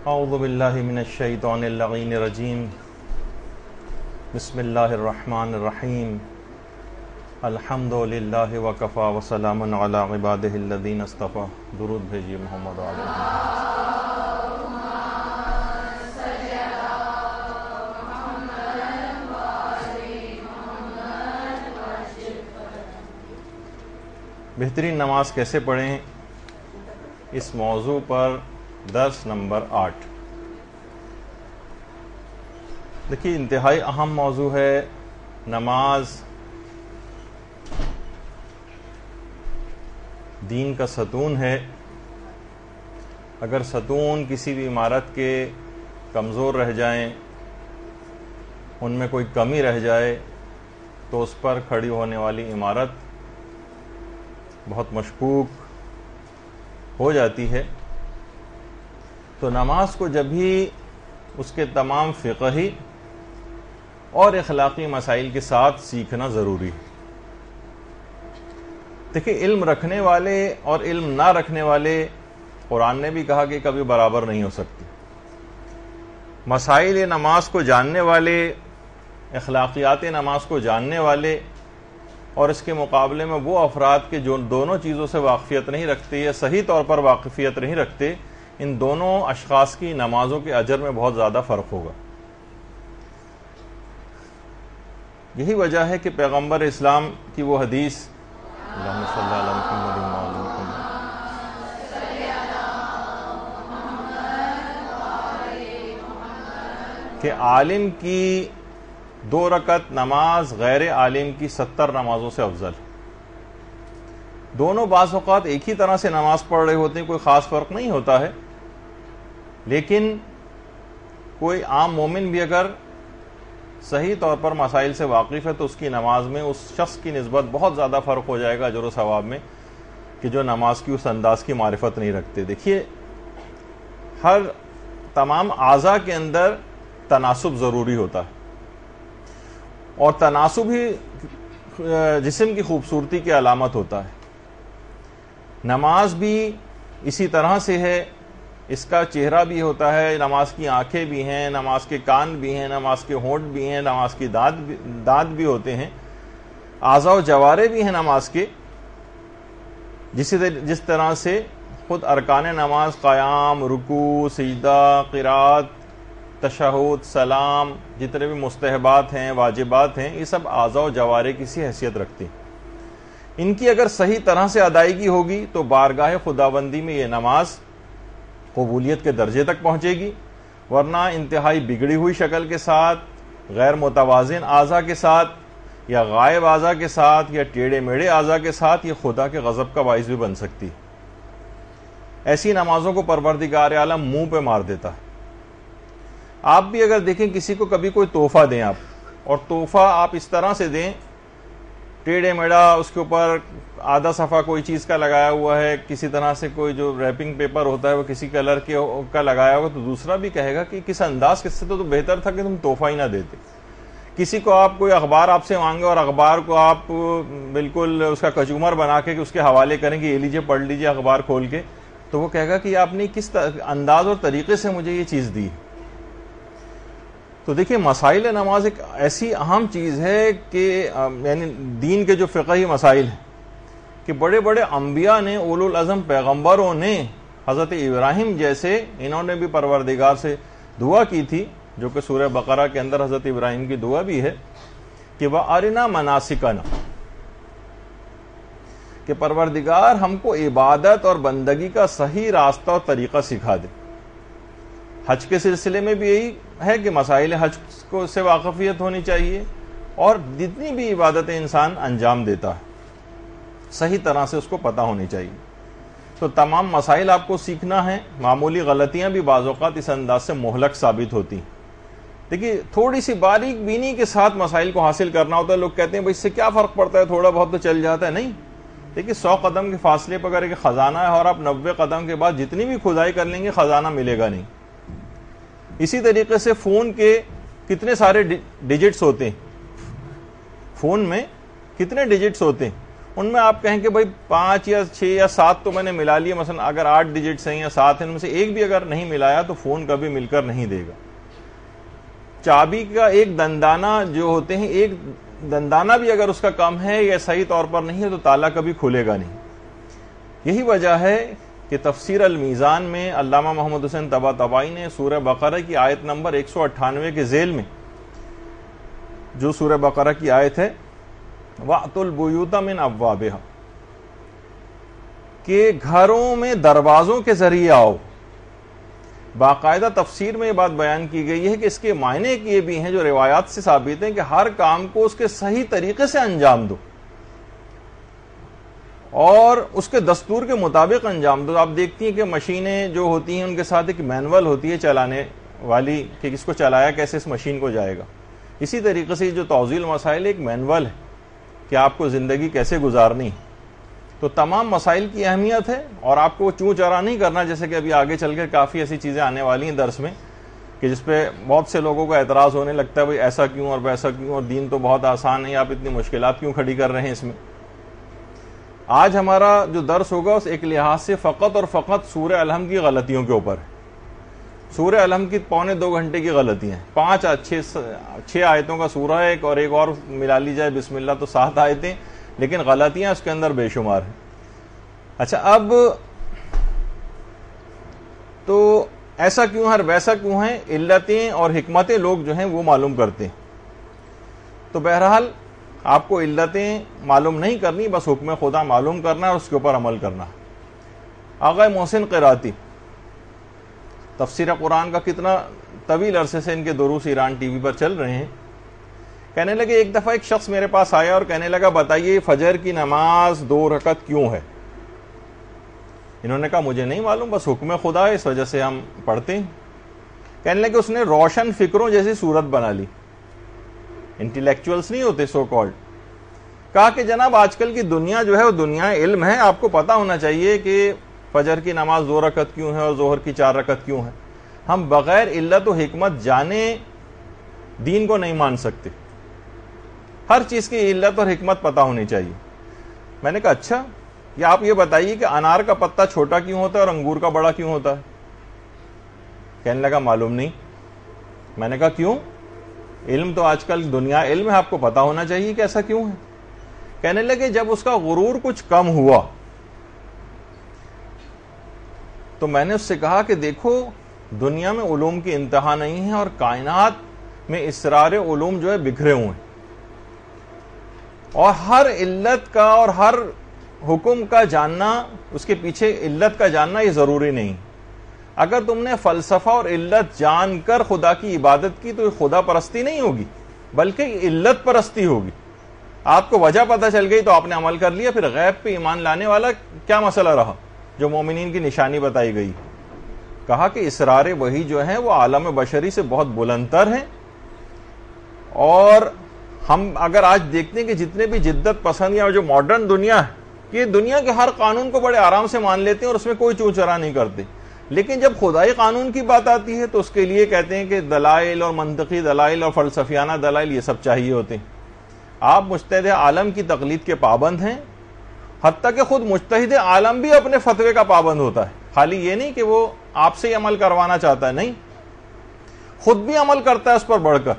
اعوذ باللہ من الشیطان اللعین الرجیم بسم اللہ الرحمن الرحیم الحمد للہ وکفی وسلام علی عبادہ الذین اصطفی. درود بھیجیے محمد علیہ. بہترین نماز کیسے پڑھیں، اس موضوع پر درس نمبر 8. دیکھیے، انتہائی اہم موضوع ہے. نماز دین کا ستون ہے. اگر ستون کسی بھی عمارت کے کمزور رہ جائیں، ان میں کوئی کمی رہ جائے، تو اس پر کھڑی ہونے والی عمارت بہت مشکوک ہو جاتی ہے. تو نماز کو جب بھی اس کے تمام فقہی اور اخلاقی مسائل کے ساتھ سیکھنا ضروری ہے. دیکھیں، علم رکھنے والے اور علم نہ رکھنے والے، قرآن نے بھی کہا کہ کبھی برابر نہیں ہو سکتے. مسائل نماز کو جاننے والے، اخلاقیات نماز کو جاننے والے، اور اس کے مقابلے میں وہ افراد کے جو دونوں چیزوں سے واقفیت نہیں رکھتے یا صحیح طور پر واقفیت نہیں رکھتے، ان دونوں اشخاص کی نمازوں کے اجر میں بہت زیادہ فرق ہوگا. یہی وجہ ہے کہ پیغمبر اسلام کی وہ حدیث اللہم صلی علی محمد وعلی محمد کہ عالم کی 2 رکعت نماز غیر عالم کی 70 نمازوں سے افضل. دونوں بعض اوقات ایک ہی طرح سے نماز پڑھ رہے ہوتے ہیں، کوئی خاص فرق نہیں ہوتا ہے، لیکن کوئی عام مومن بھی اگر صحیح طور پر مسائل سے واقف ہے تو اس کی نماز میں اس شخص کی نسبت بہت زیادہ فرق ہو جائے گا اجر و ثواب میں، کہ جو نماز کی اس انداز کی معرفت نہیں رکھتے. دیکھیے، ہر تمام اعضاء کے اندر تناسب ضروری ہوتا ہے، اور تناسب ہی جسم کی خوبصورتی کی علامت ہوتا ہے. نماز بھی اسی طرح سے ہے. اس کا چہرہ بھی ہوتا ہے، نماز کی آنکھیں بھی ہیں، نماز کے کان بھی ہیں، نماز کے ہونٹ بھی ہیں، نماز کی دانت بھی ہوتے ہیں، اعضاء و جوارے بھی ہیں نماز کے. جس طرح سے خود ارکان نماز، قیام، رکوع، سجدہ، قرات، تشہد، سلام، جتنے بھی مستحبات ہیں، واجبات ہیں، یہ سب اعضاء و جوارے کی سی حیثیت رکھتی ہیں. ان کی اگر صحیح طرح سے ادائیگی ہوگی تو بارگاہ خداوندی میں یہ نماز قبولیت کے درجے تک پہنچے گی. ورنہ انتہائی بگڑی ہوئی شکل کے ساتھ، غیر متوازن اعضاء کے ساتھ، یا غائب اعضاء کے ساتھ، یا ٹیڑے میڑے اعضاء کے ساتھ، یہ خدا کے غضب کا باعث بھی بن سکتی. ایسی نمازوں کو پروردگار عالم منہ پہ مار دیتا ہے. آپ بھی اگر دیکھیں، کسی کو کبھی کوئی تحفہ دیں آپ، اور تحفہ آپ اس طرح سے دیں، ٹیڑھے میڑا، اس کے اوپر آدھا صفحہ کوئی چیز کا لگایا ہوا ہے، کسی طرح سے کوئی جو ریپنگ پیپر ہوتا ہے وہ کسی کلر کا لگایا ہوا، تو دوسرا بھی کہے گا کہ کس انداز سے تو بہتر تھا کہ تم تحفہ ہی نہ دیتے. کسی کو آپ کوئی اخبار آپ سے مانگے اور اخبار کو آپ بالکل اس کا کچومر بنا کے اس کے حوالے کریں کہ یہ لیجیے پڑھ لیجیے اخبار کھول کے، تو وہ کہے گا کہ آپ نے کس انداز اور طریقے سے مجھے یہ چیز دی. تو دیکھیں، مسائل نماز ایک ایسی اہم چیز ہے کہ یعنی دین کے جو فقہی مسائل ہیں، کہ بڑے بڑے انبیاء نے، اولو العزم پیغمبروں نے، حضرت ابراہیم جیسے، انہوں نے بھی پروردگار سے دعا کی تھی، جو کہ سورہ بقرہ کے اندر حضرت ابراہیم کی دعا بھی ہے کہ وَأَرِنَا مَنَاسِكَنَا، کہ پروردگار ہم کو عبادت اور بندگی کا صحیح راستہ اور طریقہ سکھا دے. حج کے سلسلے میں بھی یہی ہے کہ مسائل حج کو سے واقفیت ہونی چاہیے، اور جتنی بھی عبادتیں انسان انجام دیتا ہے صحیح طرح سے اس کو پتہ ہونی چاہیے. تو تمام مسائل آپ کو سیکھنا ہے. معمولی غلطیاں بھی بعض اوقات اس انداز سے مہلک ثابت ہوتی ہیں. دیکھیے، تھوڑی سی باریک بینی کے ساتھ مسائل کو حاصل کرنا ہوتا ہے. لوگ کہتے ہیں بھائی اس سے کیا فرق پڑتا ہے، تھوڑا بہت تو چل جاتا ہے. نہیں، دیکھیے، 100 قدم کے فاصلے پر اگر ایک خزانہ ہے اور آپ 90 قدم کے بعد جتنی بھی کھدائی کر لیں گے خزانہ ملے گا نہیں. اسی طریقے سے فون کے کتنے سارے ڈیجٹس ہوتے ہیں، فون میں کتنے ڈیجٹس ہوتے ہیں، ان میں آپ کہیں کہ بھائی 5 یا 6 یا 7 تو میں نے ملا لیے، مثلا اگر 8 ڈیجٹس ہیں یا 7 ہیں، ان میں سے ایک بھی اگر نہیں ملایا تو فون کبھی مل کر نہیں دے گا۔ چابی کا ایک دندانہ جو ہوتے ہیں، ایک دندانہ بھی اگر اس کا کم ہے یا صحیح طور پر نہیں ہے تو تالا کبھی کھلے گا نہیں۔ یہی وجہ ہے کہ تفسیر المیزان میں علامہ محمد حسین طباطبائی نے سورہ بقرہ کی آیت نمبر 198 کے ذیل میں، جو سورہ بقرہ کی آیت ہے وَأْتُوا الْبُيُوتَ مِنْ أَبْوَابِهَا، کہ گھروں میں دروازوں کے ذریعے آؤ، باقاعدہ تفسیر میں یہ بات بیان کی گئی ہے کہ اس کے معنی یہ بھی ہیں جو روایات سے ثابت ہیں کہ ہر کام کو اس کے صحیح طریقے سے انجام دو اور اس کے دستور کے مطابق انجام دو۔ آپ دیکھتی ہیں کہ مشینیں جو ہوتی ہیں ان کے ساتھ ایک مینول ہوتی ہے چلانے والی کہ کس کو چلایا کیسے اس مشین کو جائے گا۔ اسی طریقے سے جو توضیح المسائل ایک مینول ہے کہ آپ کو زندگی کیسے گزارنی ہے۔ تو تمام مسائل کی اہمیت ہے اور آپ کو چوں چرا نہیں کرنا، جیسے کہ ابھی آگے چل کے کافی ایسی چیزیں آنے والی ہیں درس میں کہ جس پہ بہت سے لوگوں کا اعتراض ہونے لگتا ہے بھئی ایسا کیوں اور ویسا کیوں، اور دین تو بہت آسان ہے، آپ اتنی مشکلات کیوں کھڑی کر رہے ہیں اس میں۔ آج ہمارا جو درس ہوگا اس ایک لحاظ سے فقط اور فقط سورہ الحمد کی غلطیوں کے اوپر ہے۔ سورہ الحمد کی 2.25 گھنٹے کی غلطیاں ہیں، 6 آیتوں کا سورہ ہے اور ایک اور ملا لی جائے بسم اللہ تو 7 آیتیں، لیکن غلطیاں اس کے اندر بے شمار ہیں۔ اچھا، اب تو ایسا کیوں ہے ویسا کیوں ہے، علتیں اور حکمتیں لوگ جو ہیں وہ معلوم کرتے ہیں۔ تو بہرحال آپ کو علتیں معلوم نہیں کرنی، بس حکم خدا معلوم کرنا اور اس کے اوپر عمل کرنا۔ آغا محسن قراتی تفسیر قرآن کا کتنا طویل عرصے سے ان کے دروس ایران ٹی وی پر چل رہے ہیں، کہنے لگے ایک دفعہ ایک شخص میرے پاس آیا اور کہنے لگا بتائیے فجر کی نماز 2 رکعت کیوں ہے؟ انہوں نے کہا مجھے نہیں معلوم، بس حکم خدا ہے، اس وجہ سے ہم پڑھتے ہیں۔ کہنے لگے اس نے روشن فکروں جیسی صورت بنا لی، انٹیلیکچوئلس نہیں ہوتے سو کالڈ۔ کہا کہ جناب آج کل کی دنیا جو ہے وہ دنیا علم ہے، آپ کو پتا ہونا چاہیے کہ فجر کی نماز 2 رکعت کیوں ہے اور ظہر کی 4 رکعت کیوں ہے۔ ہم بغیر علت و حکمت جانے دین کو نہیں مان سکتے، ہر چیز کی علت اور حکمت پتا ہونی چاہیے۔ میں نے کہا اچھا، یا آپ یہ بتائیے کہ انار کا پتا چھوٹا کیوں ہوتا ہے اور انگور کا بڑا کیوں ہوتا ہے؟ کہنے لگا معلوم نہیں۔ میں نے کہا کیوں؟ علم تو آج کل دنیا علم ہے، آپ کو پتا ہونا چاہیے کہ ایسا کیوں ہے۔ کہنے لگے جب اس کا غرور کچھ کم ہوا تو میں نے اس سے کہا کہ دیکھو دنیا میں علوم کی انتہا نہیں ہے اور کائنات میں اسرار علوم جو ہے بکھرے ہوئے ہیں، اور ہر علت کا اور ہر حکم کا جاننا، اس کے پیچھے علت کا جاننا یہ ضروری نہیں۔ اگر تم نے فلسفہ اور علت جان کر خدا کی عبادت کی تو یہ خدا پرستی نہیں ہوگی بلکہ علت پرستی ہوگی۔ آپ کو وجہ پتہ چل گئی تو آپ نے عمل کر لیا، پھر غیب پہ ایمان لانے والا کیا مسئلہ رہا جو مومنین کی نشانی بتائی گئی۔ کہا کہ اسرار وحی جو ہیں وہ عالم بشری سے بہت بلندتر ہیں، اور ہم اگر آج دیکھتے ہیں کہ جتنے بھی جدت پسند یا جو ماڈرن دنیا ہے، یہ دنیا کے ہر قانون کو بڑے آرام سے مان لیتے ہیں اور اس میں کوئی چوں چرا نہیں کرتے، لیکن جب خدائی قانون کی بات آتی ہے تو اس کے لیے کہتے ہیں کہ دلائل اور منطقی دلائل اور فلسفیانہ دلائل یہ سب چاہیے ہوتے ہیں۔ آپ مجتہد عالم کی تقلید کے پابند ہیں، حتیٰ کہ خود مجتہد عالم بھی اپنے فتوے کا پابند ہوتا ہے، خالی یہ نہیں کہ وہ آپ سے عمل کروانا چاہتا ہے، نہیں، خود بھی عمل کرتا ہے اس پر بڑھ کر۔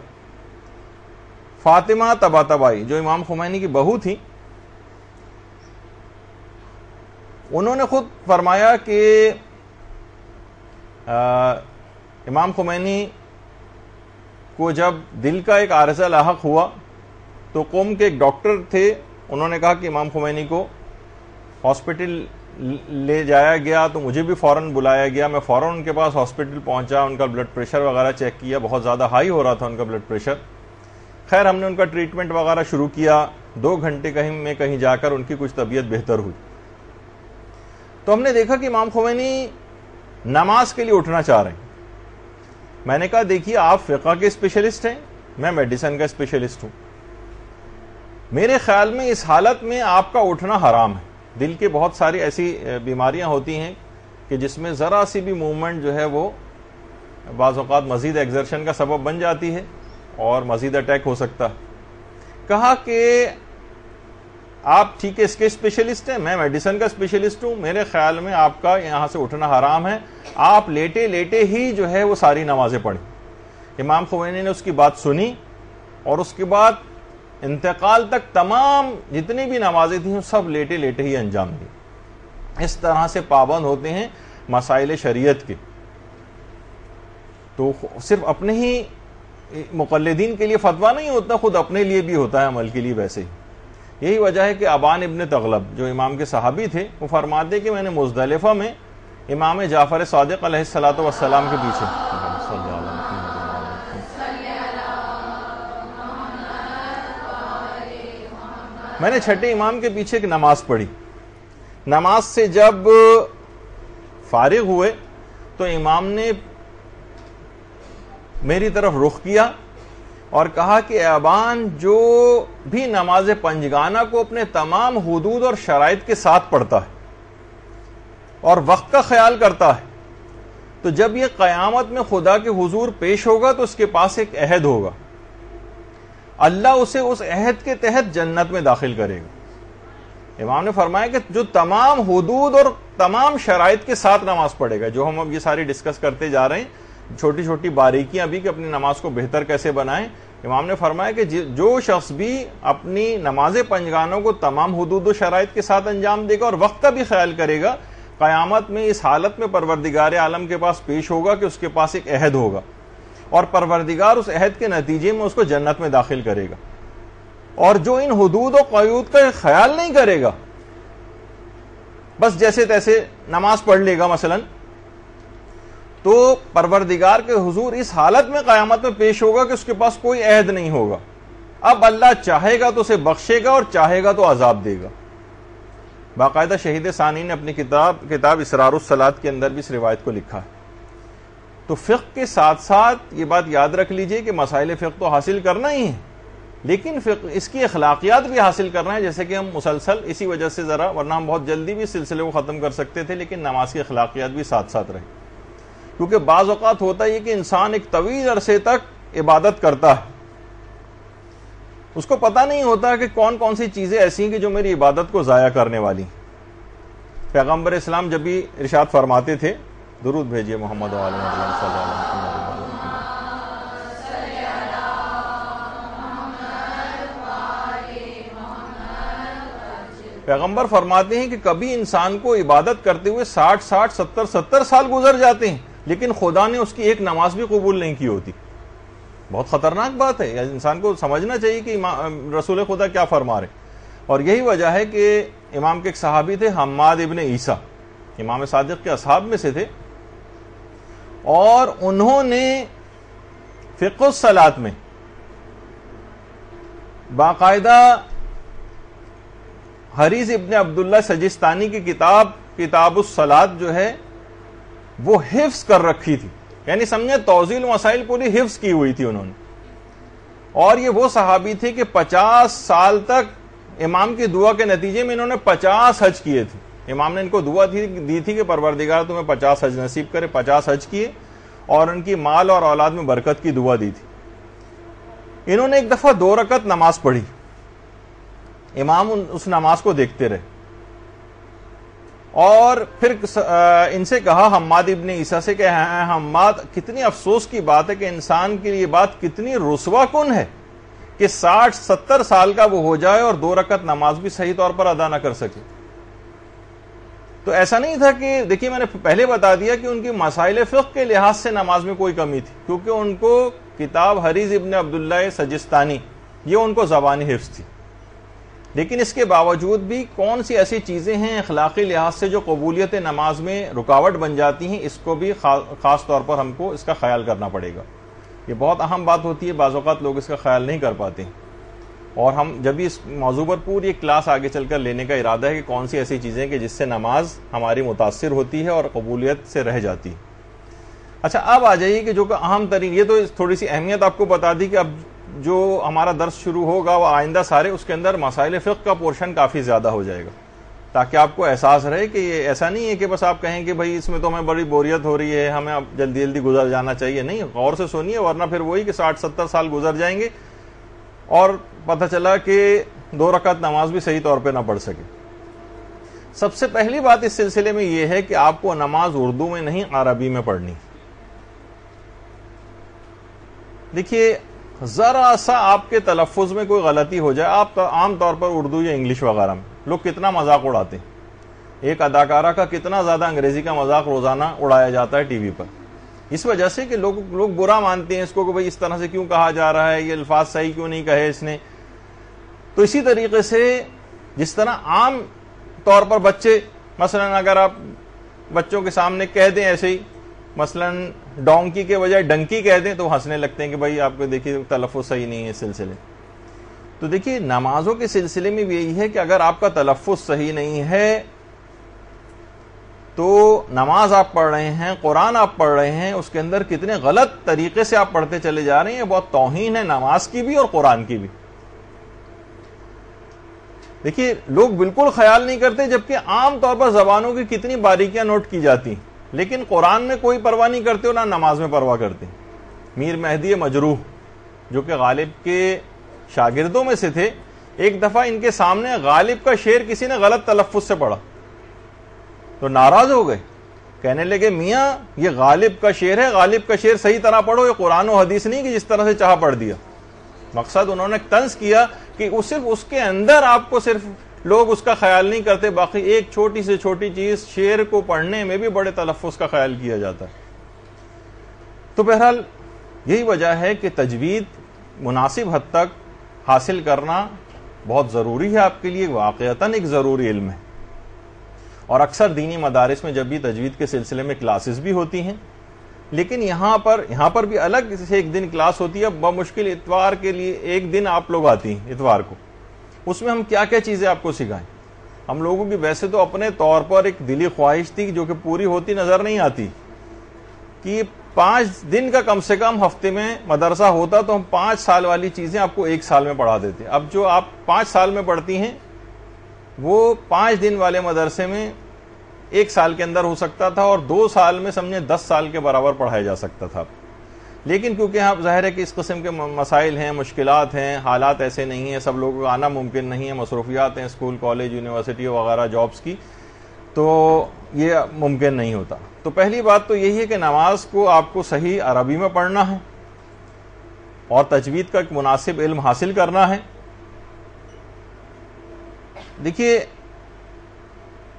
فاطمہ طباطبائی جو امام خمینی کی بہو تھی، انہوں نے خود فرمایا کہ امام خمینی کو جب دل کا ایک عارضہ لاحق ہوا تو قوم کے ایک ڈاکٹر تھے، انہوں نے کہا کہ امام خمینی کو ہاسپٹل لے جایا گیا، تو مجھے بھی فوراً بلایا گیا، میں فوراً ان کے پاس ہاسپٹل پہنچا، ان کا بلڈ پریشر وغیرہ چیک کیا، بہت زیادہ ہائی ہو رہا تھا ان کا بلڈ پریشر۔ خیر ہم نے ان کا ٹریٹمنٹ وغیرہ شروع کیا، 2 گھنٹے کہیں جا کر ان کی کچھ طبیعت بہتر ہوئی۔ تو ہم نے دیکھا کہ امام خمینی نماز کے لیے اٹھنا چاہ رہے ہیں۔ میں نے کہا دیکھیے آپ فقہ کے اسپیشلسٹ ہیں، میں میڈیسن کا اسپیشلسٹ ہوں، میرے خیال میں اس حالت میں آپ کا اٹھنا حرام ہے۔ دل کے بہت ساری ایسی بیماریاں ہوتی ہیں کہ جس میں ذرا سی بھی موومنٹ جو ہے وہ بعض اوقات مزید ایگزرشن کا سبب بن جاتی ہے اور مزید اٹیک ہو سکتا ہے۔ کہا کہ آپ ٹھیک ہے اس کے اسپیشلسٹ ہیں, میں میڈیسن کا اسپیشلسٹ ہوں, میرے خیال میں آپ کا یہاں سے اٹھنا حرام ہے, آپ لیٹے لیٹے ہی جو ہے وہ ساری نمازیں پڑھیں. امام خمینی نے اس کی بات سنی اور اس کے بعد انتقال تک تمام جتنی بھی نمازیں تھیں سب لیٹے لیٹے ہی انجام دی. اس طرح سے پابند ہوتے ہیں مسائل شریعت کے. تو صرف اپنے ہی مقلدین کے لیے فتویٰ نہیں ہوتا, خود اپنے لیے بھی ہوتا ہے عمل کے لیے ویسے ہی. یہی وجہ ہے کہ ابان ابن تغلب جو امام کے صحابی تھے وہ فرماتے کہ میں نے مزدلفہ میں امام جعفر صادق علیہ الصلوۃ والسلام کے پیچھے میں نے چھٹے امام کے پیچھے ایک نماز پڑھی. نماز سے جب فارغ ہوئے تو امام نے میری طرف رخ کیا اور کہا کہ اے ابان, جو بھی نماز پنجگانہ کو اپنے تمام حدود اور شرائط کے ساتھ پڑھتا ہے اور وقت کا خیال کرتا ہے, تو جب یہ قیامت میں خدا کے حضور پیش ہوگا تو اس کے پاس ایک عہد ہوگا, اللہ اسے اس عہد کے تحت جنت میں داخل کرے گا. امام نے فرمایا کہ جو تمام حدود اور تمام شرائط کے ساتھ نماز پڑھے گا, جو ہم اب یہ ساری ڈسکس کرتے جا رہے ہیں, چھوٹی چھوٹی باریکیاں بھی کہ اپنی نماز کو بہتر کیسے بنائیں, امام نے فرمایا کہ جو شخص بھی اپنی نماز پنجگانوں کو تمام حدود و شرائط کے ساتھ انجام دے گا اور وقت کا بھی خیال کرے گا, قیامت میں اس حالت میں پروردگار عالم کے پاس پیش ہوگا کہ اس کے پاس ایک عہد ہوگا اور پروردگار اس عہد کے نتیجے میں اس کو جنت میں داخل کرے گا. اور جو ان حدود و قیود کا خیال نہیں کرے گا, بس جیسے تیسے نماز پڑھ لے گا مثلا, تو پروردگار کے حضور اس حالت میں قیامت میں پیش ہوگا کہ اس کے پاس کوئی عہد نہیں ہوگا. اب اللہ چاہے گا تو اسے بخشے گا اور چاہے گا تو عذاب دے گا. باقاعدہ شہید ثانی نے اپنی کتاب اسرار الصلاۃ کے اندر بھی اس روایت کو لکھا ہے. تو فقہ کے ساتھ ساتھ یہ بات یاد رکھ لیجئے کہ مسائل فقہ تو حاصل کرنا ہی ہے, لیکن فقہ اس کی اخلاقیات بھی حاصل کرنا ہے, جیسے کہ ہم مسلسل اسی وجہ سے ذرا, ورنہ ہم بہت جلدی بھی اس سلسلے کو ختم کر سکتے تھے, لیکن نماز کی اخلاقیات بھی ساتھ ساتھ رہے. کیونکہ بعض اوقات ہوتا ہے کہ انسان ایک طویل عرصے تک عبادت کرتا ہے, اس کو پتہ نہیں ہوتا کہ کون کون سی چیزیں ایسی ہیں کہ جو میری عبادت کو ضائع کرنے والی. پیغمبر اسلام جب بھی ارشاد فرماتے تھے, درود بھیجیے محمد صلی اللہ علیہ وسلم, پیغمبر فرماتے ہیں کہ کبھی انسان کو عبادت کرتے ہوئے 60 70 سال گزر جاتے ہیں, لیکن خدا نے اس کی ایک نماز بھی قبول نہیں کی ہوتی. بہت خطرناک بات ہے, انسان کو سمجھنا چاہیے کہ رسول خدا کیا فرما رہے. اور یہی وجہ ہے کہ امام کے ایک صحابی تھے حماد ابن عیسیٰ, امام صادق کے اصحاب میں سے تھے, اور انہوں نے فقہ الصلاۃ میں باقاعدہ حریز ابن عبداللہ سجستانی کی کتاب الصلاۃ جو ہے وہ حفظ کر رکھی تھی, یعنی سمجھے توضیح مسائل پوری حفظ کی ہوئی تھی انہوں نے. اور یہ وہ صحابی تھے کہ 50 سال تک امام کی دعا کے نتیجے میں انہوں نے 50 حج کیے تھے. امام نے ان کو دعا دی تھی کہ پروردگار تمہیں 50 حج نصیب کرے, 50 حج کیے اور ان کی مال اور اولاد میں برکت کی دعا دی تھی. انہوں نے ایک دفعہ 2 رکعت نماز پڑھی, امام اس نماز کو دیکھتے رہے اور پھر ان سے کہا حماد ابن عیسیٰ سے کہ حماد, کتنی افسوس کی بات ہے کہ انسان کے لیے بات کتنی رسوا کن ہے کہ 60 سال کا وہ ہو جائے اور 2 رکعت نماز بھی صحیح طور پر ادا نہ کر سکے. تو ایسا نہیں تھا کہ, دیکھیے میں نے پہلے بتا دیا کہ ان کی مسائل فقہ کے لحاظ سے نماز میں کوئی کمی تھی, کیونکہ ان کو کتاب حریز ابن عبداللہ سجستانی یہ ان کو زبانی حفظ تھی. لیکن اس کے باوجود بھی کون سی ایسی چیزیں ہیں اخلاقی لحاظ سے جو قبولیت نماز میں رکاوٹ بن جاتی ہیں, اس کو بھی خاص طور پر ہم کو اس کا خیال کرنا پڑے گا. یہ بہت اہم بات ہوتی ہے, بعض اوقات لوگ اس کا خیال نہیں کر پاتے, اور ہم جب بھی اس موضوع پر پوری ایک کلاس آگے چل کر لینے کا ارادہ ہے کہ کون سی ایسی چیزیں کہ جس سے نماز ہماری متاثر ہوتی ہے اور قبولیت سے رہ جاتی ہے. اچھا اب آ جائیے کہ جو کہ اہم ترین, یہ تو تھوڑی سی اہمیت آپ کو بتا دی کہ اب جو ہمارا درس شروع ہوگا وہ آئندہ سارے اس کے اندر مسائل فقہ کا پورشن کافی زیادہ ہو جائے گا, تاکہ آپ کو احساس رہے کہ یہ ایسا نہیں ہے کہ بس آپ کہیں کہ بھائی اس میں تو ہمیں بڑی بوریت ہو رہی ہے, ہمیں اب جلدی جلدی گزر جانا چاہیے. نہیں, غور سے سنیے, ورنہ پھر وہی کہ 60 70 سال گزر جائیں گے اور پتہ چلا کہ 2 رکعت نماز بھی صحیح طور پہ نہ پڑھ سکے. سب سے پہلی بات اس سلسلے میں یہ ہے کہ آپ کو نماز اردو میں نہیں عربی میں پڑھنی. دیکھیے ذرا سا آپ کے تلفظ میں کوئی غلطی ہو جائے، آپ عام طور پر اردو یا انگلش وغیرہ میں لوگ کتنا مذاق اڑاتے ہیں. ایک اداکارہ کا کتنا زیادہ انگریزی کا مذاق روزانہ اڑایا جاتا ہے ٹی وی پر، اس وجہ سے کہ لوگ برا مانتے ہیں اس کو کہ بھئی اس طرح سے کیوں کہا جا رہا ہے، یہ الفاظ صحیح کیوں نہیں کہے اس نے. تو اسی طریقے سے جس طرح عام طور پر بچے، مثلا اگر آپ بچوں کے سامنے کہہ دیں ایسے ہی، مثلا ڈونکی کے بجائے ڈنکی کہہ دیں، تو ہنسنے لگتے ہیں کہ بھائی آپ کو دیکھیے تلفظ صحیح نہیں ہے اس سلسلے. تو دیکھیے نمازوں کے سلسلے میں بھی یہی ہے کہ اگر آپ کا تلفظ صحیح نہیں ہے تو نماز آپ پڑھ رہے ہیں، قرآن آپ پڑھ رہے ہیں، اس کے اندر کتنے غلط طریقے سے آپ پڑھتے چلے جا رہے ہیں. یہ بہت توہین ہے نماز کی بھی اور قرآن کی بھی. دیکھیے لوگ بالکل خیال نہیں کرتے، جبکہ عام طور پر زبانوں کی کتنی باریکیاں نوٹ کی جاتی، لیکن قرآن میں کوئی پرواہ نہیں کرتے اور نہ نماز میں پرواہ کرتے. میر مہدی مجروح جو کہ غالب کے شاگردوں میں سے تھے، ایک دفعہ ان کے سامنے غالب کا شعر کسی نے غلط تلفظ سے پڑھا تو ناراض ہو گئے، کہنے لگے میاں یہ غالب کا شعر ہے، غالب کا شعر صحیح طرح پڑھو، یہ قرآن و حدیث نہیں کہ جس طرح سے چاہا پڑھ دیا. مقصد انہوں نے طنز کیا کہ صرف اس کے اندر آپ کو صرف لوگ اس کا خیال نہیں کرتے، باقی ایک چھوٹی سے چھوٹی چیز شعر کو پڑھنے میں بھی بڑے تلفظ کا خیال کیا جاتا ہے. تو بہرحال یہی وجہ ہے کہ تجوید مناسب حد تک حاصل کرنا بہت ضروری ہے آپ کے لیے، واقعتاً ایک ضروری علم ہے. اور اکثر دینی مدارس میں جب بھی تجوید کے سلسلے میں کلاسز بھی ہوتی ہیں، لیکن یہاں پر بھی الگ سے ایک دن کلاس ہوتی ہے. بمشکل اتوار کے لیے ایک دن آپ لوگ آتی ہیں اتوار کو، اس میں ہم کیا کیا چیزیں آپ کو سکھائیں. ہم لوگوں کی ویسے تو اپنے طور پر ایک دلی خواہش تھی جو کہ پوری ہوتی نظر نہیں آتی کہ 5 دن کا کم سے کم ہفتے میں مدرسہ ہوتا تو ہم 5 سال والی چیزیں آپ کو 1 سال میں پڑھا دیتے. اب جو آپ 5 سال میں پڑھتی ہیں وہ 5 دن والے مدرسے میں 1 سال کے اندر ہو سکتا تھا، اور 2 سال میں سمجھے 10 سال کے برابر پڑھایا جا سکتا تھا. لیکن کیونکہ آپ ظاہر ہے کہ اس قسم کے مسائل ہیں، مشکلات ہیں، حالات ایسے نہیں ہیں، سب لوگوں کو آنا ممکن نہیں ہے، مصروفیات ہیں اسکول کالج یونیورسٹی وغیرہ جابس کی، تو یہ ممکن نہیں ہوتا. تو پہلی بات تو یہی ہے کہ نماز کو آپ کو صحیح عربی میں پڑھنا ہے اور تجوید کا ایک مناسب علم حاصل کرنا ہے. دیکھیے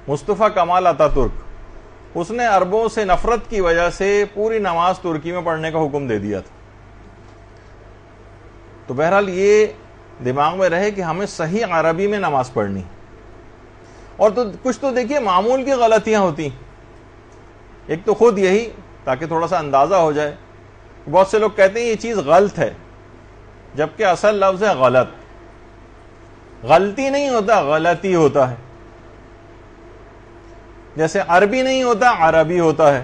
مصطفیٰ کمال اتا ترک، اس نے عربوں سے نفرت کی وجہ سے پوری نماز ترکی میں پڑھنے کا حکم دے دیا تھا. تو بہرحال یہ دماغ میں رہے کہ ہمیں صحیح عربی میں نماز پڑھنی. اور تو کچھ تو دیکھیے معمول کی غلطیاں ہوتی، ایک تو خود یہی تاکہ تھوڑا سا اندازہ ہو جائے، بہت سے لوگ کہتے ہیں یہ چیز غلط ہے، جبکہ اصل لفظ ہے غلط. غلطی نہیں ہوتا، غلطی ہوتا ہے. جیسے عربی نہیں ہوتا، عربی ہوتا ہے.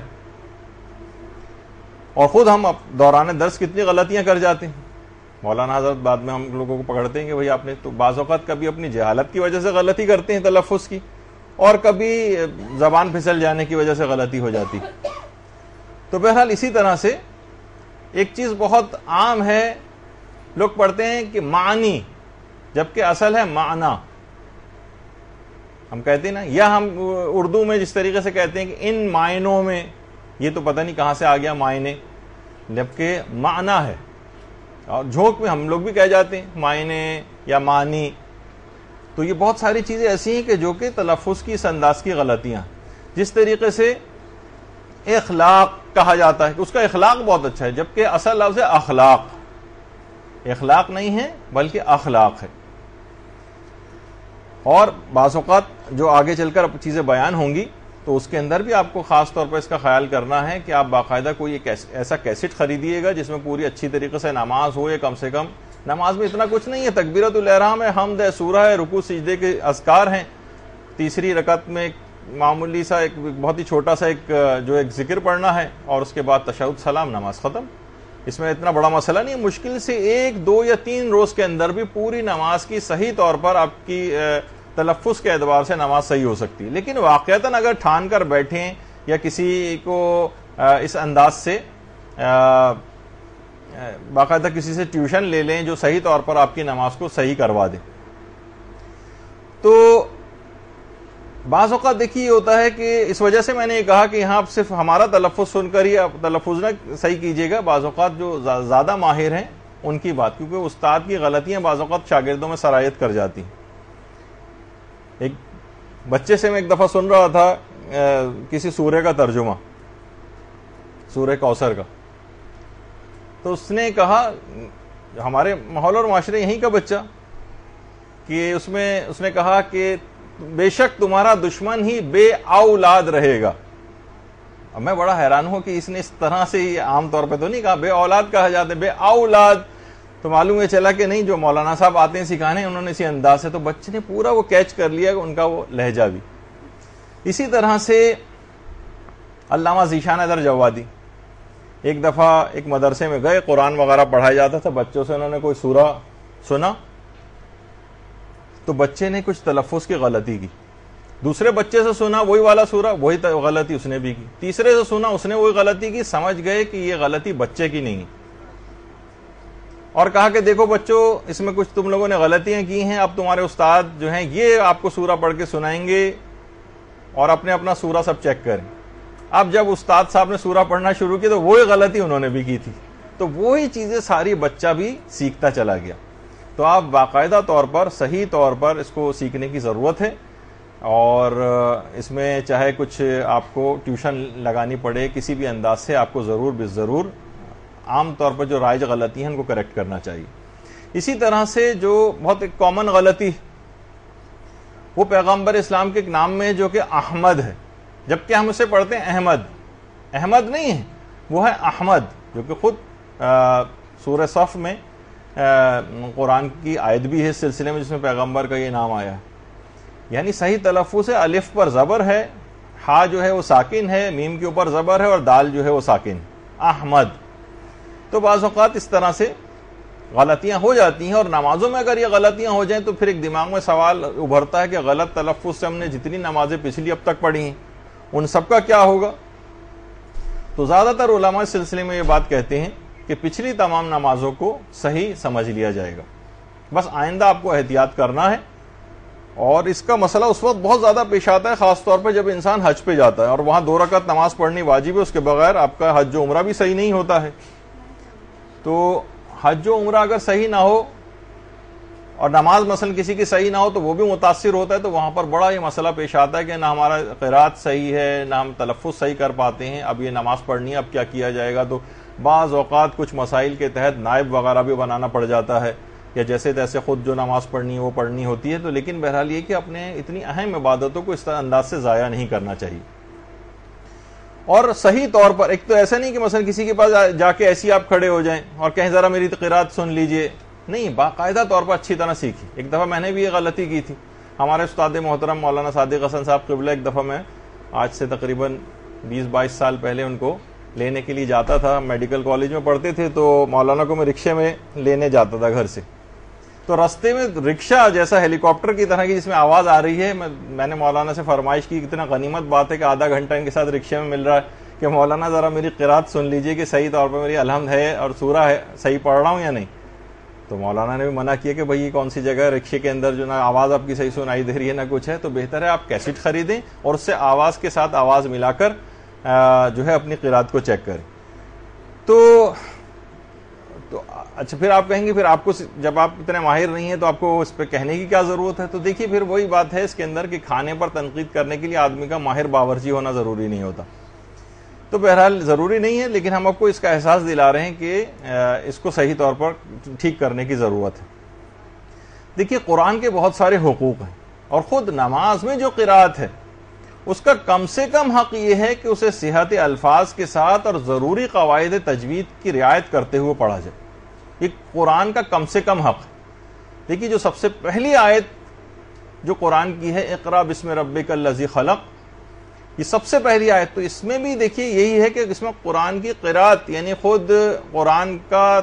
اور خود ہم دوران درس کتنی غلطیاں کر جاتے ہیں. مولانا حضرت بعد میں ہم لوگوں کو پکڑتے ہیں کہ بھئی آپ نے تو بعض اوقات کبھی اپنی جہالت کی وجہ سے غلطی کرتے ہیں تلفظ کی، اور کبھی زبان پھسل جانے کی وجہ سے غلطی ہو جاتی. تو بہرحال اسی طرح سے ایک چیز بہت عام ہے، لوگ پڑھتے ہیں کہ معنی، جبکہ اصل ہے معنی. ہم کہتے ہیں نا، یا ہم اردو میں جس طریقے سے کہتے ہیں کہ ان معنوں میں، یہ تو پتہ نہیں کہاں سے آ گیا معنی، جبکہ معنی ہے. اور جھونک میں ہم لوگ بھی کہہ جاتے ہیں معنی یا معنی. تو یہ بہت ساری چیزیں ایسی ہیں کہ جو کہ تلفظ کی، اس انداز کی غلطیاں. جس طریقے سے اخلاق کہا جاتا ہے کہ اس کا اخلاق بہت اچھا ہے، جبکہ اصل لفظ ہے اخلاق. اخلاق نہیں ہے بلکہ اخلاق ہے. اور بعض اوقات جو آگے چل کر چیزیں بیان ہوں گی تو اس کے اندر بھی آپ کو خاص طور پر اس کا خیال کرنا ہے کہ آپ باقاعدہ کوئی ایک ایسا کیسٹ خریدیے گا جس میں پوری اچھی طریقے سے نماز ہو. یا کم سے کم نماز میں اتنا کچھ نہیں ہے، تکبیرۃ الاحرام ہے، حمد ہے، سورہ ہے، رکوع سجدے کے اذکار ہیں. تیسری رکعت میں ایک معمولی سا ایک بہت ہی چھوٹا سا ایک ذکر پڑھنا ہے، اور اس کے بعد تشہد سلام، نماز ختم. اس میں اتنا بڑا مسئلہ نہیں ہے. مشکل سے 1 2 یا 3 روز کے اندر بھی پوری نماز کی صحیح طور پر آپ کی تلفظ کے اعتبار سے نماز صحیح ہو سکتی ہے. لیکن واقعتاً اگر ٹھان کر بیٹھیں یا کسی کو اس انداز سے باقاعدہ کسی سے ٹیوشن لے لیں جو صحیح طور پر آپ کی نماز کو صحیح کروا دے، تو بعض اوقات دیکھیے یہ ہوتا ہے کہ اس وجہ سے میں نے یہ کہا کہ یہاں آپ صرف ہمارا تلفظ سن کر ہی آپ تلفظ نہ صحیح کیجیے گا، بعض اوقات جو زیادہ ماہر ہیں ان کی بات، کیونکہ استاد کی غلطیاں بعض اوقات شاگردوں میں سرایت کر جاتی ہیں۔ ایک بچے سے میں ایک دفعہ سن رہا تھا کسی سورہ کا ترجمہ، سورہ کوثر کا، تو اس نے کہا، ہمارے ماحول اور معاشرے یہیں کا بچہ، کہ اس نے کہا کہ بے شک تمہارا دشمن ہی بے اولاد رہے گا۔ اب میں بڑا حیران ہوں کہ اس نے اس طرح سے ہی عام طور پہ تو نہیں کہا، بے اولاد کہا جاتا ہے، بے اولاد، تو معلوم یہ چلا کہ نہیں جو مولانا صاحب آتے ہیں سکھانے انہوں نے اسی انداز سے، تو بچے نے پورا وہ کیچ کر لیا ان کا وہ لہجہ بھی۔ اسی طرح سے علامہ ذیشان حیدر جوادی ایک دفعہ ایک مدرسے میں گئے، قرآن وغیرہ پڑھایا جاتا تھا، بچوں سے انہوں نے کوئی سورہ سنا تو بچے نے کچھ تلفظ کی غلطی کی، دوسرے بچے سے سنا وہی والا سورہ، وہی غلطی اس نے بھی کی، تیسرے سے سنا اس نے وہی غلطی کی، سمجھ گئے کہ یہ غلطی بچے کی نہیں ہے، اور کہا کہ دیکھو بچوں اس میں کچھ تم لوگوں نے غلطیاں کی ہیں، اب تمہارے استاد جو ہیں یہ آپ کو سورہ پڑھ کے سنائیں گے اور اپنا سورہ سب چیک کریں۔ اب جب استاد صاحب نے سورہ پڑھنا شروع کی تو وہی غلطی انہوں نے بھی کی تھی، تو وہی چیزیں ساری بچہ بھی سیکھتا چلا گیا۔ تو آپ باقاعدہ طور پر صحیح طور پر اس کو سیکھنے کی ضرورت ہے، اور اس میں چاہے کچھ آپ کو ٹیوشن لگانی پڑے کسی بھی انداز سے، آپ کو ضرور بالضرور عام طور پر جو رائج غلطی ہیں ان کو کریکٹ کرنا چاہیے۔ اسی طرح سے جو بہت ایک کامن غلطی، وہ پیغمبر اسلام کے ایک نام میں جو کہ احمد ہے، جبکہ ہم اسے پڑھتے ہیں احمد، احمد نہیں ہے، وہ ہے احمد، جو کہ خود سورہ صف میں قرآن کی آیت بھی ہے اس سلسلے میں جس میں پیغمبر کا یہ نام آیا ہے۔ یعنی صحیح تلفظ ہے، الف پر زبر ہے، ہا جو ہے وہ ساکن ہے، میم کے اوپر زبر ہے، اور دال جو ہے وہ ساکن، احمد۔ تو بعض اوقات اس طرح سے غلطیاں ہو جاتی ہیں، اور نمازوں میں اگر یہ غلطیاں ہو جائیں تو پھر ایک دماغ میں سوال ابھرتا ہے کہ غلط تلفظ سے ہم نے جتنی نمازیں پچھلی اب تک پڑھی ہیں ان سب کا کیا ہوگا؟ تو زیادہ تر علماء اس سلسلے میں یہ بات کہتے ہیں کہ پچھلی تمام نمازوں کو صحیح سمجھ لیا جائے گا، بس آئندہ آپ کو احتیاط کرنا ہے۔ اور اس کا مسئلہ اس وقت بہت زیادہ پیش آتا ہے، خاص طور پر جب انسان حج پہ جاتا ہے اور وہاں 2 رکعت نماز پڑھنی واجب ہے، اس کے بغیر آپ کا حج و عمرہ بھی صحیح نہیں ہوتا ہے۔ تو حج و عمرہ اگر صحیح نہ ہو اور نماز مثلا کسی کی صحیح نہ ہو تو وہ بھی متاثر ہوتا ہے، تو وہاں پر بڑا یہ مسئلہ پیش آتا ہے کہ نہ ہمارا قرات صحیح ہے، نہ ہم تلفظ صحیح کر پاتے ہیں، اب یہ نماز پڑھنی ہے، اب کیا کیا جائے گا؟ تو بعض اوقات کچھ مسائل کے تحت نائب وغیرہ بھی بنانا پڑ جاتا ہے، یا جیسے تیسے خود جو نماز پڑھنی ہے وہ پڑھنی ہوتی ہے۔ تو لیکن بہرحال یہ کہ اپنے اتنی اہم عبادتوں کو اس طرح انداز سے ضائع نہیں کرنا چاہیے، اور صحیح طور پر ایک تو ایسا نہیں کہ مثلا کسی کے پاس جا کے ایسی آپ کھڑے ہو جائیں اور کہیں ذرا میری قرات سن لیجئے، نہیں، باقاعدہ طور پر اچھی طرح سیکھی۔ ایک دفعہ میں نے بھی یہ غلطی کی تھی، ہمارے استاد محترم مولانا صادق حسن صاحب قبلہ، ایک دفعہ میں آج سے تقریباً 20-22 سال پہلے ان کو لینے کے لیے جاتا تھا، میڈیکل کالج میں پڑھتے تھے، تو مولانا کو میں رکشے میں لینے جاتا تھا گھر سے، تو رستے میں رکشہ جیسا ہیلی کاپٹر کی طرح کی جس میں آواز آ رہی ہے، میں نے مولانا سے فرمائش کی، اتنا غنیمت بات ہے کہ آدھا گھنٹہ ان کے ساتھ رکشے میں مل رہا ہے کہ مولانا ذرا میری قرات سن لیجئے کہ صحیح طور پر میری الحمد ہے اور سورہ ہے صحیح پڑھ رہا ہوں یا نہیں۔ تو مولانا نے بھی منع کیا کہ بھائی یہ کون سی جگہ ہے، رکشے کے اندر جو نہ آواز آپ کی صحیح سنائی دے رہی ہے نہ کچھ ہے، تو بہتر ہے آپ کیسٹ خریدیں اور اس سے آواز کے ساتھ آواز ملا کر جو ہے اپنی قرات کو چیک کریں۔ تو اچھا، پھر آپ کہیں گے پھر آپ کو جب آپ اتنے ماہر نہیں ہیں تو آپ کو اس پہ کہنے کی کیا ضرورت ہے؟ تو دیکھیے پھر وہی بات ہے اس کے اندر کہ کھانے پر تنقید کرنے کے لیے آدمی کا ماہر باورچی ہونا ضروری نہیں ہوتا، تو بہرحال ضروری نہیں ہے، لیکن ہم آپ کو اس کا احساس دلا رہے ہیں کہ اس کو صحیح طور پر ٹھیک کرنے کی ضرورت ہے۔ دیکھیے قرآن کے بہت سارے حقوق ہیں، اور خود نماز میں جو قرات ہے اس کا کم سے کم حق یہ ہے کہ اسے صحت الفاظ کے ساتھ اور ضروری قواعد تجوید کی رعایت کرتے ہوئے پڑھا جائے، یہ قرآن کا کم سے کم حق ہے۔ دیکھیے جو سب سے پہلی آیت جو قرآن کی ہے، اقرا بسم ربک الذی خلق، یہ سب سے پہلی آیت، تو اس میں بھی دیکھیے یہی ہے کہ اس میں قرآن کی قرات یعنی خود قرآن کا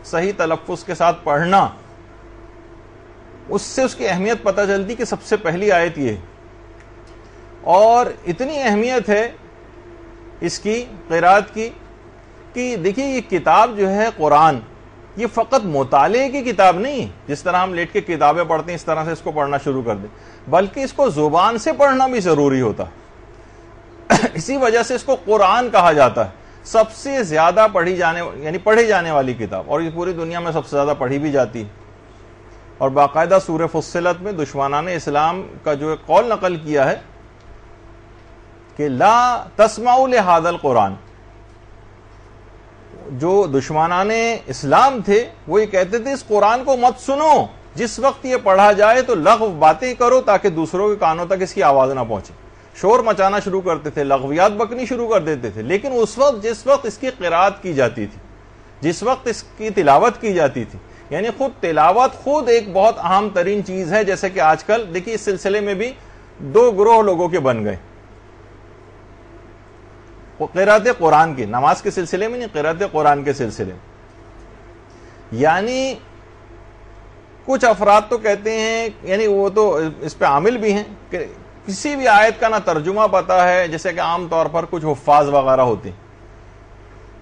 صحیح تلفظ کے ساتھ پڑھنا، اس سے اس کی اہمیت پتہ چلتی کہ سب سے پہلی آیت یہ ہے، اور اتنی اہمیت ہے اس کی قرات کی کہ دیکھیے یہ کتاب جو ہے قرآن، یہ فقط مطالعے کی کتاب نہیں ہے جس طرح ہم لیٹ کے کتابیں پڑھتے ہیں اس طرح سے اس کو پڑھنا شروع کر دیں، بلکہ اس کو زبان سے پڑھنا بھی ضروری ہوتا ہے۔ اسی وجہ سے اس کو قرآن کہا جاتا ہے، سب سے زیادہ پڑھی جانے والی کتاب، اور یہ پوری دنیا میں سب سے زیادہ پڑھی بھی جاتی ہے۔ اور باقاعدہ سورہ فصلت میں دشمنان اسلام کا جو قول نقل کیا ہے کہ لا تسمعوا لہذا القرآن، جو دشمنان اسلام تھے وہ یہ کہتے تھے اس قرآن کو مت سنو، جس وقت یہ پڑھا جائے تو لغو باتیں کرو تاکہ دوسروں کے کانوں تک اس کی آواز نہ پہنچے، شور مچانا شروع کرتے تھے، لغویات بکنی شروع کر دیتے تھے۔ لیکن اس وقت جس وقت اس کی قرات کی جاتی تھی، جس وقت اس کی تلاوت کی جاتی تھی، یعنی خود تلاوت خود ایک بہت اہم ترین چیز ہے، جیسے کہ آج کل دیکھیے اس سلسلے میں بھی دو گروہ لوگوں کے بن گئے، قرات قرآن کی، نماز کے سلسلے میں نہیں، قرات قرآن کے سلسلے میں۔ یعنی کچھ افراد تو کہتے ہیں، یعنی وہ تو اس پہ عامل بھی ہیں کہ کسی بھی آیت کا نہ ترجمہ پتا ہے، جیسے کہ عام طور پر کچھ حفاظ وغیرہ ہوتے ہیں۔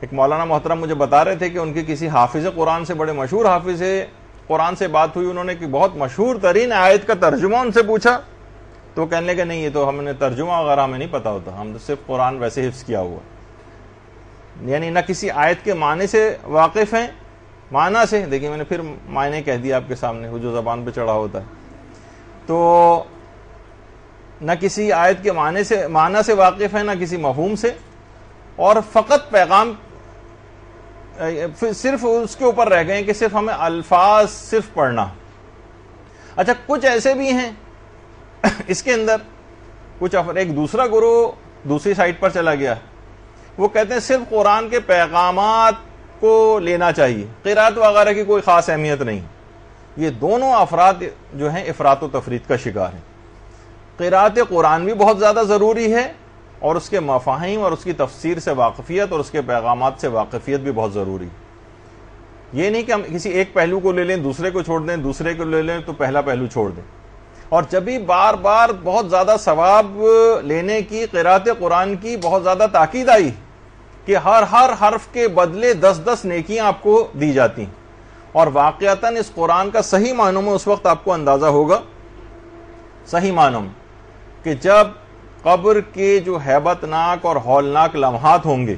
ایک مولانا محترم مجھے بتا رہے تھے کہ ان کی کسی حافظ قرآن سے، بڑے مشہور حافظ قرآن سے بات ہوئی، انہوں نے کہ بہت مشہور ترین آیت کا ترجمہ ان سے پوچھا تو وہ کہنے لگے نہیں یہ تو ہم نے ترجمہ وغیرہ ہمیں نہیں پتا ہوتا، ہم تو صرف قرآن ویسے حفظ کیا ہوا، یعنی نہ کسی آیت کے معنی سے واقف ہیں، معنی سے دیکھیے میں نے پھر معنی کہہ دیا آپ کے سامنے، وہ جو زبان پہ چڑھا ہوتا ہے، تو نہ کسی آیت کے معنی سے واقف ہے، نہ کسی مفہوم سے، اور فقط پیغام صرف اس کے اوپر رہ گئے کہ صرف ہمیں الفاظ صرف پڑھنا۔ اچھا کچھ ایسے بھی ہیں اس کے اندر، کچھ ایک دوسرا گروہ دوسری سائٹ پر چلا گیا، وہ کہتے ہیں صرف قرآن کے پیغامات کو لینا چاہیے، قرات وغیرہ کی کوئی خاص اہمیت نہیں۔ یہ دونوں افراد جو ہیں افراط و تفریط کا شکار ہیں۔ قرات قرآن بھی بہت زیادہ ضروری ہے، اور اس کے مفاہیم اور اس کی تفسیر سے واقفیت اور اس کے پیغامات سے واقفیت بھی بہت ضروری ہے۔ یہ نہیں کہ ہم کسی ایک پہلو کو لے لیں دوسرے کو چھوڑ دیں، دوسرے کو لے لیں تو پہلا پہلو چھوڑ دیں۔ اور جب بھی بار بار بہت زیادہ ثواب لینے کی قرات قرآن کی بہت زیادہ تاکید آئی کہ ہر حرف کے بدلے 10 نیکیاں آپ کو دی جاتی ہیں، اور واقعتاً اس قرآن کا صحیح معنوں میں اس وقت آپ کو اندازہ ہوگا، صحیح معنوں میں، کہ جب قبر کے جو ہیبت ناک اور ہولناک لمحات ہوں گے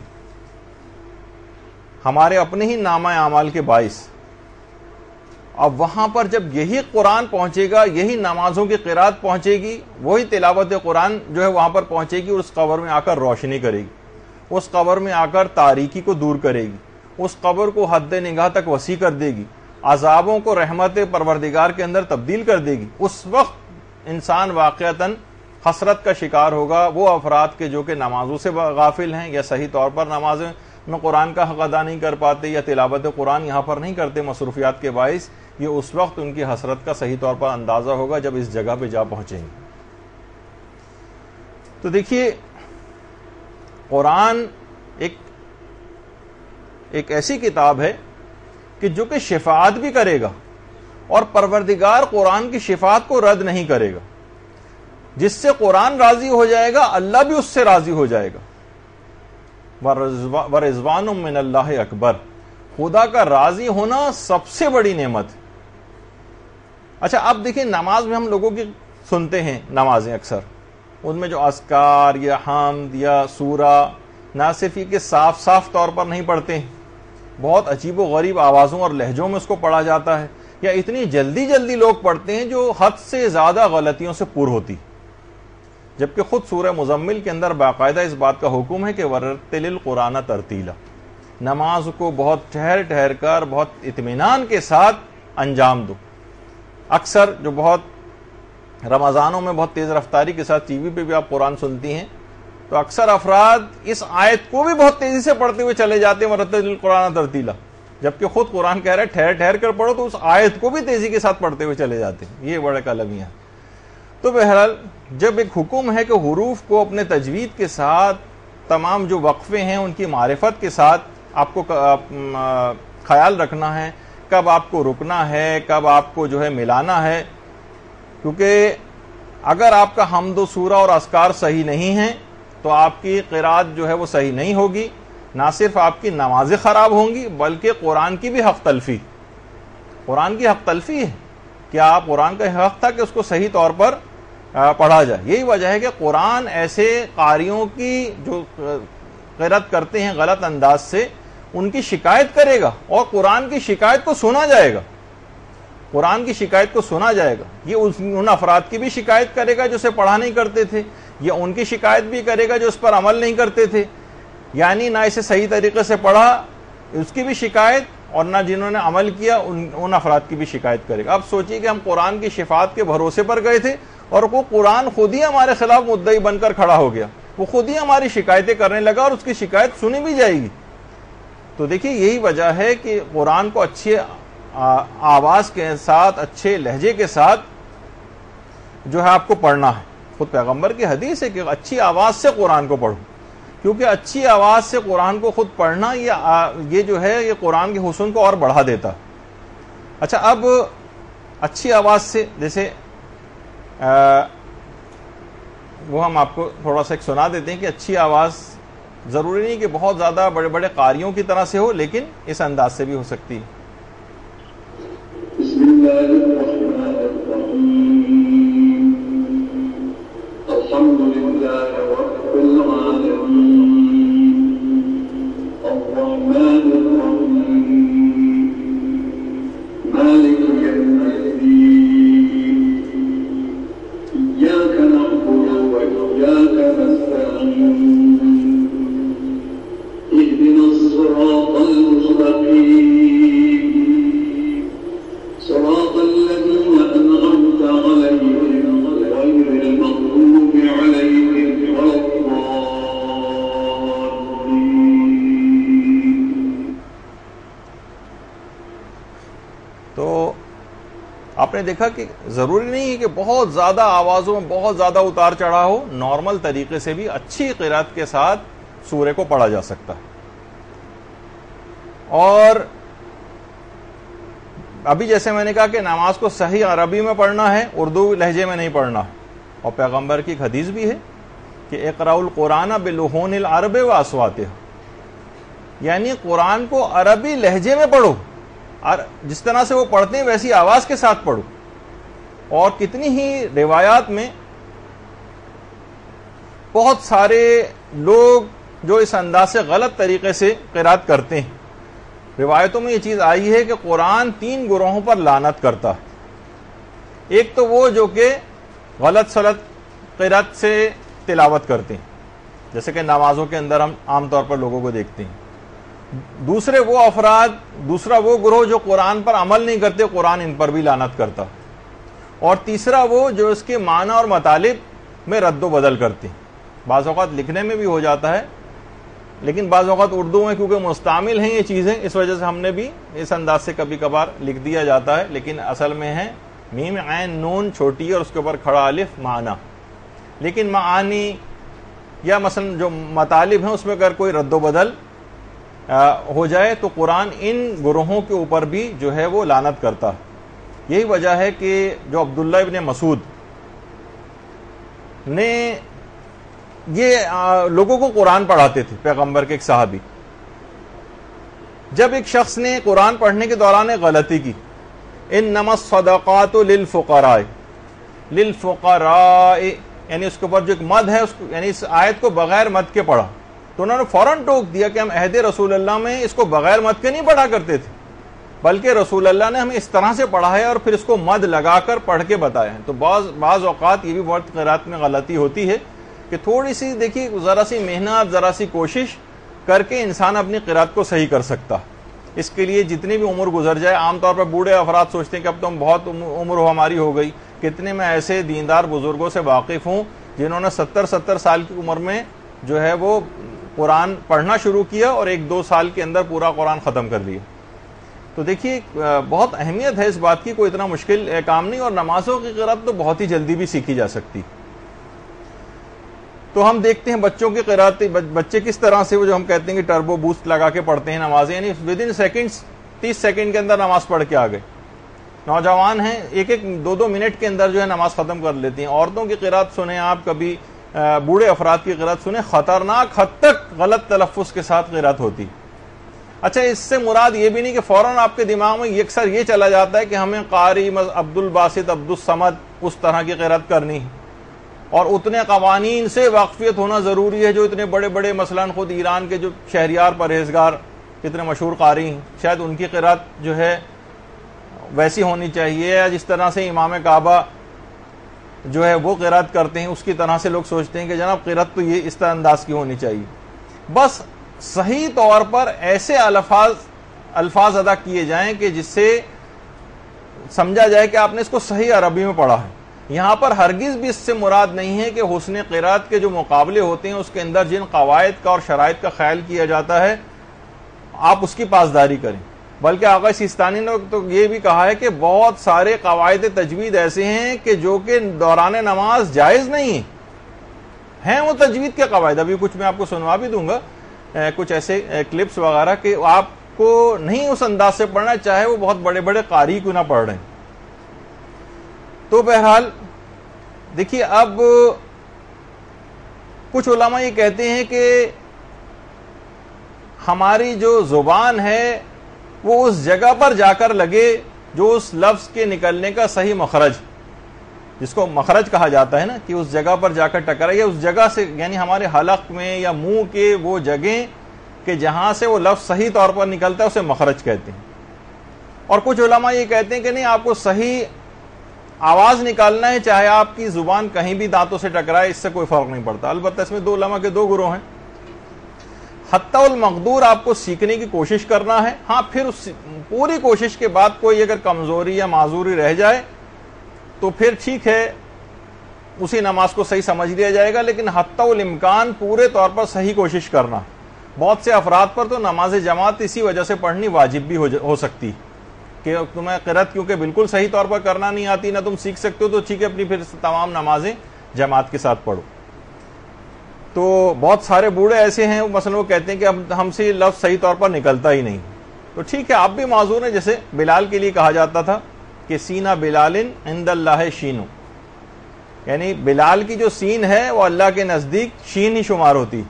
ہمارے اپنے ہی نامہ اعمال کے باعث، اب وہاں پر جب یہی قرآن پہنچے گا، یہی نمازوں کی قرات پہنچے گی، وہی تلاوت قرآن جو ہے وہاں پر پہنچے گی، اور اس قبر میں آ کر روشنی کرے گی، اس قبر میں آ کر تاریکی کو دور کرے گی، اس قبر کو حد نگاہ تک وسیع کر دے گی، عذابوں کو رحمت پروردگار کے اندر تبدیل کر دے گی۔ اس وقت انسان واقعتاً حسرت کا شکار ہوگا، وہ افراد کے جو کہ نمازوں سے غافل ہیں، یا صحیح طور پر نمازیں میں قرآن کا حق ادا نہیں کر پاتے، یا تلاوت قرآن یہاں پر نہیں کرتے مصروفیات کے باعث، یہ اس وقت ان کی حسرت کا صحیح طور پر اندازہ ہوگا جب اس جگہ پہ جا پہنچیں گے۔ تو دیکھیے قرآن ایک ایسی کتاب ہے کہ جو کہ شفاعت بھی کرے گا، اور پروردگار قرآن کی شفاعت کو رد نہیں کرے گا۔ جس سے قرآن راضی ہو جائے گا اللہ بھی اس سے راضی ہو جائے گا۔ وَرِضْوَانٌ مِّنَ اللَّهِ اکبر، خدا کا راضی ہونا سب سے بڑی نعمت۔ اچھا اب دیکھیں نماز میں ہم لوگوں کی سنتے ہیں نمازیں اکثر، ان میں جو اذکار یا حمد یا سورہ، نہ صرف یہ کہ صاف طور پر نہیں پڑھتے ہیں، بہت عجیب و غریب آوازوں اور لہجوں میں اس کو پڑھا جاتا ہے، یا اتنی جلدی لوگ پڑھتے ہیں جو حد سے زیادہ غلطیوں سے پر ہوتی، جبکہ خود سورہ مزمل کے اندر باقاعدہ اس بات کا حکم ہے کہ وَرَتِّلِ الْقُرْآنَ تَرْتِیلًا، نماز کو بہت ٹھہر کر بہت اطمینان کے ساتھ انجام دو۔ اکثر جو بہت رمضانوں میں بہت تیز رفتاری کے ساتھ ٹی وی پہ بھی آپ قرآن سنتی ہیں، تو اکثر افراد اس آیت کو بھی بہت تیزی سے پڑھتے ہوئے چلے جاتے ہیں وَرَتِّلِ الْقُرْآنَ تَرْتِیلًا، جبکہ خود قرآن کہہ رہا ہے ٹھہر کر پڑھو، تو اس آیت کو بھی تیزی کے ساتھ پڑھتے ہوئے چلے جاتے ہیں۔ یہ بڑے کلمیاں ہیں۔ تو بہرحال جب ایک حکم ہے کہ حروف کو اپنے تجوید کے ساتھ، تمام جو وقفے ہیں ان کی معرفت کے ساتھ آپ کو خیال رکھنا ہے، کب آپ کو رکنا ہے، کب آپ کو جو ہے ملانا ہے، کیونکہ اگر آپ کا حمد و سورہ اور اذکار صحیح نہیں ہیں تو آپ کی قرات جو ہے وہ صحیح نہیں ہوگی، نہ صرف آپ کی نمازیں خراب ہوں گی بلکہ قرآن کی بھی حق تلفی ہے کہ آپ قرآن کا حق تھا کہ اس کو صحیح طور پر پڑھا جائے. یہی وجہ ہے کہ قرآن ایسے قاریوں کی جو قرأت کرتے ہیں غلط انداز سے ان کی شکایت کرے گا اور قرآن کی شکایت کو سنا جائے گا. یہ ان افراد کی بھی شکایت کرے گا جو اسے پڑھا نہیں کرتے تھے, یا ان کی شکایت بھی کرے گا جو اس پر عمل نہیں کرتے تھے, یعنی نہ اسے صحیح طریقے سے پڑھا اس کی بھی شکایت, اور نہ جنہوں نے عمل کیا ان افراد کی بھی شکایت کرے گا. اب سوچیے کہ ہم قرآن کی شفاعت کے بھروسے پر گئے تھے اور وہ قرآن خود ہی ہمارے خلاف مدعی بن کر کھڑا ہو گیا, وہ خود ہی ہماری شکایتیں کرنے لگا اور اس کی شکایت سنی بھی جائے گی. تو دیکھیے یہی وجہ ہے کہ قرآن کو اچھی آواز کے ساتھ, اچھے لہجے کے ساتھ جو ہے آپ کو پڑھنا ہے. خود پیغمبر کی حدیث ہے کہ اچھی آواز سے قرآن کو پڑھو, کیونکہ اچھی آواز سے قرآن کو خود پڑھنا یہ جو ہے یہ قرآن کے حسن کو اور بڑھا دیتا. اچھا, اب اچھی آواز سے جیسے وہ ہم آپ کو تھوڑا سا ایک سنا دیتے ہیں کہ اچھی آواز ضروری نہیں کہ بہت زیادہ بڑے بڑے قاریوں کی طرح سے ہو, لیکن اس انداز سے بھی ہو سکتی ہے. بسم اللہ الرحمن الرحیم الحمد للہ رب العالمین الرحمن الرحیم مالک یوم الدین ایاک نعبد و ایاک نستعین اهدنا الصراط المستقیم صراط الذين أنعمت عليهم غير المغضوب عليهم ولا الضالين. تو آپ نے دیکھا کہ ضروری نہیں ہے کہ بہت زیادہ آوازوں میں بہت زیادہ اتار چڑھا ہو, نارمل طریقے سے بھی اچھی قرأت کے ساتھ سورے کو پڑھا جا سکتا ہے. اور ابھی جیسے میں نے کہا کہ نماز کو صحیح عربی میں پڑھنا ہے, اردو لہجے میں نہیں پڑھنا ہے, اور پیغمبر کی ایک حدیث بھی ہے کہ اقرأوا القرآن بلحون العرب واصواتها, یعنی قرآن کو عربی لہجے میں پڑھو, جس طرح سے وہ پڑھتے ہیں ویسی آواز کے ساتھ پڑھو. اور کتنی ہی روایات میں بہت سارے لوگ جو اس انداز سے غلط طریقے سے قرأت کرتے ہیں, روایتوں میں یہ چیز آئی ہے کہ قرآن 3 گروہوں پر لعنت کرتا ہے. ایک تو وہ جو کہ غلط سلط قرأت سے تلاوت کرتے ہیں, جیسے کہ نمازوں کے اندر ہم عام طور پر لوگوں کو دیکھتے ہیں. دوسرا وہ گروہ جو قرآن پر عمل نہیں کرتے, قرآن ان پر بھی لعنت کرتا. اور تیسرا وہ جو اس کے معنی اور مطالب میں رد و بدل کرتے ہیں. بعض اوقات لکھنے میں بھی ہو جاتا ہے, لیکن بعض اوقات اردو میں کیونکہ مستعمل ہیں یہ چیزیں, اس وجہ سے ہم نے بھی اس انداز سے کبھی کبھار لکھ دیا جاتا ہے, لیکن اصل میں ہے میم عین نون چھوٹی اور اس کے اوپر کھڑا الف معنی. لیکن معانی یا مثلا جو مطالب ہیں اس میں اگر کوئی رد و بدل ہو جائے تو قرآن ان گروہوں کے اوپر بھی جو ہے وہ لعنت کرتا ہے. یہی وجہ ہے کہ جو عبداللہ ابن مسعود نے یہ لوگوں کو قرآن پڑھاتے تھے, پیغمبر کے ایک صحابی, جب ایک شخص نے قرآن پڑھنے کے دوران ایک غلطی کی, انما الصدقات للفقراء, یعنی اس کے اوپر جو ایک مد ہے یعنی اس آیت کو بغیر مد کے پڑھا, تو انہوں نے فوراً ٹوک دیا کہ ہم عہد رسول اللہ میں اس کو بغیر مد کے نہیں پڑھا کرتے تھے, بلکہ رسول اللہ نے ہمیں اس طرح سے پڑھا ہے اور پھر اس کو مد لگا کر پڑھ کے بتایا ہے. تو بعض اوقات یہ بھی بہت قرأت میں غلطی ہوتی ہے کہ تھوڑی سی دیکھیے ذرا سی محنت, ذرا سی کوشش کر کے انسان اپنی قرأت کو صحیح کر سکتا. اس کے لیے جتنی بھی عمر گزر جائے, عام طور پر بوڑھے افراد سوچتے ہیں کہ اب تو ہم بہت عمر ہماری ہو گئی. کتنے میں ایسے دیندار بزرگوں سے واقف ہوں جنہوں نے 70 سال کی عمر میں جو ہے وہ قرآن پڑھنا شروع کیا اور 1-2 سال کے اندر پورا قرآن ختم کر لیا. تو دیکھیے بہت اہمیت ہے اس بات کی, کوئی اتنا مشکل کام نہیں, اور نمازوں کی قرأت تو بہت ہی جلدی بھی سیکھی جا سکتی. تو ہم دیکھتے ہیں بچوں کی قرأت, بچے کس طرح سے وہ جو ہم کہتے ہیں کہ ٹربو بوسٹ لگا کے پڑھتے ہیں نمازیں, یعنی ودن سیکنڈز 30 سیکنڈ کے اندر نماز پڑھ کے آ گئے. نوجوان ہیں 1-2 منٹ کے اندر جو ہے نماز ختم کر لیتی ہیں. عورتوں کی قرأت سنیں آپ کبھی بوڑھے افراد کی قرات سنیں، خطرناک حد تک غلط تلفظ کے ساتھ قرات ہوتی. اچھا، اس سے مراد یہ بھی نہیں کہ فوراً آپ کے دماغ میں اکثر یہ چلا جاتا ہے کہ ہمیں قاری عبد الباسط عبد الصمد اس طرح کی قرات کرنی ہے اور اتنے قوانین سے واقفیت ہونا ضروری ہے جو اتنے بڑے بڑے، مثلاً خود ایران کے جو شہریار پرہیزگار کتنے مشہور قاری ہیں، شاید ان کی قرات جو ہے ویسی ہونی چاہیے جس طرح سے امام کعبہ جو ہے وہ قرات کرتے ہیں، اس کی طرح سے لوگ سوچتے ہیں کہ جناب قرات تو یہ اس طرح انداز کی ہونی چاہیے. بس صحیح طور پر ایسے الفاظ ادا کیے جائیں کہ جس سے سمجھا جائے کہ آپ نے اس کو صحیح عربی میں پڑھا ہے. یہاں پر ہرگز بھی اس سے مراد نہیں ہے کہ حسن قرات کے جو مقابلے ہوتے ہیں اس کے اندر جن قواعد کا اور شرائط کا خیال کیا جاتا ہے آپ اس کی پاسداری کریں، بلکہ آقا سیستانی نے تو یہ بھی کہا ہے کہ بہت سارے قواعد تجوید ایسے ہیں کہ جو کہ دوران نماز جائز نہیں ہیں. وہ تجوید کے قواعد، ابھی کچھ میں آپ کو سنوا بھی دوں گا کچھ ایسے کلپس وغیرہ کہ آپ کو نہیں اس انداز سے پڑھنا، چاہے وہ بہت بڑے بڑے قاری کیوں نہ پڑھ رہے ہیں. تو بہرحال دیکھیے، اب کچھ علماء یہ کہتے ہیں کہ ہماری جو زبان ہے وہ اس جگہ پر جا کر لگے جو اس لفظ کے نکلنے کا صحیح مخرج، جس کو مخرج کہا جاتا ہے نا، کہ اس جگہ پر جا کر ٹکرائے، یا اس جگہ سے یعنی ہمارے حلق میں یا منہ کے وہ جگہیں کہ جہاں سے وہ لفظ صحیح طور پر نکلتا ہے اسے مخرج کہتے ہیں. اور کچھ علماء یہ کہتے ہیں کہ نہیں، آپ کو صحیح آواز نکالنا ہے چاہے آپ کی زبان کہیں بھی دانتوں سے ٹکرائے، اس سے کوئی فرق نہیں پڑتا. البتہ اس میں دو علماء کے دو گروہ ہیں. حتی المقدور آپ کو سیکھنے کی کوشش کرنا ہے، ہاں پھر اس پوری کوشش کے بعد کوئی اگر کمزوری یا معذوری رہ جائے تو پھر ٹھیک ہے، اسی نماز کو صحیح سمجھ لیا جائے گا، لیکن حتی الامکان پورے طور پر صحیح کوشش کرنا. بہت سے افراد پر تو نماز جماعت اسی وجہ سے پڑھنی واجب بھی ہو سکتی کہ تمہیں قرات کیونکہ بالکل صحیح طور پر کرنا نہیں آتی، نہ تم سیکھ سکتے ہو، تو ٹھیک ہے اپنی پھر تمام نمازیں جماعت کے ساتھ پڑھو. تو بہت سارے بوڑھے ایسے ہیں مثلا وہ کہتے ہیں کہ ہم سے یہ لفظ صحیح طور پر نکلتا ہی نہیں، تو ٹھیک ہے آپ بھی معذور ہیں. جیسے بلال کے لیے کہا جاتا تھا کہ سینہ بلال عند اللہ شینو، یعنی بلال کی جو سین ہے وہ اللہ کے نزدیک شین ہی شمار ہوتی.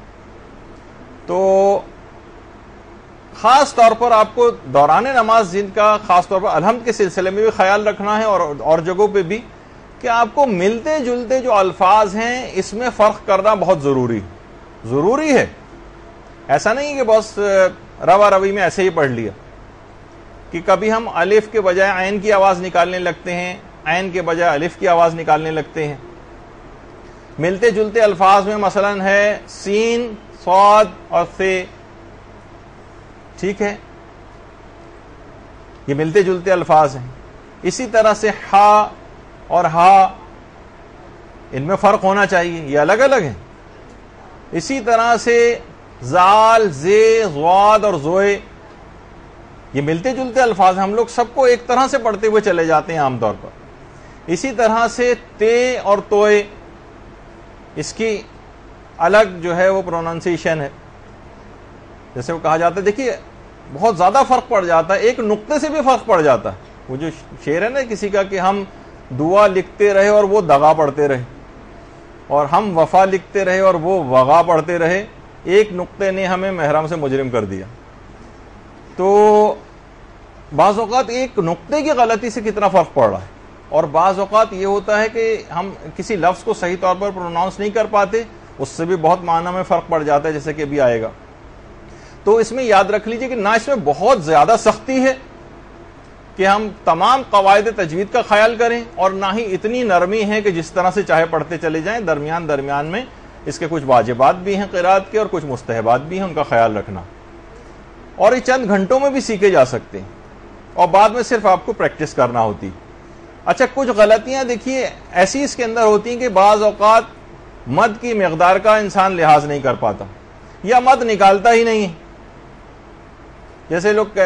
تو خاص طور پر آپ کو دوران نماز جن کا خاص طور پر الحمد کے سلسلے میں بھی خیال رکھنا ہے اور جگہوں پہ بھی، کہ آپ کو ملتے جلتے جو الفاظ ہیں اس میں فرق کرنا بہت ضروری ہے. ایسا نہیں کہ بس روا روی میں ایسے ہی پڑھ لیا، کہ کبھی ہم الف کے بجائے عین کی آواز نکالنے لگتے ہیں، عین کے بجائے الف کی آواز نکالنے لگتے ہیں. ملتے جلتے الفاظ میں مثلا ہے سین، صاد اور ثے، ٹھیک ہے، یہ ملتے جلتے الفاظ ہیں. اسی طرح سے ہا اور ہا، ان میں فرق ہونا چاہیے، یہ الگ الگ ہیں. اسی طرح سے زال، زے، ضاد اور زوئے، یہ ملتے جلتے الفاظ ہیں، ہم لوگ سب کو ایک طرح سے پڑھتے ہوئے چلے جاتے ہیں عام طور پر. اسی طرح سے تے اور توئے، اس کی الگ جو ہے وہ پروننسیشن ہے. جیسے وہ کہا جاتا ہے، دیکھیے بہت زیادہ فرق پڑ جاتا ہے، ایک نقطے سے بھی فرق پڑ جاتا ہے. وہ جو شعر ہے نا کسی کا کہ ہم دعا لکھتے رہے اور وہ دغا پڑھتے رہے، اور ہم وفا لکھتے رہے اور وہ وغا پڑھتے رہے، ایک نقطے نے ہمیں محرم سے مجرم کر دیا. تو بعض اوقات ایک نقطے کی غلطی سے کتنا فرق پڑ رہا ہے، اور بعض اوقات یہ ہوتا ہے کہ ہم کسی لفظ کو صحیح طور پر پروناؤنس نہیں کر پاتے، اس سے بھی بہت معنی میں فرق پڑ جاتا ہے، جیسے کہ ابھی آئے گا. تو اس میں یاد رکھ لیجئے کہ نہ اس میں بہت زیادہ سختی ہے کہ ہم تمام قواعد تجوید کا خیال کریں، اور نہ ہی اتنی نرمی ہے کہ جس طرح سے چاہے پڑھتے چلے جائیں. درمیان میں اس کے کچھ واجبات بھی ہیں قرات کے اور کچھ مستحبات بھی ہیں، ان کا خیال رکھنا. اور یہ چند گھنٹوں میں بھی سیکھے جا سکتے ہیں، اور بعد میں صرف آپ کو پریکٹس کرنا ہوتی. اچھا، کچھ غلطیاں دیکھیے ایسی اس کے اندر ہوتی ہیں کہ بعض اوقات مد کی مقدار کا انسان لحاظ نہیں کر پاتا یا مد نکالتا ہی نہیں. جیسے لوگ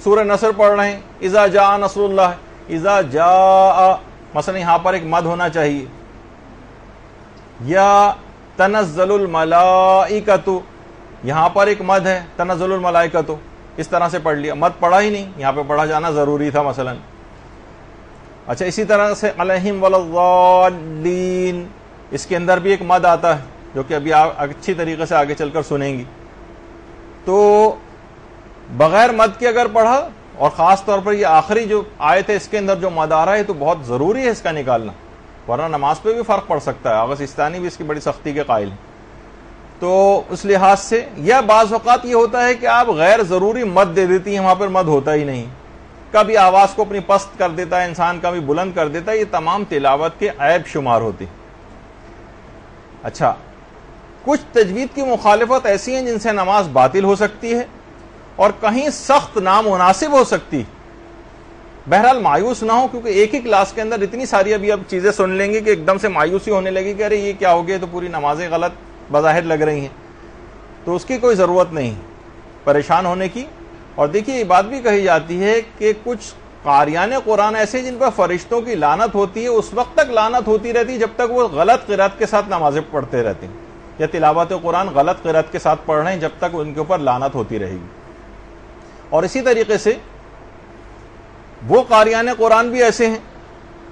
سورہ نصر پڑھ رہے ہیں، اذا جاء نصر اللہ، اذا جاء مثلا یہاں پر ایک مد ہونا چاہیے. یا تنزل الملائکۃ، یہاں پر ایک مد ہے تنزل الملائکۃ، اس طرح سے پڑھ لیا، مد پڑھا ہی نہیں، یہاں پہ پڑھا جانا ضروری تھا مثلا. اچھا، اسی طرح سے علیہم ولا الضالین، اس کے اندر بھی ایک مد آتا ہے جو کہ ابھی آپ اچھی طریقے سے آگے چل کر سنیں گی. تو بغیر مد کے اگر پڑھا، اور خاص طور پر یہ آخری جو آیت ہے اس کے اندر جو مد آ رہا ہے تو بہت ضروری ہے اس کا نکالنا، ورنہ نماز پہ بھی فرق پڑ سکتا ہے. آغا سستانی بھی اس کی بڑی سختی کے قائل ہیں. تو اس لحاظ سے یا بعض اوقات یہ ہوتا ہے کہ آپ غیر ضروری مد دے دیتی ہیں، وہاں پر مد ہوتا ہی نہیں. کبھی آواز کو اپنی پست کر دیتا ہے انسان، کبھی بلند کر دیتا ہے. یہ تمام تلاوت کے عیب شمار ہوتی. اچھا، کچھ تجوید کی مخالفت ایسی ہیں جن سے نماز باطل ہو سکتی ہے اور کہیں سخت نامناسب ہو سکتی. بہرحال مایوس نہ ہو، کیونکہ ایک ہی کلاس کے اندر اتنی ساری ابھی اب چیزیں سن لیں گے کہ ایک دم سے مایوسی ہونے لگی کہ ارے یہ کیا ہو گیا، تو پوری نمازیں غلط بظاہر لگ رہی ہیں. تو اس کی کوئی ضرورت نہیں پریشان ہونے کی. اور دیکھیے یہ بات بھی کہی جاتی ہے کہ کچھ قاریان قرآن ایسے جن پر فرشتوں کی لعنت ہوتی ہے، اس وقت تک لعنت ہوتی رہتی ہے جب تک وہ غلط قرات کے ساتھ نمازیں پڑھتے رہتے ہیں، یا تلاوت قرآن غلط قرات کے ساتھ پڑھ رہے ہیں جب تک ان کے اوپر لعنت ہوتی رہے گی. اور اسی طریقے سے وہ قاریان قرآن بھی ایسے ہیں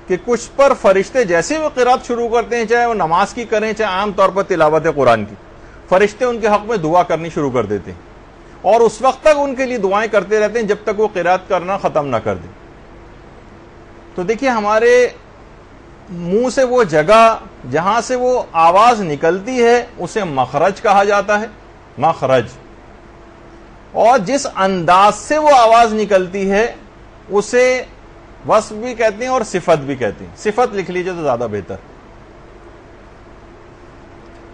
کہ کچھ پر فرشتے جیسے وہ قرات شروع کرتے ہیں، چاہے وہ نماز کی کریں چاہے عام طور پر تلاوت قرآن کی، فرشتے ان کے حق میں دعا کرنی شروع کر دیتے ہیں اور اس وقت تک ان کے لیے دعائیں کرتے رہتے ہیں جب تک وہ قرات کرنا ختم نہ کر دیں. تو دیکھیے ہمارے منہ سے وہ جگہ جہاں سے وہ آواز نکلتی ہے اسے مخرج کہا جاتا ہے، مخرج. اور جس انداز سے وہ آواز نکلتی ہے اسے وصف بھی کہتے ہیں اور صفت بھی کہتے ہیں. صفت لکھ لیجئے تو زیادہ بہتر.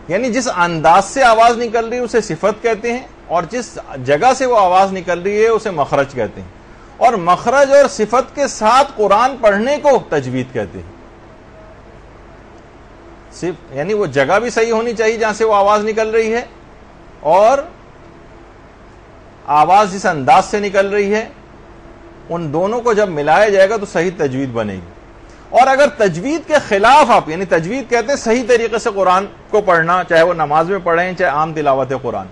یعنی جس انداز سے آواز نکل رہی ہے اسے صفت کہتے ہیں، اور جس جگہ سے وہ آواز نکل رہی ہے اسے مخرج کہتے ہیں. اور مخرج اور صفت کے ساتھ قرآن پڑھنے کو تجوید کہتے ہیں. یعنی وہ جگہ بھی صحیح ہونی چاہیے جہاں سے وہ آواز نکل رہی ہے، اور آواز جس انداز سے نکل رہی ہے، ان دونوں کو جب ملایا جائے گا تو صحیح تجوید بنے گی. اور اگر تجوید کے خلاف آپ، یعنی تجوید کہتے ہیں صحیح طریقے سے قرآن کو پڑھنا، چاہے وہ نماز میں پڑھیں چاہے عام تلاوت قرآن،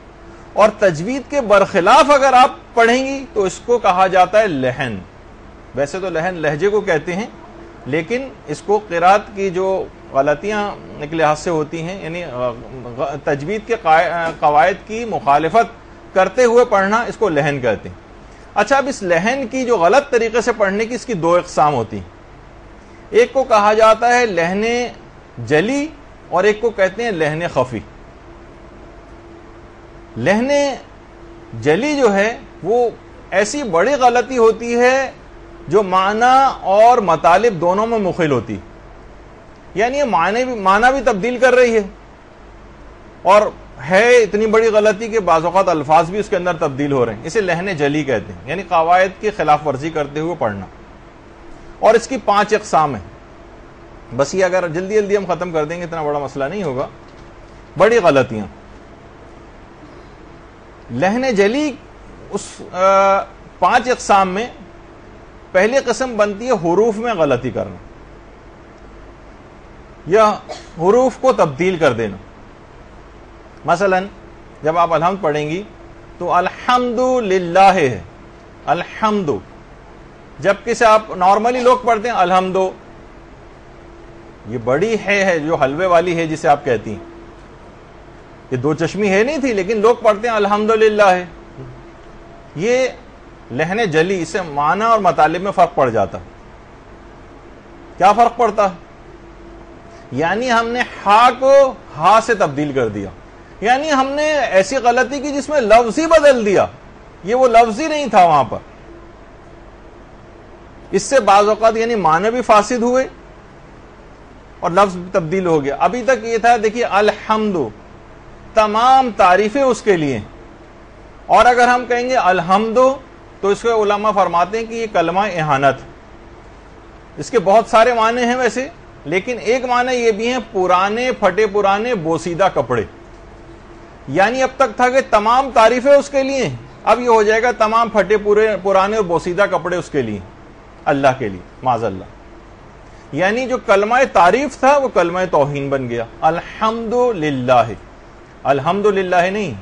اور تجوید کے برخلاف اگر آپ پڑھیں گی تو اس کو کہا جاتا ہے لحن. ویسے تو لحن لہجے کو کہتے ہیں، لیکن اس کو قرات کی جو غلطیاں کے لحاظ سے ہوتی ہیں، یعنی تجوید کے قواعد کی مخالفت کرتے ہوئے پڑھنا، اس کو لحن کہتے ہیں. اچھا، اب اس لحن کی جو غلط طریقے سے پڑھنے کی اس کی دو اقسام ہوتی ہیں. ایک کو کہا جاتا ہے لحن جلی اور ایک کو کہتے ہیں لحن خفی. لحن جلی جو ہے وہ ایسی بڑی غلطی ہوتی ہے جو معنی اور مطالب دونوں میں مخل ہوتی، یعنی یہ معنی بھی تبدیل کر رہی ہے، اور ہے اتنی بڑی غلطی کہ بعض اوقات الفاظ بھی اس کے اندر تبدیل ہو رہے ہیں. اسے لحن جلی کہتے ہیں، یعنی قواعد کی خلاف ورزی کرتے ہوئے پڑھنا. اور اس کی 5 اقسام ہیں. بس یہ اگر جلدی جلدی ہم ختم کر دیں گے اتنا بڑا مسئلہ نہیں ہوگا. بڑی غلطیاں. لحن جلی اس 5 اقسام میں پہلی قسم بنتی ہے حروف میں غلطی کرنا یا حروف کو تبدیل کر دینا. مثلا جب آپ الحمد پڑھیں گی تو الحمد للہ ہے الحمد، جبکہ سے آپ نارملی لوگ پڑھتے ہیں الحمد. یہ بڑی ہے جو حلوے والی ہے جسے آپ کہتی ہیں، یہ 2 چشمی ہے نہیں تھی، لیکن لوگ پڑھتے ہیں الحمدللہ ہے. یہ لحن جلی، اس سے معنی اور مطالب میں فرق پڑ جاتا. کیا فرق پڑتا؟ یعنی ہم نے ہا کو ہا سے تبدیل کر دیا، یعنی ہم نے ایسی غلطی کی جس میں لفظ ہی بدل دیا، یہ وہ لفظ ہی نہیں تھا وہاں پر. اس سے بعض اوقات یعنی معنی بھی فاسد ہوئے اور لفظ بھی تبدیل ہو گیا. ابھی تک یہ تھا دیکھیے الحمد، تمام تعریفیں اس کے لیے، اور اگر ہم کہیں گے الحمد تو اس کے علماء فرماتے ہیں کہ یہ کلمہ اہانت. اس کے بہت سارے معنی ہیں ویسے، لیکن ایک معنی یہ بھی ہیں پرانے پھٹے پرانے بوسیدہ کپڑے. یعنی اب تک تھا کہ تمام تعریفیں اس کے لیے، اب یہ ہو جائے گا تمام پھٹے پرانے اور بوسیدہ کپڑے اس کے لیے، اللہ کے لیے معاذ اللہ. یعنی جو کلمہ تعریف تھا وہ کلمہ توہین بن گیا. الحمدللہ، الحمدللہ نہیں،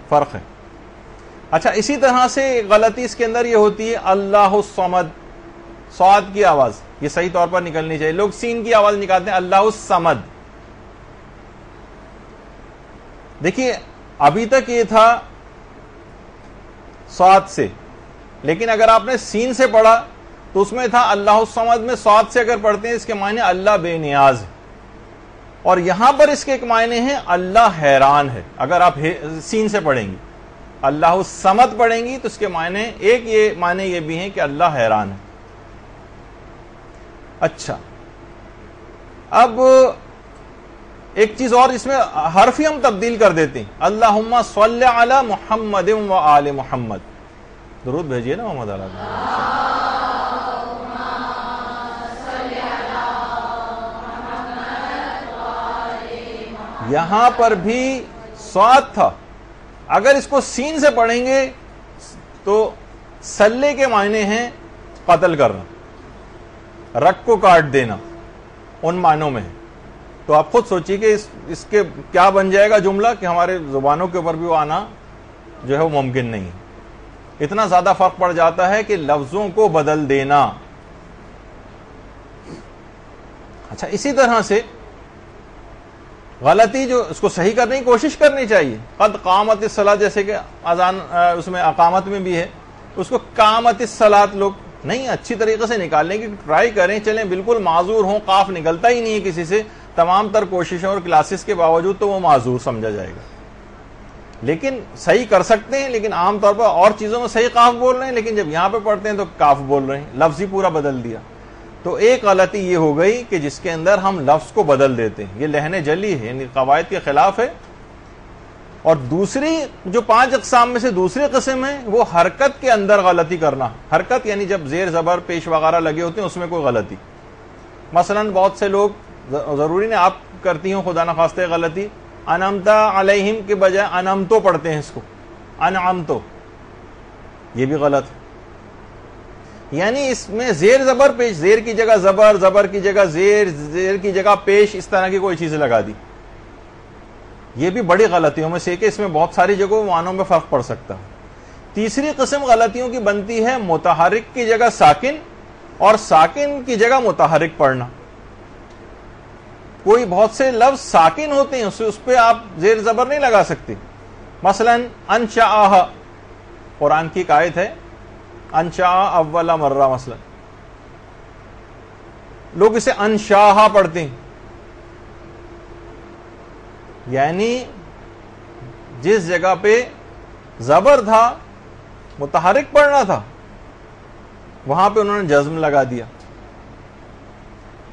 فرق ہے. اچھا، اسی طرح سے غلطی اس کے اندر یہ ہوتی ہے اللہ الصمد، صاد کی آواز یہ صحیح طور پر نکلنی چاہیے. لوگ سین کی آواز نکالتے ہیں اللہ الصمد. دیکھیے ابھی تک یہ تھا صاد سے، لیکن اگر آپ نے سین سے پڑھا تو اس میں تھا اللہ الصمد، میں صاد سے اگر پڑھتے ہیں اس کے معنی اللہ بے نیاز ہے، اور یہاں پر اس کے ایک معنی ہے اللہ حیران ہے۔ اگر آپ سین سے پڑھیں گی، اللہ الصمد پڑھیں گی تو اس کے معنی ایک یہ معنی یہ بھی ہے کہ اللہ حیران ہے۔ اچھا، اب ایک چیز اور، اس میں حرف ہی ہم تبدیل کر دیتے ہیں، اللہم صلی علی محمد و آل محمد، درود بھیجیے نا محمد علیہ۔ یہاں پر بھی صاد تھا، اگر اس کو سین سے پڑھیں گے تو سلے کے معنی ہیں قتل کرنا، رگ کو کاٹ دینا، ان معنوں میں ہے۔ تو آپ خود سوچیے کہ اس کے کیا بن جائے گا جملہ کہ ہمارے زبانوں کے اوپر بھی وہ آنا جو ہے وہ ممکن نہیں ہے۔ اتنا زیادہ فرق پڑ جاتا ہے کہ لفظوں کو بدل دینا۔ اچھا، اسی طرح سے غلطی جو اس کو صحیح کرنے کی کوشش کرنی چاہیے، قد قامت الصلاۃ، جیسے کہ اذان اس میں اقامت میں بھی ہے، اس کو قامت الصلاۃ لوگ نہیں اچھی طریقے سے نکالنے کی ٹرائی کریں، چلیں بالکل معذور ہوں، قاف نکلتا ہی نہیں ہے کسی سے، تمام تر کوششوں اور کلاسز کے باوجود تو وہ معذور سمجھا جائے گا۔ لیکن صحیح کر سکتے ہیں، لیکن عام طور پر اور چیزوں میں صحیح قاف بول رہے ہیں، لیکن جب یہاں پہ پڑھتے ہیں تو کاف بول رہے ہیں، لفظ ہی پورا بدل دیا۔ تو ایک غلطی یہ ہو گئی کہ جس کے اندر ہم لفظ کو بدل دیتے ہیں، یہ لہن جلی ہے، یعنی قواعد کے خلاف ہے۔ اور دوسری جو 5 اقسام میں سے دوسری قسم ہے وہ حرکت کے اندر غلطی کرنا۔ حرکت یعنی جب زیر زبر پیش وغیرہ لگے ہوتے ہیں اس میں کوئی غلطی، مثلا بہت سے لوگ، ضروری نہیں آپ کرتی ہوں خدا نخواستہ غلطی، انعمتا علیہم کے بجائے انعمتو پڑھتے ہیں، اس کو انعمتو، یہ بھی غلط ہے۔ یعنی اس میں زیر زبر پیش، زیر کی جگہ زبر، زبر کی جگہ زیر، زیر کی جگہ پیش، اس طرح کی کوئی چیز لگا دی، یہ بھی بڑی غلطیوں میں سے کہ اس میں بہت ساری جگہوں معنوں میں فرق پڑ سکتا ہے۔ تیسری قسم غلطیوں کی بنتی ہے متحرک کی جگہ ساکن اور ساکن کی جگہ متحرک پڑھنا۔ کوئی بہت سے لفظ ساکن ہوتے ہیں، اس پہ آپ زیر زبر نہیں لگا سکتے، مثلا انشاء، قرآن کی ایک آیت ہے انشاء اول مرہ، مثلا لوگ اسے انشاء پڑھتے ہیں، یعنی جس جگہ پہ زبر تھا، متحرک پڑھنا تھا، وہاں پہ انہوں نے جزم لگا دیا،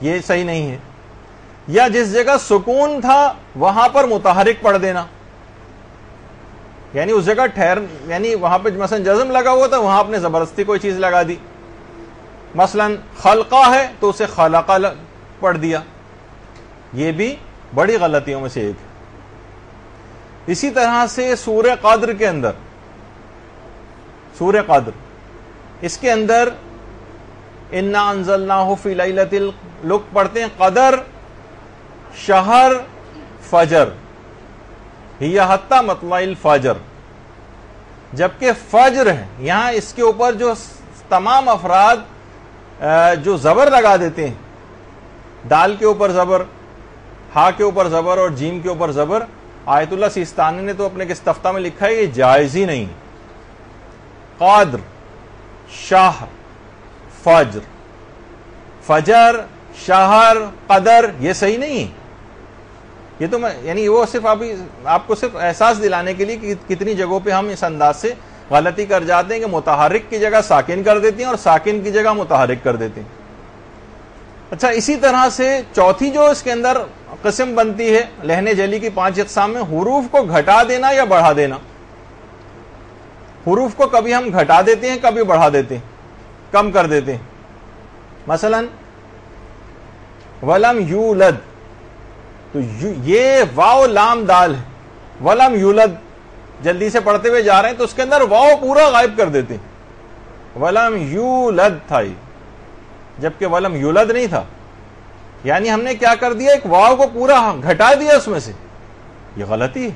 یہ صحیح نہیں ہے۔ یا جس جگہ سکون تھا وہاں پر متحرک پڑھ دینا، یعنی اس جگہ یعنی وہاں پہ مثلا جزم لگا ہوا تھا، وہاں آپ نے زبردستی کوئی چیز لگا دی، مثلا خلقہ ہے تو اسے خلقہ پڑھ دیا، یہ بھی بڑی غلطیوں میں سے ایک ہے۔ اسی طرح سے سورہ قدر کے اندر، سورہ قدر، اس کے اندر انا انزلناہ فی لیلۃ لوگ پڑھتے ہیں قدر شہر فجر، ہی حتی مطلع الفجر، جبکہ فجر ہے، یہاں اس کے اوپر جو تمام افراد جو زبر لگا دیتے ہیں، دال کے اوپر زبر، ہا کے اوپر زبر اور جیم کے اوپر زبر، آیت اللہ سیستانی نے تو اپنے استفتاء میں لکھا ہے یہ جائز ہی نہیں۔ قادر، شاہ، فجر، فجر، شہر، قدر، یہ صحیح نہیں ہے۔ یہ تو یعنی وہ صرف آپ کو صرف احساس دلانے کے لیے کہ کتنی جگہوں پہ ہم اس انداز سے غلطی کر جاتے ہیں کہ متحرک کی جگہ ساکن کر دیتے ہیں اور ساکن کی جگہ متحرک کر دیتے ہیں۔ اچھا، اسی طرح سے چوتھی جو اس کے اندر قسم بنتی ہے لہن جلی کی 5 اقسام میں، حروف کو گھٹا دینا یا بڑھا دینا۔ حروف کو کبھی ہم گھٹا دیتے ہیں، کبھی بڑھا دیتے ہیں، کم کر دیتے ہیں۔ مثلا ولم یولد، تو یہ واو لام دال ہے، ولم یولد جلدی سے پڑھتے ہوئے جا رہے ہیں تو اس کے اندر واو پورا غائب کر دیتے ہیں، ولم یولد تھا یہ، جبکہ ولم یولد نہیں تھا، یعنی ہم نے کیا کر دیا، ایک واو کو پورا گھٹا دیا اس میں سے، یہ غلطی ہے۔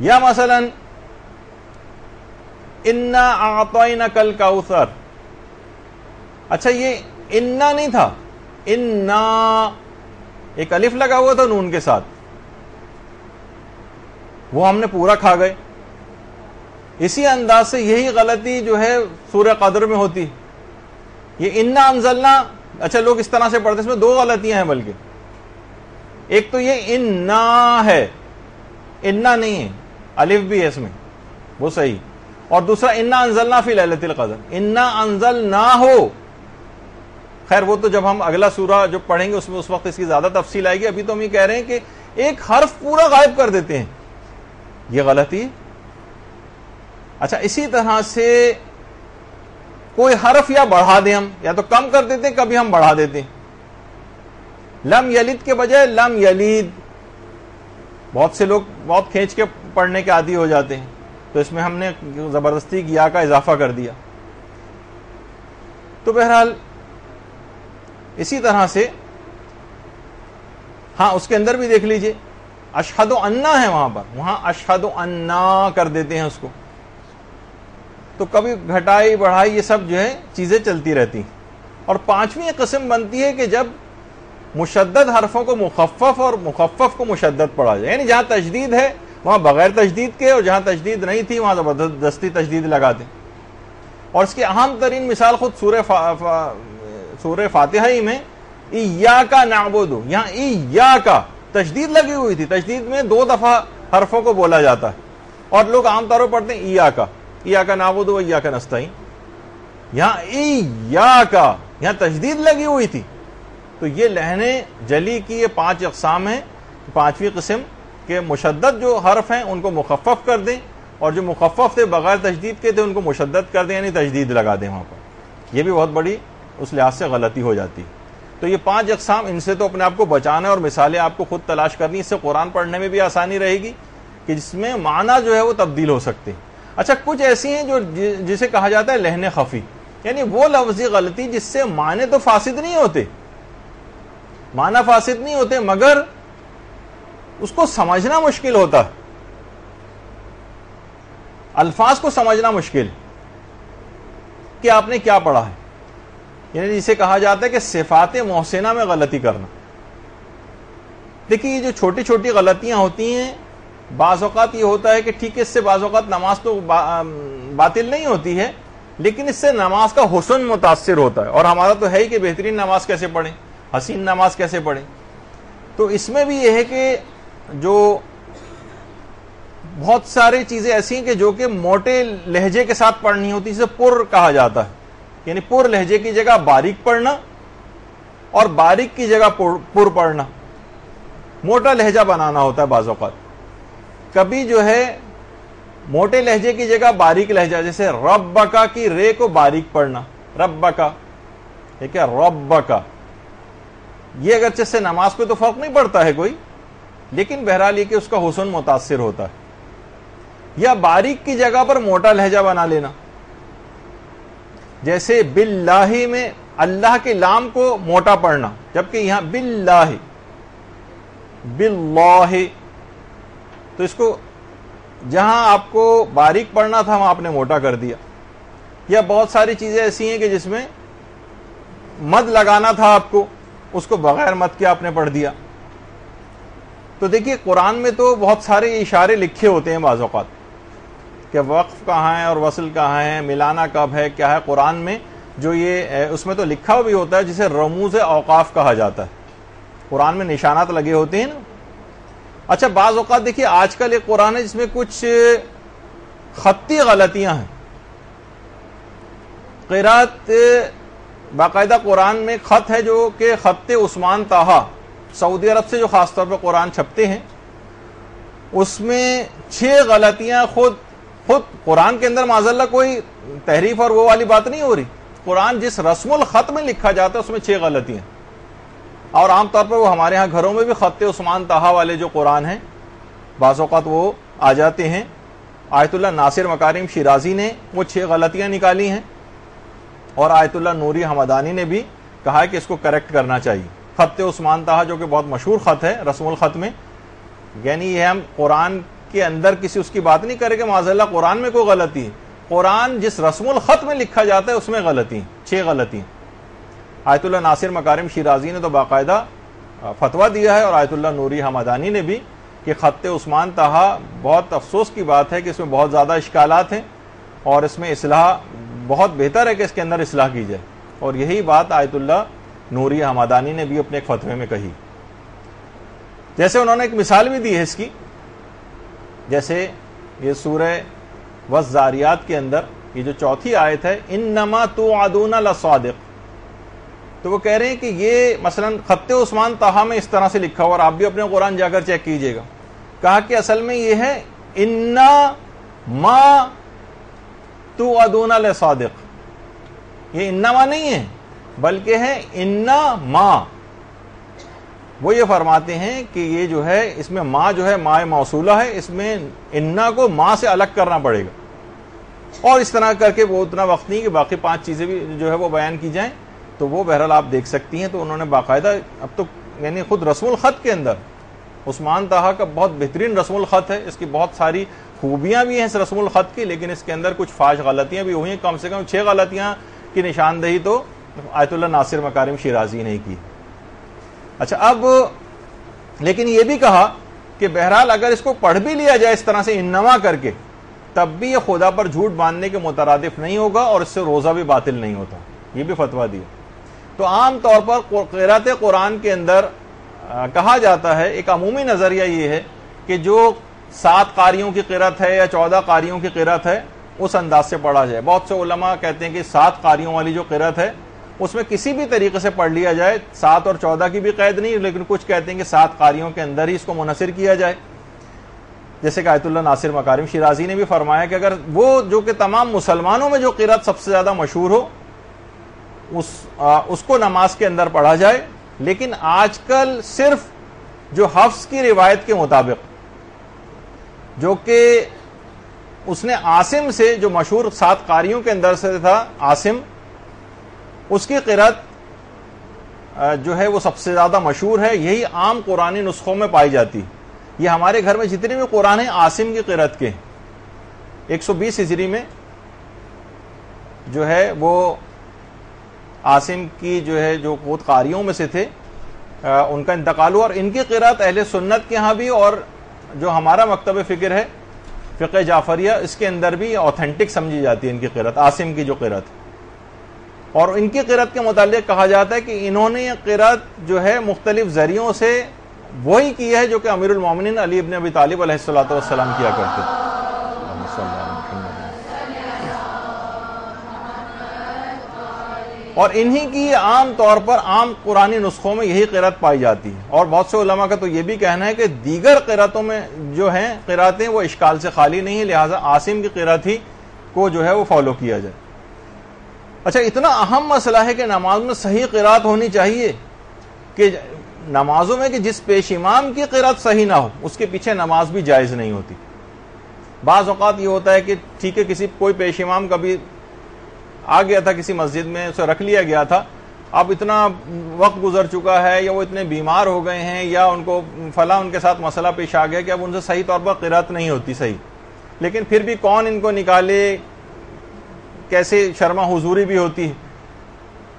یا مثلا انا اعطینک الکوثر، اچھا یہ انا نہیں تھا، انا ایک الف لگا ہوا تھا نون کے ساتھ، وہ ہم نے پورا کھا گئے. اسی انداز سے یہی غلطی جو ہے سورہ قدر میں ہوتی. یہ انا انزلنا، اچھا لوگ اس طرح سے پڑھتے، اس میں دو غلطیاں ہیں بلکہ. ایک تو یہ انا ہے، انا نہیں ہے، الف بھی ہے اس میں، وہ صحیح. اور دوسرا انا انزلنا فی لیلۃ القدر، انا انزلنا ہو. خیر وہ تو جب ہم اگلا سورہ جو پڑھیں گے اس میں اس وقت اس کی زیادہ تفصیل آئے گی. ابھی تو ہم یہ کہہ رہے ہیں کہ ایک حرف پورا غائب کر دیتے ہیں، یہ غلطی ہے. اچھا اسی طرح سے کوئی حرف یا بڑھا دیں ہم، یا تو کم کر دیتے ہیں، کبھی ہم بڑھا دیتے ہیں. لم یلد کے بجائے لم یلید. بہت سے لوگ بہت کھینچ کے پڑھنے کے عادی ہو جاتے ہیں، تو اس میں ہم نے زبردستی یا کا اضافہ کر دیا. تو بہرحال اسی طرح سے ہاں اس کے اندر بھی دیکھ لیجئے اشہد انا ہے وہاں پر، وہاں اشہد انا کر دیتے ہیں اس کو. تو کبھی گھٹائی بڑھائی یہ سب جو ہے چیزیں چلتی رہتی. اور پانچویں قسم بنتی ہے کہ جب مشدد حرفوں کو مخفف اور مخفف کو مشدد پڑھا جائے، یعنی جہاں تشدید ہے وہاں بغیر تشدید کے، اور جہاں تشدید نہیں تھی وہاں زبردستی تشدید لگا دیں. اور اس کی اہم ترین مثال خود سورہ فاتحہ ہی میں ایاکا نعبد، یہاں ایاکا تشدید لگی ہوئی تھی. تشدید میں 2 دفعہ حرفوں کو بولا جاتا ہے، اور لوگ عام طور پر پڑھتے ہیں ایاکا نعبد و ایاکا نستعین. یہاں ایاکا، یہاں تشدید لگی ہوئی تھی. تو یہ لہنے جلی کی یہ 5 اقسام ہیں. 5ویں قسم کہ مشدد جو حرف ہیں ان کو مخفف کر دیں، اور جو مخفف تھے بغیر تشدید کے تھے ان کو مشدد کر دیں، یعنی تشدید لگا دیں وہاں پر. یہ بھی بہت بڑی اس لحاظ سے غلطی ہو جاتی. تو یہ 5 اقسام، ان سے تو اپنے آپ کو بچانا ہے، اور مثالیں آپ کو خود تلاش کرنی. اس سے قرآن پڑھنے میں بھی آسانی رہے گی کہ جس میں معنی جو ہے وہ تبدیل ہو سکتے ہیں. اچھا کچھ ایسی ہیں جو جسے کہا جاتا ہے لہن خفی، یعنی وہ لفظی غلطی جس سے معنی تو فاسد نہیں ہوتے، معنی فاسد نہیں ہوتے، مگر اس کو سمجھنا مشکل ہوتا ہے، الفاظ کو سمجھنا مشکل کہ آپ نے کیا پڑھا ہے. یعنی جسے کہا جاتا ہے کہ صفات محسنہ میں غلطی کرنا. دیکھیے یہ جو چھوٹی چھوٹی غلطیاں ہوتی ہیں، بعض اوقات یہ ہوتا ہے کہ ٹھیک ہے اس سے بعض اوقات نماز تو باطل نہیں ہوتی ہے، لیکن اس سے نماز کا حسن متاثر ہوتا ہے. اور ہمارا تو ہے ہی کہ بہترین نماز کیسے پڑھیں، حسین نماز کیسے پڑھیں. تو اس میں بھی یہ ہے کہ جو بہت ساری چیزیں ایسی ہیں کہ جو کہ موٹے لہجے کے ساتھ پڑھنی ہوتی، جسے پر کہا جاتا ہے. یعنی پر لہجے کی جگہ باریک پڑھنا، اور باریک کی جگہ پر پڑھنا. موٹا لہجہ بنانا ہوتا ہے بعض اوقات. کبھی جو ہے موٹے لہجے کی جگہ باریک لہجہ، جیسے ربکا کی رے کو باریک پڑھنا، ربکا، ٹھیک ہے، ربکا. یہ اگرچہ سے نماز پہ تو فرق نہیں پڑتا ہے کوئی، لیکن بہرحال یہ کہ اس کا حسن متاثر ہوتا ہے. یا باریک کی جگہ پر موٹا لہجہ بنا لینا، جیسے باللہ میں اللہ کے لام کو موٹا پڑھنا، جبکہ یہاں باللہ، باللہ. تو اس کو جہاں آپ کو باریک پڑھنا تھا وہاں آپ نے موٹا کر دیا. یا بہت ساری چیزیں ایسی ہیں کہ جس میں مد لگانا تھا آپ کو، اس کو بغیر مد کے آپ نے پڑھ دیا. تو دیکھیے قرآن میں تو بہت سارے اشارے لکھے ہوتے ہیں بعض اوقات کہ وقف کہاں ہے اور وصل کہاں ہے، ملانا کب ہے، کیا ہے. قرآن میں جو یہ اس میں تو لکھا بھی ہوتا ہے جسے رموز اوقاف کہا جاتا ہے. قرآن میں نشانات لگے ہوتے ہیں نا. اچھا بعض اوقات دیکھیے آج کل ایک قرآن ہے جس میں کچھ خطی غلطیاں ہیں. قرات باقاعدہ قرآن میں خط ہے جو کہ خط عثمان طٰہٰ، سعودی عرب سے جو خاص طور پہ قرآن چھپتے ہیں، اس میں 6 غلطیاں خود قرآن کے اندر معاذاللہ کوئی تحریف اور وہ والی بات نہیں ہو رہی. قرآن جس رسم الخط میں لکھا جاتا ہے اس میں 6 غلطیاں، اور عام طور پر وہ ہمارے ہاں گھروں میں بھی خط عثمان طٰہٰ والے جو قرآن ہیں بعض اوقات وہ آ جاتے ہیں. آیت اللہ ناصر مکارم شیرازی نے وہ 6 غلطیاں نکالی ہیں، اور آیت اللہ نوری حمدانی نے بھی کہا ہے کہ اس کو کریکٹ کرنا چاہیے. خط عثمان طٰہٰ جو کہ بہت مشہور خط ہے رسم الخط میں، یعنی یہ ہم قرآن کے اندر کسی اس کی بات نہیں کرے کہ معاذاللہ قرآن میں کوئی غلطی ہے. قرآن جس رسم الخط میں لکھا جاتا ہے اس میں غلطی، 6 غلطی. آیت اللہ ناصر مکارم شیرازی نے تو باقاعدہ فتویٰ دیا ہے، اور آیت اللہ نوری حمدانی نے بھی، کہ خط عثمان طہا بہت افسوس کی بات ہے کہ اس میں بہت زیادہ اشکالات ہیں اور اس میں اصلاح بہت بہتر ہے کہ اس کے اندر اصلاح کی جائے، اور یہی بات آیت اللہ نوری حمدانی نے بھی اپنے ایک فتوے میں کہی۔ جیسے انہوں نے ایک مثال بھی دی ہے اس کی، جیسے یہ سورہ والذاریات کے اندر یہ جو چوتھی آیت ہے انما توعدون لصادق، تو وہ کہہ رہے ہیں کہ یہ مثلا خط عثمان طہا میں اس طرح سے لکھا ہوا، اور آپ بھی اپنے قرآن جا کر چیک کیجئے گا، کہا کہ اصل میں یہ ہے انا ما توعدون لصادق، یہ انما نہیں ہے بلکہ ہے انا ما۔ وہ یہ فرماتے ہیں کہ یہ جو ہے اس میں ما جو ہے ما موصولہ ہے، اس میں انا کو ما سے الگ کرنا پڑے گا، اور اس طرح کر کے وہ اتنا وقت نہیں کہ باقی 5 چیزیں بھی جو ہے وہ بیان کی جائیں، تو وہ بہرحال آپ دیکھ سکتی ہیں۔ تو انہوں نے باقاعدہ اب تو یعنی خود رسم الخط کے اندر عثمان طہا کا بہت بہترین رسم الخط ہے، اس کی بہت ساری خوبیاں بھی ہیں اس رسم الخط کی، لیکن اس کے اندر کچھ فاش غلطیاں بھی ہوئی ہیں، کم سے کم 6 غلطیاں کی نشاندہی تو آیت اللہ ناصر مکارم شیرازی نے کی۔ اچھا، اب لیکن یہ بھی کہا کہ بہرحال اگر اس کو پڑھ بھی لیا جائے اس طرح سے انما کر کے، تب بھی یہ خدا پر جھوٹ باندھنے کے مترادف نہیں ہوگا اور اس سے روزہ بھی باطل نہیں ہوتا، یہ بھی فتویٰ دیا۔ تو عام طور پر قراءت قرآن کے اندر کہا جاتا ہے، ایک عمومی نظریہ یہ ہے کہ جو 7 قاریوں کی قراءت ہے یا 14 قاریوں کی قراءت ہے اس انداز سے پڑھا جائے۔ بہت سے علماء کہتے ہیں کہ 7 قاریوں والی جو قراءت ہے اس میں کسی بھی طریقے سے پڑھ لیا جائے، 7 اور 14 کی بھی قید نہیں، لیکن کچھ کہتے ہیں کہ 7 قاریوں کے اندر ہی اس کو منحصر کیا جائے، جیسے کہ آیت اللہ ناصر مکارم شیرازی نے بھی فرمایا کہ اگر وہ جو کہ تمام مسلمانوں میں جو قراءت سب سے زیادہ مشہور ہو اس کو نماز کے اندر پڑھا جائے، لیکن آج کل صرف جو حفظ کی روایت کے مطابق، جو کہ اس نے عاصم سے، جو مشہور 7 قاریوں کے اندر سے تھا عاصم، اس کی قراءت جو ہے وہ سب سے زیادہ مشہور ہے، یہی عام قرآنی نسخوں میں پائی جاتی۔ یہ ہمارے گھر میں جتنے بھی قرآن ہیں عاصم کی قراءت کے 120 ہجری میں جو ہے وہ عاصم کی جو ہے جو خود قاریوں میں سے تھے ان کا انتقال ہوا، اور ان کی قراءت اہل سنت کے ہاں بھی اور جو ہمارا مکتب فکر ہے فقہ جعفریہ اس کے اندر بھی اوتھینٹک سمجھی جاتی ہے ان کی قراءت، عاصم کی جو قراءت، اور ان کی قراءت کے متعلق کہا جاتا ہے کہ انہوں نے یہ قراءت جو ہے مختلف ذریعوں سے وہی کی ہے جو کہ امیر المومنین علی ابن ابی طالب علیہ الصلوۃ والسلام کیا کرتے۔ اور انہی کی عام طور پر عام قرآنی نسخوں میں یہی قراءت پائی جاتی ہے، اور بہت سے علماء کا تو یہ بھی کہنا ہے کہ دیگر قراءتوں میں جو ہیں قراءتیں وہ اشکال سے خالی نہیں ہیں، لہٰذا عاصم کی قراءت ہی کو جو ہے وہ فالو کیا جائے۔ اچھا، اتنا اہم مسئلہ ہے کہ نماز میں صحیح قراءت ہونی چاہیے، کہ نمازوں میں کہ جس پیش امام کی قراءت صحیح نہ ہو اس کے پیچھے نماز بھی جائز نہیں ہوتی۔ بعض اوقات یہ ہوتا ہے کہ ٹھیک ہے کوئی پیش امام کبھی آ گیا تھا کسی مسجد میں، اسے رکھ لیا گیا تھا، اب اتنا وقت گزر چکا ہے یا وہ اتنے بیمار ہو گئے ہیں یا ان کو فلاں ان کے ساتھ مسئلہ پیش آ گیا کہ اب ان سے صحیح طور پر قراءت نہیں ہوتی صحیح، لیکن پھر بھی کون ان کو نکالے، کیسے شرما حضوری بھی ہوتی ہے،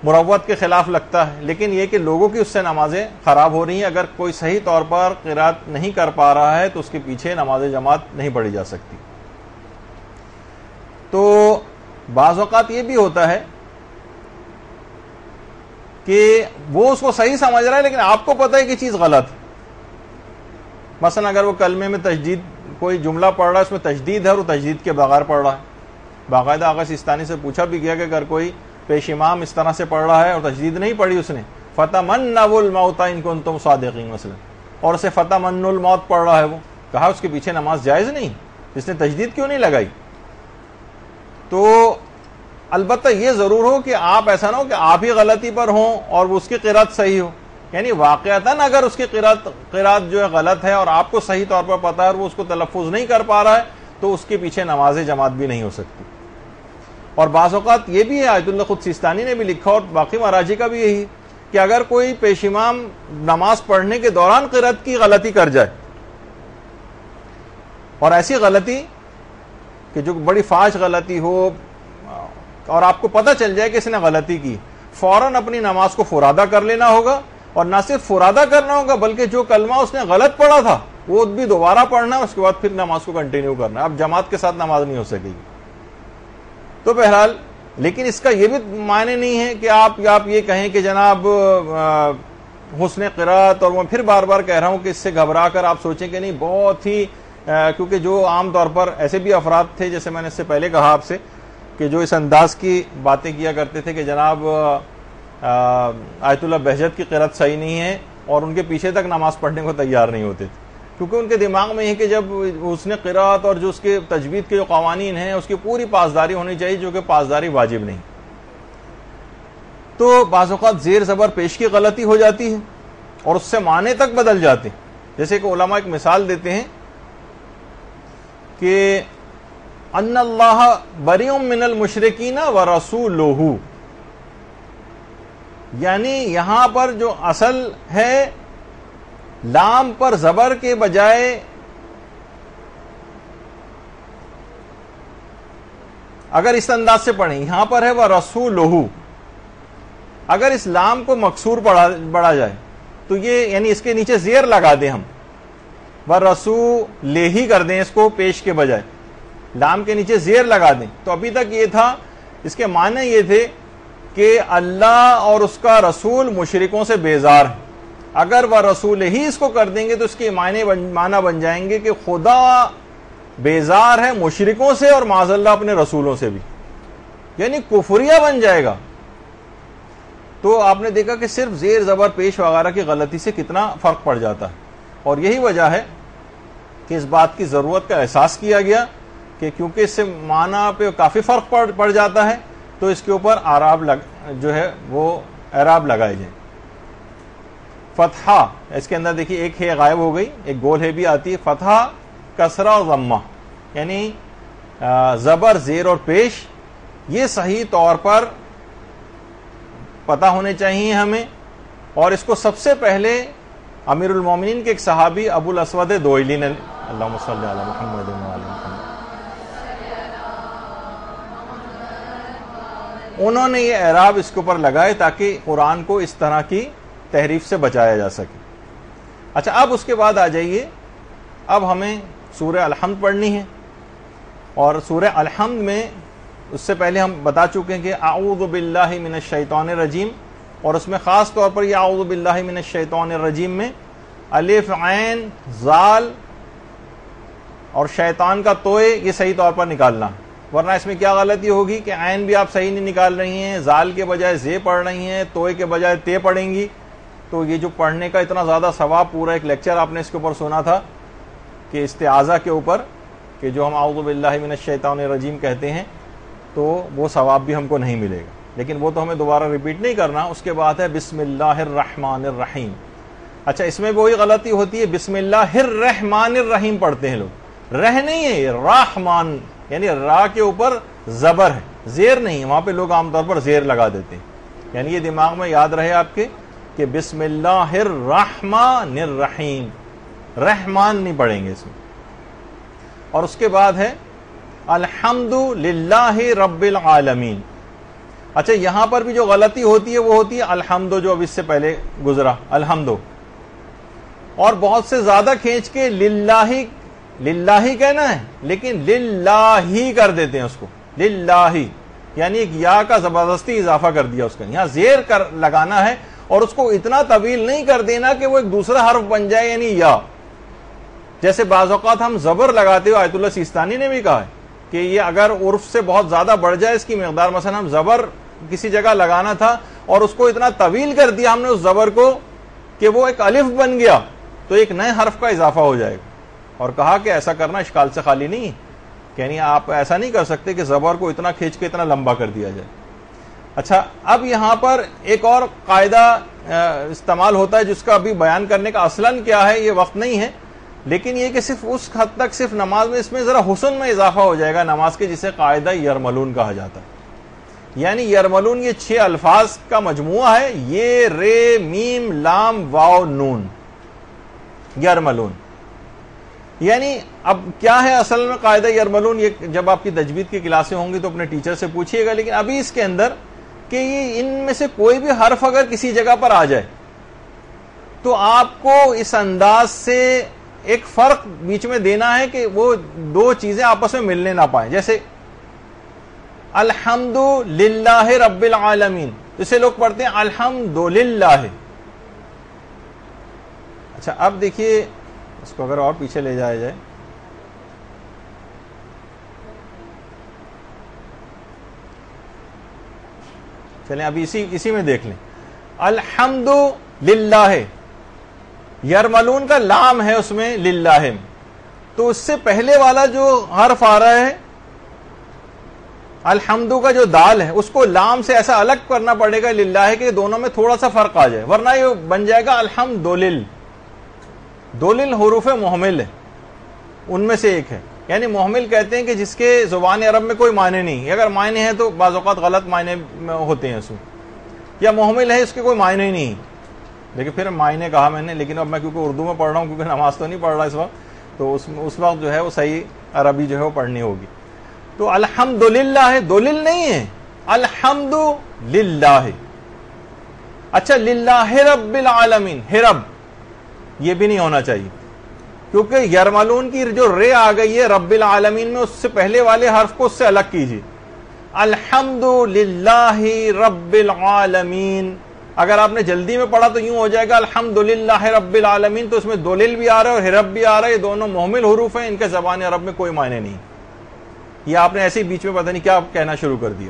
مروت کے خلاف لگتا ہے، لیکن یہ کہ لوگوں کی اس سے نمازیں خراب ہو رہی ہیں۔ اگر کوئی صحیح طور پر قراءت نہیں کر پا رہا ہے تو اس کے پیچھے نماز جماعت نہیں پڑھی جا سکتی۔ تو بعض اوقات یہ بھی ہوتا ہے کہ وہ اس کو صحیح سمجھ رہا ہے لیکن آپ کو پتہ ہے کہ چیز غلط، مثلا اگر وہ کلمے میں تجدید کوئی جملہ پڑھ رہا ہے اس میں تجدید ہے اور وہ تجدید کے بغیر پڑھ رہا ہے، باقاعدہ آغا سیستانی سے پوچھا بھی گیا کہ اگر کوئی پیش امام اس طرح سے پڑھ رہا ہے اور تجدید نہیں پڑھی اس نے، فَتَمَنَّوُا الْمَوْتَ إِن كُنتُمْ صَادِقِينَ مثلا، اور اسے فَتَمَنُّوا الْمَوْتَ پڑھ رہا ہے، وہ کہا اس کے پیچھے نماز جائز نہیں، اس نے تجدید کیوں نہیں لگائی؟ تو البتہ یہ ضرور ہو کہ آپ ایسا نہ ہو کہ آپ ہی غلطی پر ہوں اور اس کی قراءت صحیح ہو، یعنی واقعتاً اگر اس کی قراءت جو ہے غلط ہے اور آپ کو صحیح طور پر پتہ ہے اور وہ اس کو تلفظ نہیں کر پا رہا ہے تو اس کے پیچھے نماز جماعت بھی نہیں ہو سکتی۔ اور بعض اوقات یہ بھی ہے، آیت اللہ خود سیستانی نے بھی لکھا اور باقی مراجی کا بھی یہی، کہ اگر کوئی پیش امام نماز پڑھنے کے دوران قراءت کی غلطی کر جائے، اور ایسی غلطی کہ جو بڑی فاحش غلطی ہو اور آپ کو پتہ چل جائے کہ اس نے غلطی کی، فوراً اپنی نماز کو فرادہ کر لینا ہوگا، اور نہ صرف فرادہ کرنا ہوگا بلکہ جو کلمہ اس نے غلط پڑھا تھا وہ بھی دوبارہ پڑھنا ہے، اس کے بعد پھر نماز کو کنٹینیو کرنا ہے. اب جماعت کے ساتھ نماز نہیں ہو سکے گی. تو بہرحال لیکن اس کا یہ بھی معنی نہیں ہے کہ آپ یہ کہیں کہ جناب حسن قرات، اور میں پھر بار بار کہہ رہا ہوں کہ اس سے گھبرا کر آپ سوچیں کہ نہیں بہت ہی کیونکہ جو عام طور پر ایسے بھی افراد تھے، جیسے میں نے اس سے پہلے کہا آپ سے، کہ جو اس انداز کی باتیں کیا کرتے تھے کہ جناب آیت اللہ بہجت کی قرات صحیح نہیں ہے، اور ان کے پیچھے تک نماز پڑھنے کو تیار نہیں ہوتے تھے، کیونکہ ان کے دماغ میں یہ کہ جب حسن قرات اور جو اس کے تجوید کے جو قوانین ہیں اس کی پوری پاسداری ہونی چاہیے، جو کہ پاسداری واجب نہیں. تو بعض اوقات زیر زبر پیش کی غلطی ہو جاتی ہے اور اس سے معنی تک بدل جاتے ہیں. جیسے کہ علماء ایک مثال دیتے ہیں کہ ان اللہ بریء من المشرکین ورسولہ، یعنی یہاں پر جو اصل ہے لام پر زبر کے بجائے اگر اس انداز سے پڑھیں، یہاں پر ہے وَرَسُولُهُ، اگر اس لام کو مکسور پڑھا جائے تو یہ یعنی اس کے نیچے زیر لگا دیں ہم، وَرَسُولِهِ کر دیں اس کو پیش کے بجائے، لام کے نیچے زیر لگا دیں. تو ابھی تک یہ تھا، اس کے معنی یہ تھے کہ اللہ اور اس کا رسول مشرکوں سے بیزار ہے. اگر وہ رسول ہی اس کو کر دیں گے تو اس کے معنی بن جائیں گے کہ خدا بیزار ہے مشرکوں سے اور معاذ اللہ اپنے رسولوں سے بھی، یعنی کفریہ بن جائے گا. تو آپ نے دیکھا کہ صرف زیر زبر پیش وغیرہ کی غلطی سے کتنا فرق پڑ جاتا ہے. اور یہی وجہ ہے کہ اس بات کی ضرورت کا احساس کیا گیا کہ کیونکہ اس سے معنی پہ کافی فرق پڑ جاتا ہے تو اس کے اوپر جو ہے وہ اعراب لگائے جائیں. فتحہ اس کے اندر دیکھیے ایک ہے غائب ہو گئی، ایک گول ہے بھی آتی ہے. فتحہ، کسرہ اور ضمہ، یعنی زبر زیر اور پیش، یہ صحیح طور پر پتہ ہونے چاہیے ہمیں. اور اس کو سب سے پہلے امیر المومنین کے ایک صحابی ابو الاسود دوئلی نے، اللہم صلی علی محمد وعلی محمد، انہوں نے یہ اعراب اس کے اوپر لگائے تاکہ قرآن کو اس طرح کی تحریف سے بچایا جا سکے. اچھا اب اس کے بعد آ جائیے، اب ہمیں سورہ الحمد پڑھنی ہے. اور سورہ الحمد میں اس سے پہلے ہم بتا چکے ہیں کہ اعوذ باللہ من الشیطان الرجیم، اور اس میں خاص طور پر یہ اعوذ باللہ من الشیطان الرجیم میں الف عین زال اور شیطان کا توئے یہ صحیح طور پر نکالنا، ورنہ اس میں کیا غلطی ہوگی کہ عین بھی آپ صحیح نہیں نکال رہی ہیں، زال کے بجائے زے پڑھ رہی ہیں، توئے کے بجائے تے پڑھیں گی. تو یہ جو پڑھنے کا اتنا زیادہ ثواب، پورا ایک لیکچر آپ نے اس کے اوپر سنا تھا کہ استعاذہ کے اوپر، کہ جو ہم اعوذ باللہ من الشیطان الرجیم کہتے ہیں تو وہ ثواب بھی ہم کو نہیں ملے گا، لیکن وہ تو ہمیں دوبارہ ریپیٹ نہیں کرنا. اس کے بعد ہے بسم اللہ الرحمن الرحیم. اچھا اس میں وہی غلطی ہوتی ہے، بسم اللہ الرحمن الرحیم پڑھتے ہیں لوگ، رہ نہیں ہے یہ راحمان، یعنی را کے اوپر زبر ہے، زیر نہیں ہے. وہاں پہ لوگ عام طور پر زیر لگا دیتے ہیں. یعنی یہ دماغ میں یاد رہے آپ کے کہ بسم اللہ الرحمن الرحیم، رحمان نہیں پڑھیں گے اس میں. اور اس کے بعد ہے الحمد للہ رب العالمین. اچھا یہاں پر بھی جو غلطی ہوتی ہے وہ ہوتی ہے الحمد، جو اب اس سے پہلے گزرا الحمد، اور بہت سے زیادہ کھینچ کے للہ کہنا ہے لیکن للہ کر دیتے ہیں اس کو، للہ، یعنی ایک یا کا زبردستی اضافہ کر دیا اس کا. یہاں زیر کر لگانا ہے اور اس کو اتنا طویل نہیں کر دینا کہ وہ ایک دوسرا حرف بن جائے، یعنی یا. جیسے بعض اوقات ہم زبر لگاتے ہوئے، آیت اللہ سیستانی نے بھی کہا ہے کہ یہ اگر عرف سے بہت زیادہ بڑھ جائے اس کی مقدار، مثلا ہم زبر کسی جگہ لگانا تھا اور اس کو اتنا طویل کر دیا ہم نے اس زبر کو کہ وہ ایک الف بن گیا، تو ایک نئے حرف کا اضافہ ہو جائے گا. اور کہا کہ ایسا کرنا اشکال سے خالی نہیں، یعنی آپ ایسا نہیں کر سکتے کہ زبر کو اتنا کھینچ کے اتنا لمبا کر دیا جائے. اچھا اب یہاں پر ایک اور قاعدہ استعمال ہوتا ہے جس کا ابھی بیان کرنے کا اصلاً کیا ہے یہ وقت نہیں ہے، لیکن یہ کہ صرف اس حد تک صرف نماز میں اس میں ذرا حسن میں اضافہ ہو جائے گا نماز کے، جسے قاعدہ یرملون کہا جاتا ہے. یعنی یرملون یہ 6 الفاظ کا مجموعہ ہے، یہ رے میم لام واو نون، یرملون. یعنی اب کیا ہے اصل میں قاعدہ یرملون، یہ جب آپ کی تجوید کی کلاسیں ہوں گی تو اپنے ٹیچر سے پوچھیے گا، لیکن ابھی اس کے اندر کہ یہ ان میں سے کوئی بھی حرف اگر کسی جگہ پر آ جائے تو آپ کو اس انداز سے ایک فرق بیچ میں دینا ہے کہ وہ دو چیزیں آپس میں ملنے نہ پائیں. جیسے الحمد للہ رب العالمین، اسے لوگ پڑھتے ہیں الحمد للہ. اچھا اب دیکھیے اس کو اگر اور پیچھے لے جایا جائے، چلیں ابھی اسی میں دیکھ لیں. الحمد للہ، یرملون کا لام ہے اس میں للہ میں، تو اس سے پہلے والا جو حرف آ رہا ہے الحمدو کا جو دال ہے اس کو لام سے ایسا الگ کرنا پڑے گا للہ کہ دونوں میں تھوڑا سا فرق آ جائے، ورنہ یہ بن جائے گا الحمدلل. دولل حروف محمل ہے، ان میں سے ایک ہے. یعنی محمل کہتے ہیں کہ جس کے زبان عرب میں کوئی معنی نہیں، اگر معنی ہے تو بعض اوقات غلط معنی ہوتے ہیں اس میں، یا محمل ہے اس کے کوئی معنی نہیں. لیکن پھر معنی کہا میں نے، لیکن اب میں کیونکہ اردو میں پڑھ رہا ہوں، کیونکہ نماز تو نہیں پڑھ رہا اس وقت، تو اس وقت جو ہے وہ صحیح عربی جو ہے وہ پڑھنی ہوگی. تو الحمدللہ ہے، دولل نہیں ہے، الحمدللہ. اچھا للہ رب العالمین، رب یہ بھی نہیں ہونا چاہیے، کیونکہ یرملون کی جو رے آ گئی ہے رب العالمین میں، اس سے پہلے والے حرف کو اس سے الگ کیجیے. الحمدللہ رب العالمین، اگر آپ نے جلدی میں پڑھا تو یوں ہو جائے گا الحمدللہ رب العالمین، تو اس میں دولل بھی آ رہا ہے اور رب بھی آ رہا ہے. یہ دونوں محمل حروف ہیں، ان کے زبان عرب میں کوئی معنی نہیں. یہ آپ نے ایسے ہی بیچ میں پتہ نہیں کیا کہنا شروع کر دیا.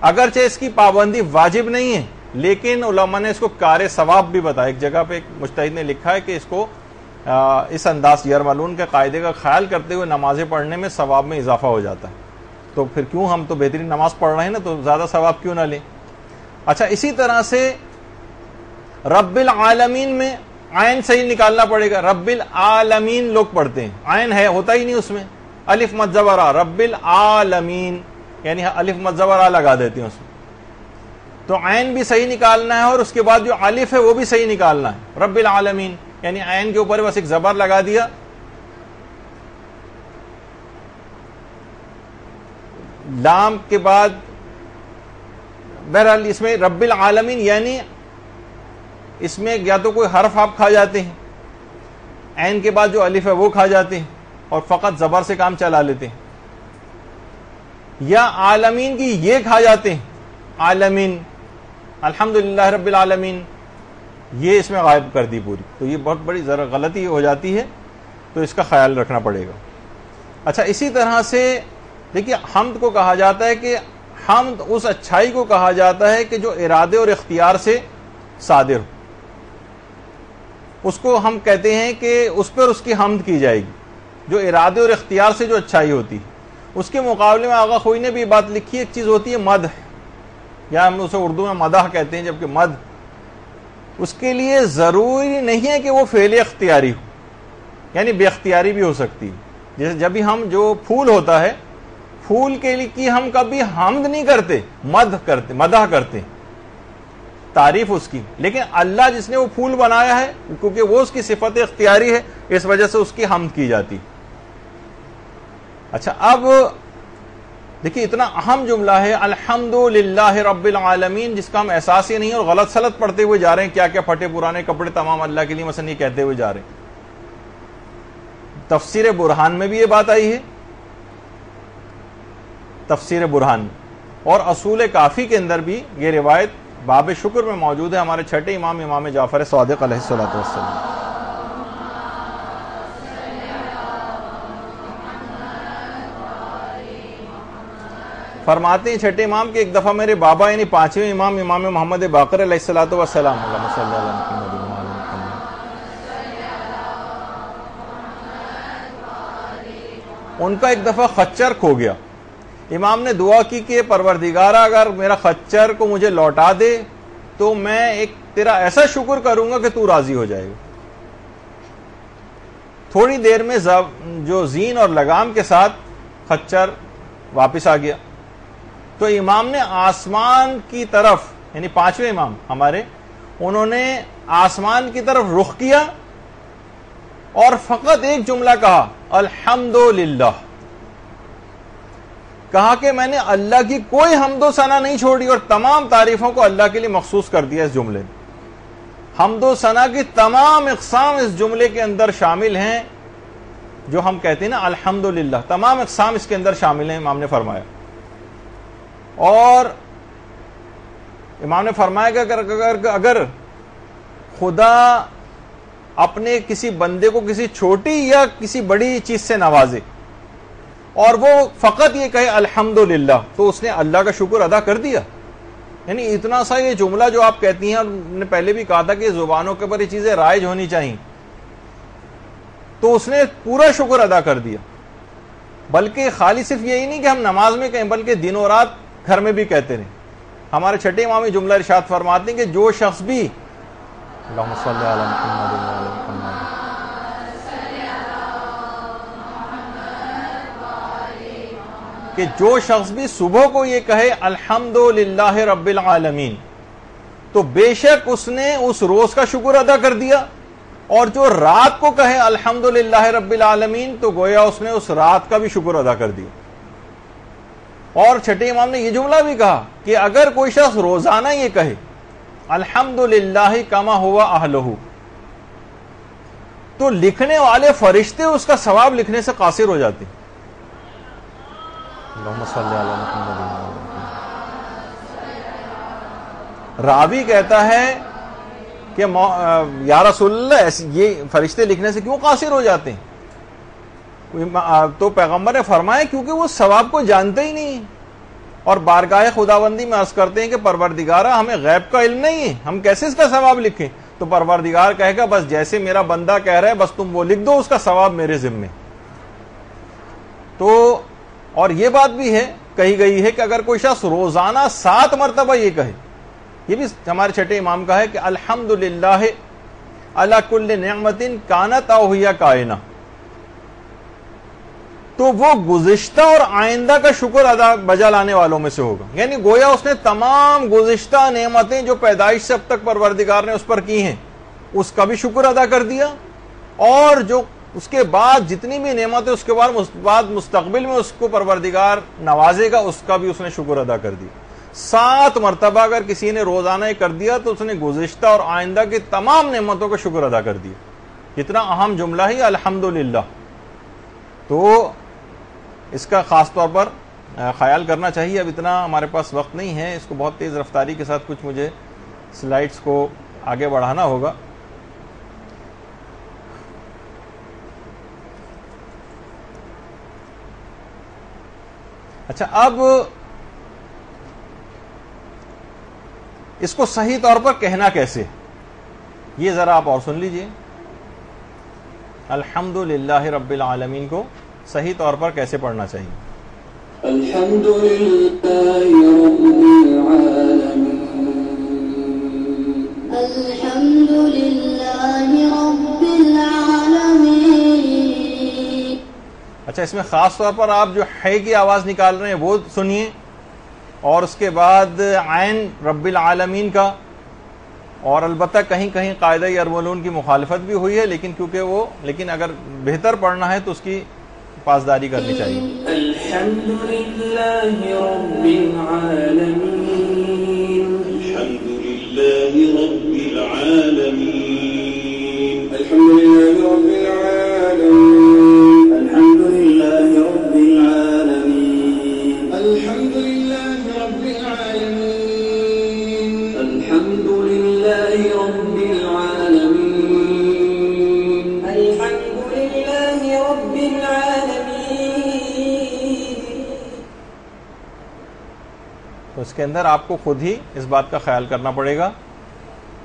اگرچہ اس کی پابندی واجب نہیں ہے، لیکن علماء نے اس کو کار ثواب بھی بتایا. ایک جگہ پہ ایک مجتہد نے لکھا ہے کہ اس کو اس انداز یرملون کے قاعدے کا خیال کرتے ہوئے نمازیں پڑھنے میں ثواب میں اضافہ ہو جاتا ہے. تو پھر کیوں، ہم تو بہترین نماز پڑھ رہے ہیں نا، تو زیادہ ثواب کیوں نہ لیں. اچھا اسی طرح سے رب العالمین میں عین صحیح نکالنا پڑے گا. رب العالمین لوگ پڑھتے ہیں، عین ہے ہوتا ہی نہیں اس میں، الف مد زبر آ، رب العالمین یعنی الف مد زبر آ لگا دیتے ہیں اس میں. تو عین بھی صحیح نکالنا ہے اور اس کے بعد جو الف ہے وہ بھی صحیح نکالنا ہے. رب العالمین یعنی عین کے اوپر بس ایک زبر لگا دیا، لام کے بعد. بہرحال اس میں رب العالمین یعنی اس میں یا تو کوئی حرف آپ کھا جاتے ہیں، عین کے بعد جو الف ہے وہ کھا جاتے ہیں اور فقط زبر سے کام چلا لیتے ہیں، یا عالمین کی یہ کھا جاتے ہیں، عالمین الحمدللہ رب العالمین یہ اس میں غائب کر دی پوری. تو یہ بہت بڑی ذرا غلطی ہو جاتی ہے، تو اس کا خیال رکھنا پڑے گا. اچھا اسی طرح سے دیکھیے حمد کو کہا جاتا ہے کہ حمد اس اچھائی کو کہا جاتا ہے کہ جو ارادے اور اختیار سے صادر ہو، اس کو ہم کہتے ہیں کہ اس پر اس کی حمد کی جائے گی، جو ارادے اور اختیار سے جو اچھائی ہوتی ہے. اس کے مقابلے میں آغا خوئی نے بھی بات لکھی ہے، ایک چیز ہوتی ہے مدح، یا ہم اسے اردو میں مدح کہتے ہیں، جبکہ مدح اس کے لیے ضروری نہیں ہے کہ وہ فعل اختیاری ہو، یعنی بے اختیاری بھی ہو سکتی ہے. جیسے جب بھی ہم جو پھول ہوتا ہے، پھول کے لیے کی ہم کبھی حمد نہیں کرتے، مدح کرتے، تعریف اس کی. لیکن اللہ جس نے وہ پھول بنایا ہے، کیونکہ وہ اس کی صفت اختیاری ہے، اس وجہ سے اس کی حمد کی جاتی. اچھا اب دیکھیے اتنا اہم جملہ ہے الحمدللہ رب العالمین، جس کا ہم احساس ہی نہیں اور غلط سلط پڑھتے ہوئے جا رہے ہیں، کیا کیا پھٹے پرانے کپڑے تمام اللہ کے لیے مثلا یہ کہتے ہوئے جا رہے ہیں. تفسیر برہان میں بھی یہ بات آئی ہے، تفسیر برہان اور اصول کافی کے اندر بھی یہ روایت باب شکر میں موجود ہے. ہمارے چھٹے امام امام جعفر صادق علیہ الصلوۃ والسلام فرماتے ہیں چھٹے امام کے ایک دفعہ میرے بابا یعنی پانچویں امام امام محمد باقر علیہ الصلوۃ والسلام ان کا ایک دفعہ خچر کھو گیا. امام نے دعا کی کہ پروردگارا اگر میرا خچر کو مجھے لوٹا دے تو میں ایک تیرا ایسا شکر کروں گا کہ تو راضی ہو جائے گا. تھوڑی دیر میں جو زین اور لگام کے ساتھ خچر واپس آ گیا. تو امام نے آسمان کی طرف یعنی پانچویں امام ہمارے، انہوں نے آسمان کی طرف رخ کیا اور فقط ایک جملہ کہا الحمدللہ. کہا کہ میں نے اللہ کی کوئی حمد و ثنا نہیں چھوڑی اور تمام تعریفوں کو اللہ کے لیے مخصوص کر دیا اس جملے میں. حمد و ثنا کی تمام اقسام اس جملے کے اندر شامل ہیں. جو ہم کہتے ہیں نا الحمدللہ، تمام اقسام اس کے اندر شامل ہیں، امام نے فرمایا. اور امام نے فرمایا کہ اگر خدا اپنے کسی بندے کو کسی چھوٹی یا کسی بڑی چیز سے نوازے اور وہ فقط یہ کہے الحمدللہ، تو اس نے اللہ کا شکر ادا کر دیا. یعنی اتنا سا یہ جملہ جو آپ کہتی ہیں، اور نے پہلے بھی کہا تھا کہ زبانوں کے اوپر یہ چیزیں رائج ہونی چاہیے، تو اس نے پورا شکر ادا کر دیا. بلکہ خالی صرف یہی نہیں کہ ہم نماز میں کہیں، بلکہ دن و رات گھر میں بھی کہتے رہیں. ہمارے چھٹے امام جملہ ارشاد فرماتے ہیں کہ جو شخص بھی اللہم صلی علی محمد وعلی محمد، کہ جو شخص بھی صبح کو یہ کہے الحمدللہ رب العالمین، تو بے شک اس نے اس روز کا شکر ادا کر دیا. اور جو رات کو کہے الحمدللہ رب العالمین، تو گویا اس نے اس رات کا بھی شکر ادا کر دیا. اور چھٹے امام نے یہ جملہ بھی کہا کہ اگر کوئی شخص روزانہ یہ کہے الحمدللہ کما ہوا اہلہ، تو لکھنے والے فرشتے اس کا ثواب لکھنے سے قاصر ہو جاتے ہیں. اللہم صلی علی محمد. راوی کہتا ہے کہ یا رسول اللہ، یہ فرشتے لکھنے سے کیوں قاصر ہو جاتے ہیں؟ تو پیغمبر نے فرمایا کیونکہ وہ ثواب کو جانتے ہی نہیں، اور بارگاہ خداوندی میں عرض کرتے ہیں کہ پروردگارہ ہمیں غیب کا علم نہیں ہے، ہم کیسے اس کا ثواب لکھیں؟ تو پروردگار کہے گا بس جیسے میرا بندہ کہہ رہا ہے بس تم وہ لکھ دو، اس کا ثواب میرے ذمے. تو اور یہ بات بھی ہے، کہی گئی ہے کہ اگر کوئی شخص روزانہ 7 مرتبہ یہ کہے، یہ بھی ہمارے چھٹے امام کا ہے کہ الحمدللہ علی کل نعمت کانت او ہی کائنہ، تو وہ گزشتہ اور آئندہ کا شکر ادا بجا لانے والوں میں سے ہوگا. یعنی گویا اس نے تمام گزشتہ نعمتیں جو پیدائش سے اب تک پروردگار نے اس پر کی ہیں اس کا بھی شکر ادا کر دیا، اور جو اس کے بعد جتنی بھی نعمتیں اس کے بعد مستقبل میں اس کو پروردگار نوازے گا اس کا بھی اس نے شکر ادا کر دیا. 7 مرتبہ اگر کسی نے روزانہ کر دیا تو اس نے گزشتہ اور آئندہ کی تمام نعمتوں کا شکر ادا کر دیا. کتنا اہم جملہ ہے الحمدللہ. تو اس کا خاص طور پر خیال کرنا چاہیے. اب اتنا ہمارے پاس وقت نہیں ہے، اس کو بہت تیز رفتاری کے ساتھ کچھ مجھے سلائیڈز کو آگے بڑھانا ہوگا. اچھا، اب اس کو صحیح طور پر کہنا کیسے، یہ ذرا آپ اور سن لیجئے. الحمدللہ رب العالمین کو صحیح طور پر کیسے پڑھنا چاہیے؟ الحمدللہ رب العالمین، الحمدللہ رب العالمین. اچھا، اس میں خاص طور پر آپ جو ہے کی آواز نکال رہے ہیں وہ سنیے، اور اس کے بعد عین رب العالمین کا. اور البتہ کہیں کہیں قاعدہ ارملون کی مخالفت بھی ہوئی ہے، لیکن اگر بہتر پڑھنا ہے تو اس کی پاسداری کرنی چاہیے. الحمدللہ رب العالمین، الحمدللہ رب العالمین، الحمدللہ رب العالمین، الحمدللہ رب العالمین، الحمدللہ رب العالمین، الحمدللہ رب العالمین، الحمدللہ رب العالمین. تو اس کے اندر آپ کو خود ہی اس بات کا خیال کرنا پڑے گا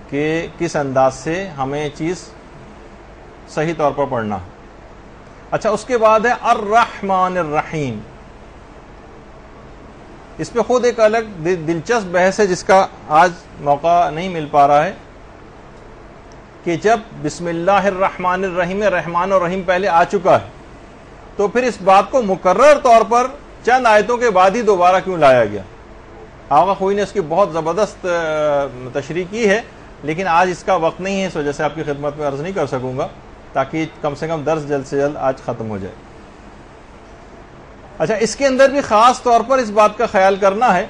کہ کس انداز سے ہمیں چیز صحیح طور پر پڑھنا. اچھا، اس کے بعد ہے الرحمن الرحیم. اس پہ خود ایک الگ دلچسپ بحث ہے جس کا آج موقع نہیں مل پا رہا ہے کہ جب بسم اللہ الرحمن الرحیم، رحمان اور رحیم پہلے آ چکا ہے تو پھر اس بات کو مکرر طور پر چند آیتوں کے بعد ہی دوبارہ کیوں لایا گیا. آغا خوئی نے اس کی بہت زبردست تشریح کی ہے، لیکن آج اس کا وقت نہیں ہے، اس وجہ سے آپ کی خدمت میں عرض نہیں کر سکوں گا، تاکہ کم سے کم درس جلد سے جلد آج ختم ہو جائے. اچھا، اس کے اندر بھی خاص طور پر اس بات کا خیال کرنا ہے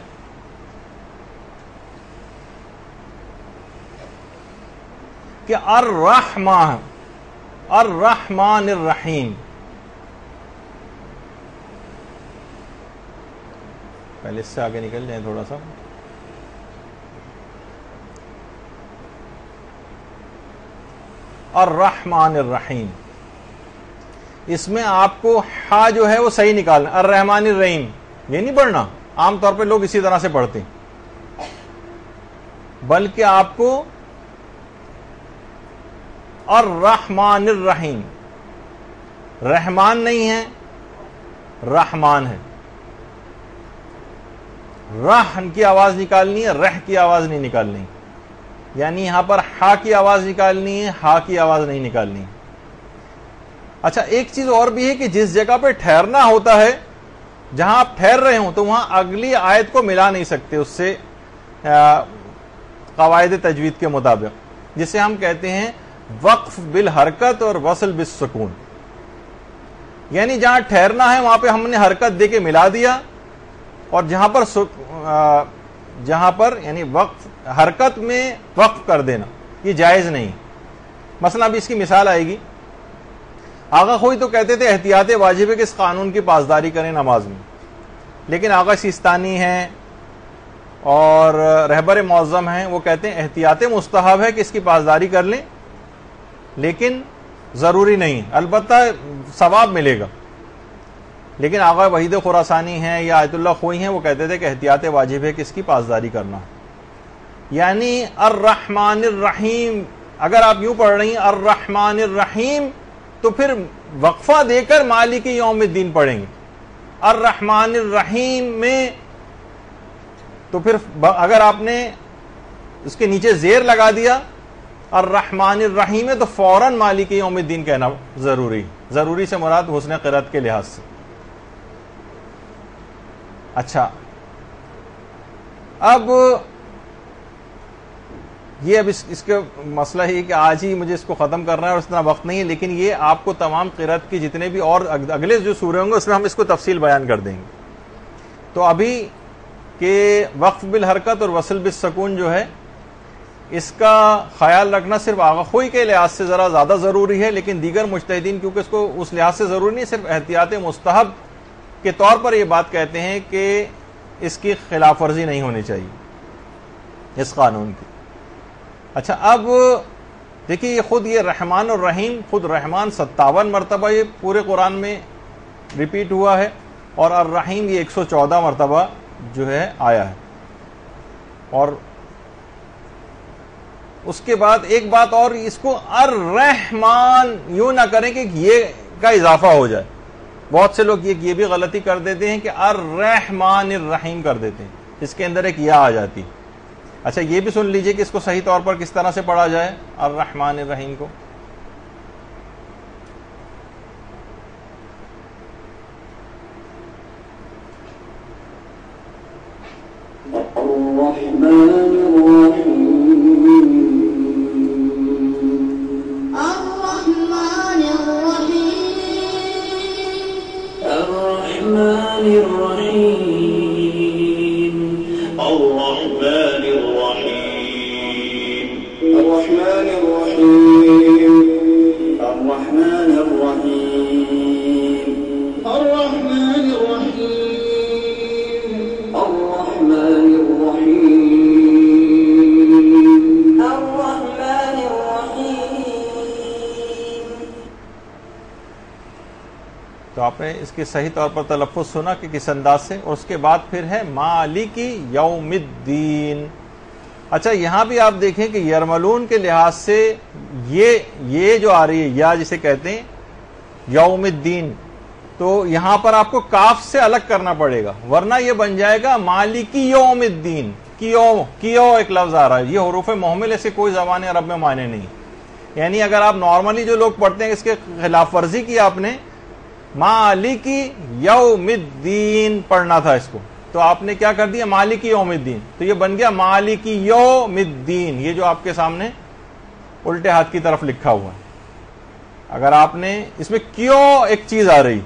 کہ الرحمن الرحیم. پہلے اس سے آگے نکل جائیں تھوڑا سا. الرحمن الرحیم، اس میں آپ کو ہا جو ہے وہ صحیح نکالنا. الرحمن الرحیم یہ نہیں پڑھنا، عام طور پہ لوگ اسی طرح سے پڑھتے ہیں، بلکہ آپ کو الرحمن الرحیم، رحمان نہیں ہے، رحمان ہے. رح کی آواز نکالنی ہے، رح کی آواز نہیں نکالنی. یعنی یہاں پر ہا کی آواز نکالنی ہے، ہا کی آواز نہیں نکالنی. اچھا ایک چیز اور بھی ہے کہ جس جگہ پہ ٹھہرنا ہوتا ہے، جہاں آپ ٹھہر رہے ہوں، تو وہاں اگلی آیت کو ملا نہیں سکتے اس سے قواعد تجوید کے مطابق، جسے ہم کہتے ہیں وقف بالحرکت اور وصل بالسکون. یعنی جہاں ٹھہرنا ہے وہاں پہ ہم نے حرکت دے کے ملا دیا، اور جہاں پر یعنی وقف حرکت میں وقف کر دینا یہ جائز نہیں. مثلا ابھی اس کی مثال آئے گی. آغا خوئی تو کہتے تھے احتیاط واجب ہے کہ اس قانون کی پاسداری کریں نماز میں، لیکن آغا سیستانی ہیں اور رہبر معظم ہیں، وہ کہتے ہیں احتیاط مستحب ہے کہ اس کی پاسداری کر لیں، لیکن ضروری نہیں، البتہ ثواب ملے گا. لیکن آغا وحید خراسانی ہیں یا آیت اللہ خوئی ہیں، وہ کہتے تھے کہ احتیاط واجب ہے کہ اس کی پاسداری کرنا. یعنی الرحمن الرحیم اگر آپ یوں پڑھ رہی ہیں الرحمن الرحیم، تو پھر وقفہ دے کر مالک یوم الدین پڑھیں گے. الرحمن الرحیم میں تو پھر اگر آپ نے اس کے نیچے زیر لگا دیا الرحمن الرحیم ہے، تو فوراً مالک یوم الدین کہنا ضروری سے مراد حسن قرأت کے لحاظ سے. اچھا اب یہ اس کے مسئلہ ہے کہ آج ہی مجھے اس کو ختم کرنا ہے اور اتنا وقت نہیں ہے، لیکن یہ آپ کو تمام قرأت کی جتنے بھی اور اگلے جو سورے ہوں گے اس میں ہم اس کو تفصیل بیان کر دیں گے. تو ابھی کہ وقف بالحرکت اور وصل بالسکون جو ہے، اس کا خیال رکھنا صرف آغا خوئی کے لحاظ سے ذرا زیادہ ضروری ہے، لیکن دیگر مجتہدین کیونکہ اس کو اس لحاظ سے ضروری نہیں، صرف احتیاط مستحب کے طور پر یہ بات کہتے ہیں کہ اس کی خلاف ورزی نہیں ہونی چاہیے اس قانون کی. اچھا اب دیکھیے یہ خود یہ رحمان اور رحیم، خود رحمان 57 مرتبہ یہ پورے قرآن میں ریپیٹ ہوا ہے، اور الرحیم یہ 114 مرتبہ جو ہے آیا ہے. اور اس کے بعد ایک بات اور، اس کو الرحمان یوں نہ کریں کہ یہ کا اضافہ ہو جائے. بہت سے لوگ یہ بھی غلطی کر دیتے ہیں کہ الرحمن الرحیم کر دیتے ہیں، اس کے اندر ایک یا آ جاتی. اچھا یہ بھی سن لیجئے کہ اس کو صحیح طور پر کس طرح سے پڑھا جائے الرحمن الرحیم کو. تو آپ نے اس کی صحیح طور پر تلفظ سنا کہ کس انداز سے، اور اس کے بعد پھر ہے مالک یوم الدین. اچھا یہاں بھی آپ دیکھیں کہ یرملون کے لحاظ سے یہ جو آ رہی ہے یا جسے کہتے ہیں یوم الدین، تو یہاں پر آپ کو کاف سے الگ کرنا پڑے گا، ورنہ یہ بن جائے گا مالکی یوم الدین. کیو ایک لفظ آ رہا ہے، یہ حروف محمل سے کوئی زبان عرب میں معنی نہیں. یعنی اگر آپ نارملی جو لوگ پڑھتے ہیں اس کے خلاف ورزی کی آپ نے، مالکی یوم الدین پڑھنا تھا اس کو، تو آپ نے کیا کر دیا مالکی یوم الدین، تو یہ بن گیا مالکی یوم الدین. یہ جو آپ کے سامنے الٹے ہاتھ کی طرف لکھا ہوا ہے، اگر آپ نے اس میں کیوں ایک چیز آ رہی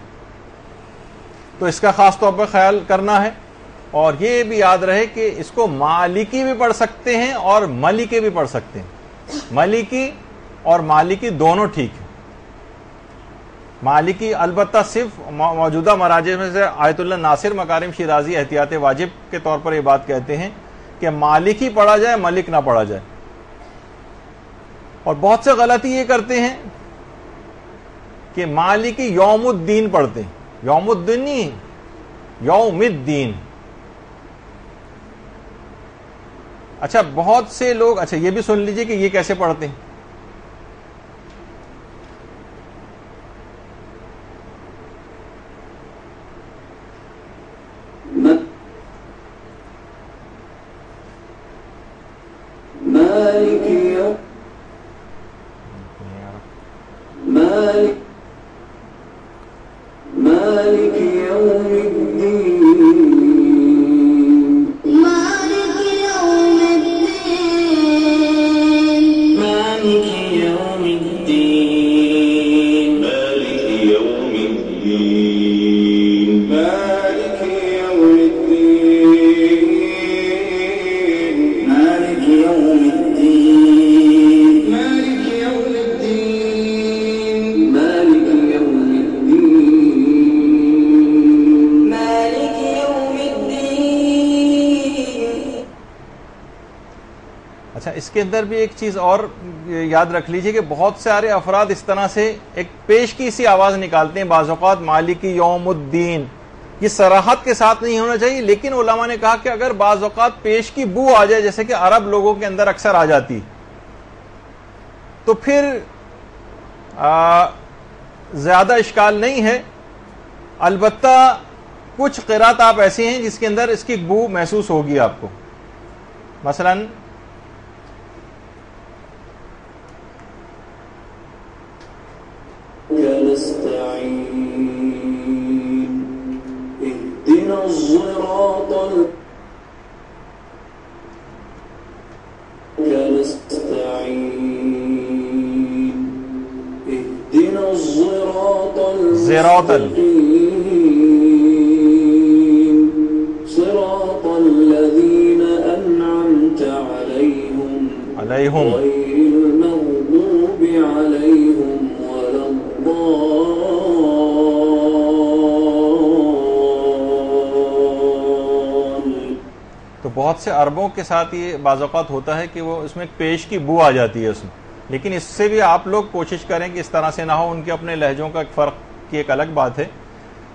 تو اس کا خاص طور پر خیال کرنا ہے. اور یہ بھی یاد رہے کہ اس کو مالکی بھی پڑھ سکتے ہیں اور ملکی بھی پڑھ سکتے ہیں. ملکی اور مالکی دونوں ٹھیک ہیں. مالکی البتہ صرف موجودہ مراجع میں سے آیت اللہ ناصر مکارم شیرازی احتیاط واجب کے طور پر یہ بات کہتے ہیں کہ مالکی پڑھا جائے ملک نہ پڑھا جائے. اور بہت سے غلطی یہ کرتے ہیں کہ مالکی یوم الدین پڑھتے ہیں. یوم الدین نہیں، یوم الدین. اچھا بہت سے لوگ، اچھا یہ بھی سن لیجئے کہ یہ کیسے پڑھتے ہیں. اس کے اندر بھی ایک چیز اور یاد رکھ لیجئے کہ بہت سارے افراد اس طرح سے ایک پیش کی سی آواز نکالتے ہیں بعض اوقات مالکی یوم الدین. یہ صراحت کے ساتھ نہیں ہونا چاہیے، لیکن علماء نے کہا کہ اگر بعض اوقات پیش کی بو آ جائے جیسے کہ عرب لوگوں کے اندر اکثر آ جاتی تو پھر زیادہ اشکال نہیں ہے. البتہ کچھ قرات آپ ایسے ہیں جس کے اندر اس کی بو محسوس ہوگی آپ کو. مثلاً صراط الذين أنعمت عليهم غير المغضوب عليهم ولا الضالين. تو بہت سے عربوں کے ساتھ یہ بعض اوقات ہوتا ہے کہ وہ اس میں پیش کی بو آ جاتی ہے اس میں، لیکن اس سے بھی آپ لوگ کوشش کریں کہ اس طرح سے نہ ہو. ان کے اپنے لہجوں کا ایک فرق کی ایک الگ بات ہے،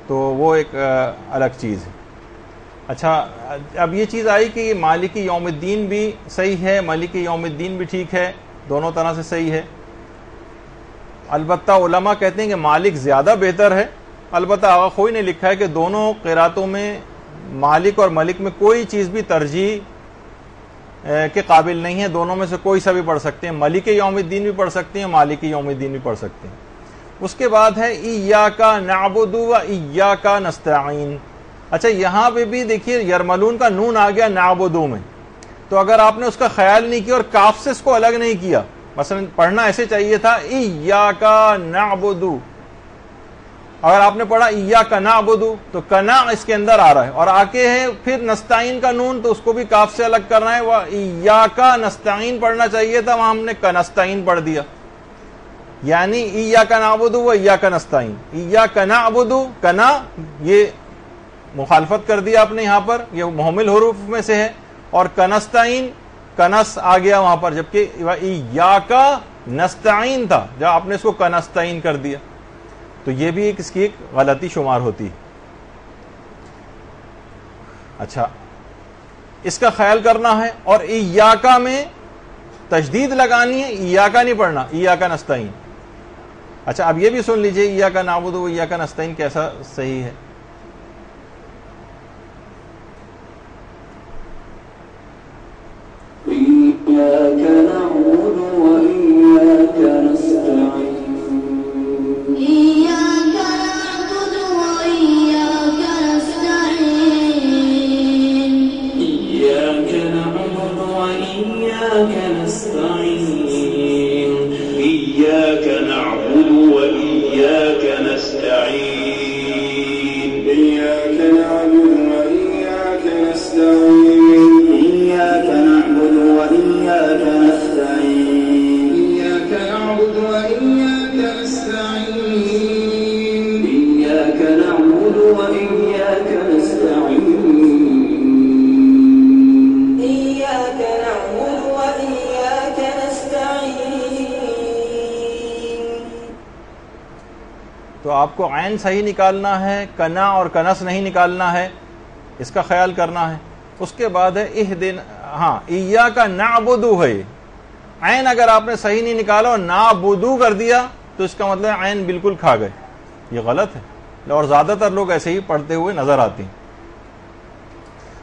تو وہ ایک الگ چیز ہے. اچھا اب یہ چیز آئی کہ یہ مالکی یوم الدین بھی صحیح ہے، مالکی یوم الدین بھی ٹھیک ہے، دونوں طرح سے صحیح ہے. البتہ علماء کہتے ہیں کہ مالک زیادہ بہتر ہے. البتہ آغا خوئی نے لکھا ہے کہ دونوں قراتوں میں مالک اور ملک میں کوئی چیز بھی ترجیح کے قابل نہیں ہے. دونوں میں سے کوئی سا بھی پڑھ سکتے ہیں، ملک یوم الدین بھی پڑھ سکتے ہیں، مالک یوم الدین بھی پڑھ سکتے ہیں. اس کے بعد ہے ایاک نعبد و ایاک نستعین. اچھا یہاں پہ بھی دیکھیے یرملون کا نون آ گیا نعبدو میں، تو اگر آپ نے اس کا خیال نہیں کیا اور کاف سے اس کو الگ نہیں کیا، مثلا پڑھنا ایسے چاہیے تھا ایاک نعبدو. اگر آپ نے پڑھا ایاک نعبدو تو کنا اس کے اندر آ رہا ہے، اور آکے ہے پھر نستعین کا نون تو اس کو بھی کاف سے الگ کرنا ہے. وہ ایاک نستعین پڑھنا چاہیے تھا، وہاں ہم نے کنستعین پڑھ دیا. یعنی ایاک نعبد و ایاک نستعین. ایاک نعبد کنا یہ مخالفت کر دیا آپ نے یہاں پر، یہ محمل حروف میں سے ہے، اور کنستعین کنس آ گیا وہاں پر، جبکہ ایاک نستعین تھا جب آپ نے اس کو کنستعین کر دیا. تو یہ بھی اس کی ایک غلطی شمار ہوتی. اچھا اس کا خیال کرنا ہے. اور ایاک میں تشدید لگانی ہے، ایاک نہیں پڑھنا، ایاک نستعین. اچھا اب یہ بھی سن لیجئے ایاک نعبد و ایاک نستعین کیسا صحیح ہے. إياك نعبد وإياك نستعين. إياك نعبد وإياك نستعين. إياك نعبد وإياك نستعين. إياك نعبد وإياك نستعين. إياك نعبد وإياك نستعين. إياك نعبد وإياك نستعين. إياك نعبد آپ کو عین صحیح نکالنا ہے، کنا اور کنس نہیں نکالنا ہے، اس کا خیال کرنا ہے۔ اس کے بعد ہے ایاک نعبد ہے، عین اگر آپ نے صحیح نہیں نکالا اور نعبدو کر دیا تو اس کا مطلب عین بالکل کھا گئے، یہ غلط ہے، اور زیادہ تر لوگ ایسے ہی پڑھتے ہوئے نظر آتے ہیں۔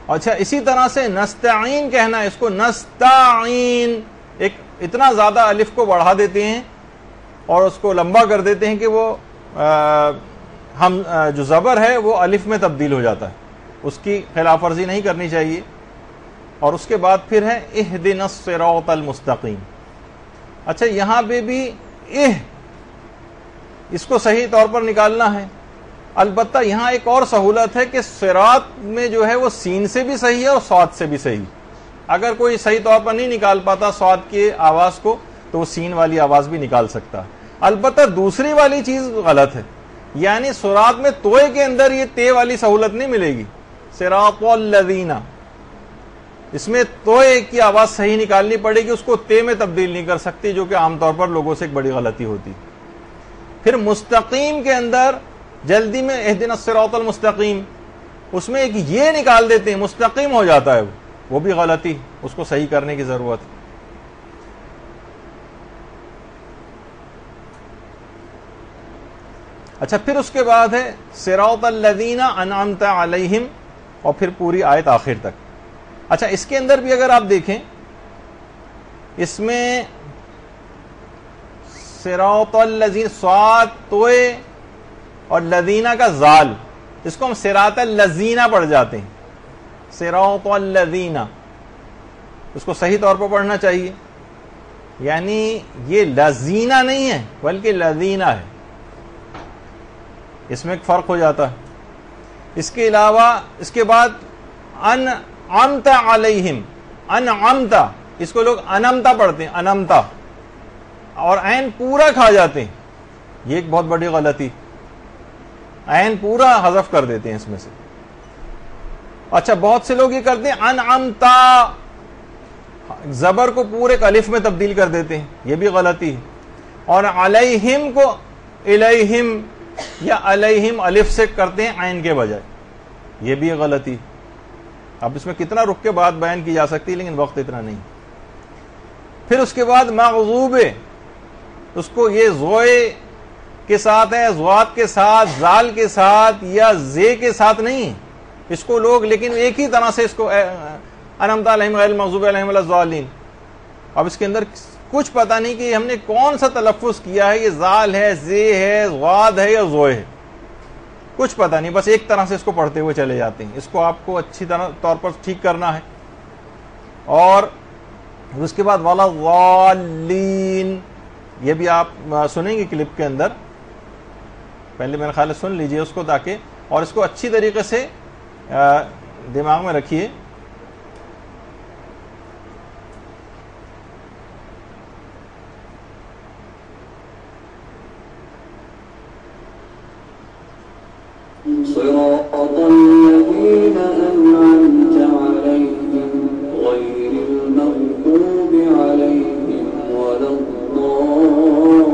اچھا، اسی طرح سے نستعین کہنا ہے، اس کو نستعین، ایک اتنا زیادہ الف کو بڑھا دیتے ہیں اور اس کو لمبا کر دیتے ہیں کہ وہ ہم جو زبر ہے وہ الف میں تبدیل ہو جاتا ہے، اس کی خلاف ورزی نہیں کرنی چاہیے۔ اور اس کے بعد پھر ہے اہدنا الصراط المستقیم۔ اچھا، یہاں پہ بھی اس کو صحیح طور پر نکالنا ہے، البتہ یہاں ایک اور سہولت ہے کہ صراط میں جو ہے وہ سین سے بھی صحیح ہے اور صاد سے بھی صحیح۔ اگر کوئی صحیح طور پر نہیں نکال پاتا صاد کی آواز کو تو وہ سین والی آواز بھی نکال سکتا ہے۔ البتہ دوسری والی چیز غلط ہے، یعنی صراط میں توئے کے اندر یہ تے والی سہولت نہیں ملے گی، صراط الذین، اس میں توئے کی آواز صحیح نکالنی پڑے گی، اس کو تے میں تبدیل نہیں کر سکتی، جو کہ عام طور پر لوگوں سے ایک بڑی غلطی ہوتی۔ پھر مستقیم کے اندر جلدی میں اہدنا الصراط المستقیم، اس میں ایک یہ نکال دیتے ہیں، مستقیم ہو جاتا ہے، وہ بھی غلطی، اس کو صحیح کرنے کی ضرورت ہے۔ اچھا، پھر اس کے بعد ہے صراط الذین انعمت علیہم، اور پھر پوری آیت آخر تک۔ اچھا، اس کے اندر بھی اگر آپ دیکھیں، اس میں صراط الذین صاد توئے اور لذینہ کا زال، اس کو ہم صراط الذین پڑھ جاتے ہیں، صراط الذین، اس کو صحیح طور پر پڑھنا چاہیے، یعنی یہ لذینہ نہیں ہے بلکہ لذینہ ہے، اس میں ایک فرق ہو جاتا ہے۔ اس کے علاوہ اس کے بعد انعمت علیہم، انعمت، اس کو لوگ انمتا پڑھتے ہیں، انمتا، اور عین پورا کھا جاتے ہیں، یہ ایک بہت بڑی غلطی، عین پورا حذف کر دیتے ہیں اس میں سے۔ اچھا، بہت سے لوگ یہ کرتے ہیں انعمتا، زبر کو پورے الف میں تبدیل کر دیتے ہیں، یہ بھی غلطی ہے۔ اور علیہم کو الیہم یا علیہم الف سے کرتے ہیں عین کے بجائے، یہ بھی غلطی۔ اب اس میں کتنا رک کے بات بیان کی جا سکتی، لیکن وقت اتنا نہیں۔ پھر اس کے بعد مغضوب، اس کو یہ زوئے کے ساتھ ہے، زوات کے ساتھ، زال کے ساتھ یا زے کے ساتھ نہیں، اس کو لوگ لیکن ایک ہی طرح سے اس کو انعمت علیہم غیر المغضوب علیہم ولا الضالین۔ اب اس کے اندر کچھ پتہ نہیں کہ ہم نے کون سا تلفظ کیا ہے، یہ زال ہے، زے ہے، زواد ہے یا زوئے ہے، کچھ پتہ نہیں، بس ایک طرح سے اس کو پڑھتے ہوئے چلے جاتے ہیں۔ اس کو آپ کو اچھی طور پر ٹھیک کرنا ہے۔ اور اس کے بعد ولا الضالین، یہ بھی آپ سنیں گے کلپ کے اندر، پہلے میرے خیال سن لیجئے اس کو تاکہ، اور اس کو اچھی طریقے سے دماغ میں رکھیے۔ صراط الذين أنعمت عليهم غير المغضوب عليهم ولا الضالين۔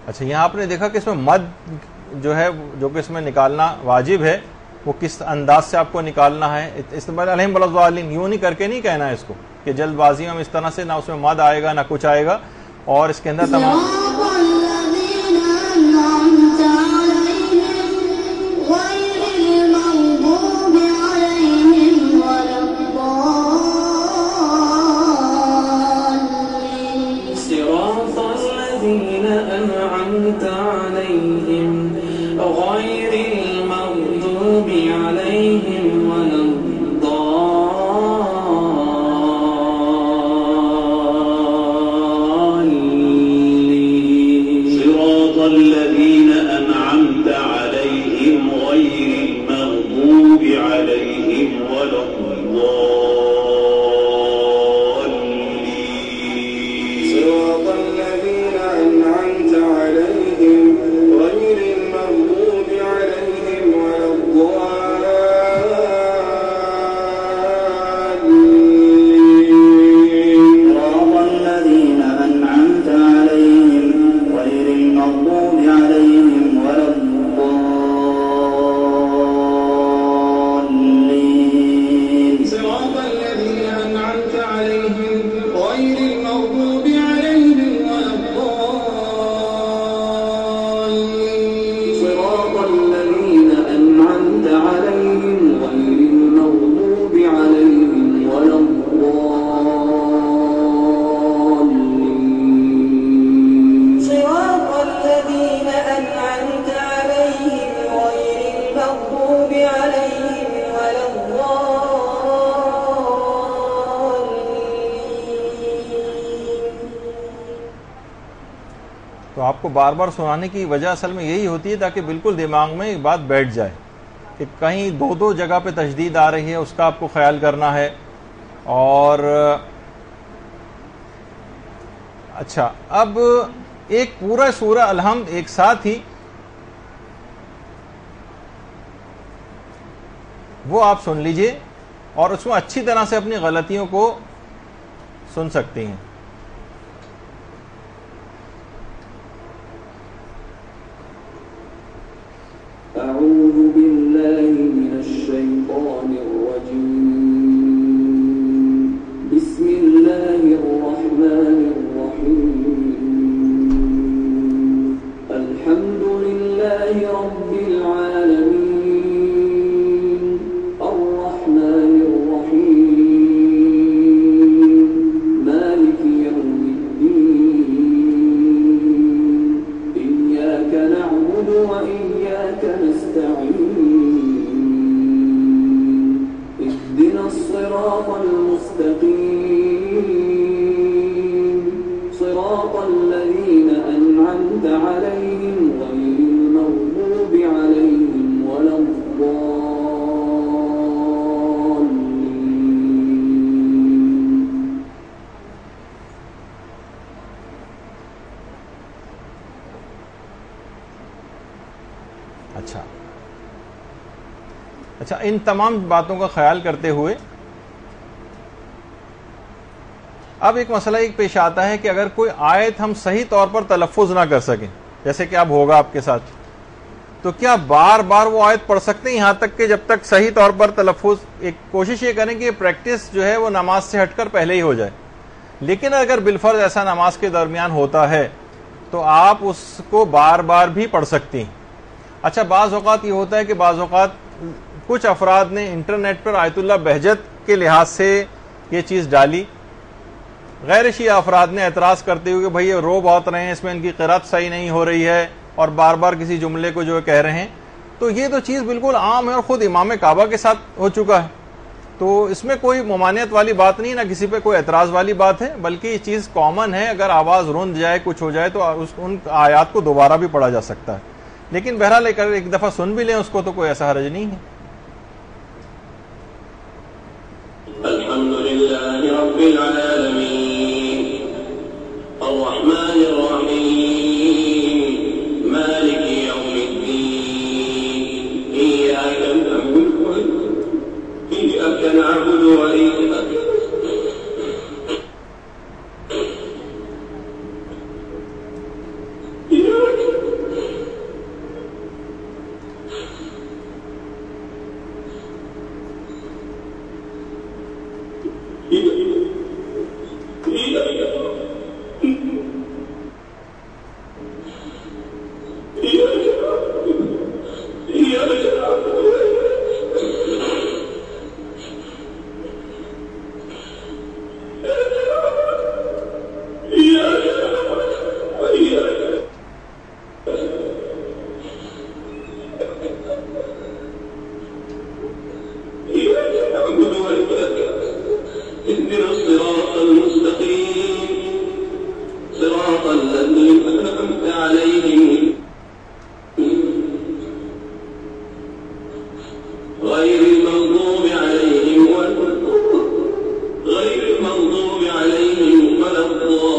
اچھا، یہاں آپ نے دیکھا کہ اس میں مد جو ہے، جو کہ اس میں نکالنا واجب ہے، وہ کس انداز سے آپ کو نکالنا ہے۔ استقبال علیہم ولا الضالین یوں نہیں کر کے نہیں کہنا ہے اس کو کہ جلد بازی میں اس طرح سے، نہ اس میں مد آئے گا نہ کچھ آئے گا، اور اس کے اندر تمام صراط الذين أنعمت عليهم غير المغضوب عليهم ولا الضالين صراط الذين أنعمت عليهم غير المغضوب عليهم ولا الضالين صراط الذين أنعمت عليهم غير المغضوب عليهم ولا الضالين صراط الذين المغضوب عليهم ولا الضالين. تو آپ کو بار بار سنانے کی وجہ اصل میں یہی ہوتی ہے تاکہ بالکل دماغ میں ایک بات بیٹھ جائے کہ کہیں دو جگہ پہ تشدید آ رہی ہے، اس کا آپ کو خیال کرنا ہے. اور اچھا، اب ایک پورا سورہ الحمد ایک ساتھ ہی وہ آپ سن لیجئے اور اس میں اچھی طرح سے اپنی غلطیوں کو سن سکتی ہیں. أعوذ بالله من الشيطان الرجيم. بسم الله الرحمن الرحيم. الحمد لله رب العالمين. الرحمن الرحيم. مالك يوم الدين. إياك نعبد وإياك نستعين. اهدنا الصراط المستقيم. صراط الذين أنعمت عليهم غير المغضوب عليهم ولا الضالين. اچھا، ان تمام باتوں کا خیال کرتے ہوئے اب ایک مسئلہ ایک پیش آتا ہے کہ اگر کوئی آیت ہم صحیح طور پر تلفظ نہ کر سکیں، جیسے کہ اب ہوگا آپ کے ساتھ، تو کیا بار بار وہ آیت پڑھ سکتے ہیں یہاں تک کہ جب تک صحیح طور پر تلفظ؟ ایک کوشش یہ کریں کہ یہ پریکٹس جو ہے وہ نماز سے ہٹ کر پہلے ہی ہو جائے. لیکن اگر بالفرض ایسا نماز کے درمیان ہوتا ہے تو آپ اس کو بار بار بھی پڑھ سکتی ہیں. اچھا، بعض اوقات یہ ہوتا ہے کہ بعض اوقات کچھ افراد نے انٹرنیٹ پر آیت اللہ بہجت کے لحاظ سے یہ چیز ڈالی. غیر شیعہ افراد نے اعتراض کرتے ہوئے کہ بھئی یہ رو بہت رہے ہیں، اس میں ان کی قرات صحیح نہیں ہو رہی ہے اور بار بار کسی جملے کو جو کہہ رہے ہیں. تو یہ تو چیز بالکل عام ہے اور خود امام کعبہ کے ساتھ ہو چکا ہے. تو اس میں کوئی ممانعت والی بات نہیں، نہ کسی پہ کوئی اعتراض والی بات ہے، بلکہ یہ چیز کامن ہے. اگر آواز رند جائے، کچھ ہو جائے تو ان آیات کو دوبارہ بھی پڑھا جا سکتا ہے. لیکن بہرحال ایک دفعہ سن بھی لیں اس کو تو کوئی ایسا حرج نہیں ہے. الحمد لله رب العالمين. الرحمن الرحيم. مالك يوم الدين. إياك نعبد وإياك اهدنا الصراط المستقيم. صراط الذين أنعمت عليهم غير المغضوب عليهم ولا الضالين.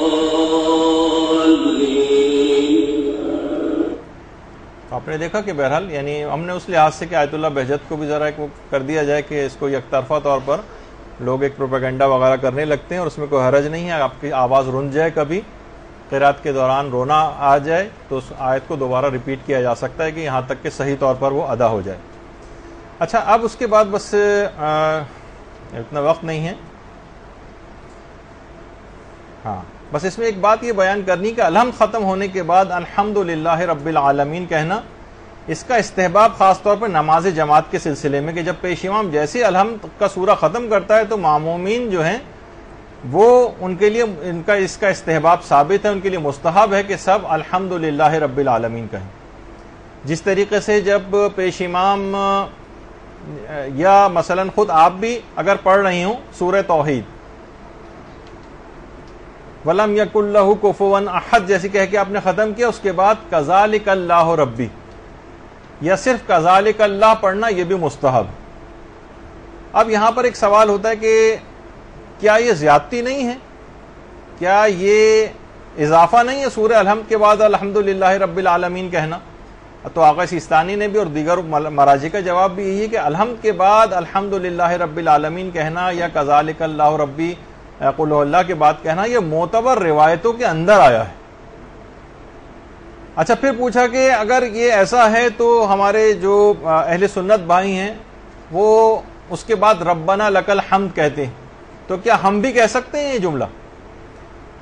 آپ نے دیکھا کہ بہرحال یعنی ہم نے اس لحاظ سے کہ آیت اللہ بہجت کو بھی ذرا ایک کر دیا جائے کہ اس کو یک طرفہ طور پر لوگ ایک پروپیگنڈا وغیرہ کرنے لگتے ہیں اور اس میں کوئی حرج نہیں ہے. آپ کی آواز رند جائے، کبھی قرات کے دوران رونا آ جائے تو اس آیت کو دوبارہ ریپیٹ کیا جا سکتا ہے کہ یہاں تک کہ صحیح طور پر وہ ادا ہو جائے. اچھا، اب اس کے بعد بس اتنا وقت نہیں ہے. ہاں، بس اس میں ایک بات یہ بیان کرنی کہ الحمد ختم ہونے کے بعد الحمدللہ رب العالمین کہنا، اس کا استحباب خاص طور پر نماز جماعت کے سلسلے میں کہ جب پیش امام جیسے الحمد کا سورہ ختم کرتا ہے تو معمومین جو ہیں وہ ان کے لیے اس کا استحباب ثابت ہے، ان کے لیے مستحب ہے کہ سب الحمدللہ رب العالمین کہیں. جس طریقے سے جب پیش امام یا مثلا خود آپ بھی اگر پڑھ رہی ہوں سورہ توحید وَلَمْ يَكُنْ لَهُ كُفُوًا أَحَدٌ جیسے کہہ کے آپ نے ختم کیا، اس کے بعد كَذَلِكَ اللَّهُ رَبِّي یا صرف كَذَلِكَ اللَّهُ پڑھنا یہ بھی مستحب۔ اب یہاں پر ایک سوال ہوتا ہے کہ کیا یہ زیادتی نہیں ہے؟ کیا یہ اضافہ نہیں ہے سورہ الحمد کے بعد الحمدللہ رب العالمین کہنا؟ تو آقا سیستانی نے بھی اور دیگر مراجع کا جواب بھی یہی ہے کہ الحمد کے بعد الحمدللہ رب العالمین کہنا یا کذالک اللہ ربی قل اللہ کے بعد کہنا یہ معتبر روایتوں کے اندر آیا ہے۔ اچھا پھر پوچھا کہ اگر یہ ایسا ہے تو ہمارے جو اہل سنت بھائی ہیں وہ اس کے بعد ربنا لک الحمد کہتے ہیں، تو کیا ہم بھی کہہ سکتے ہیں یہ جملہ؟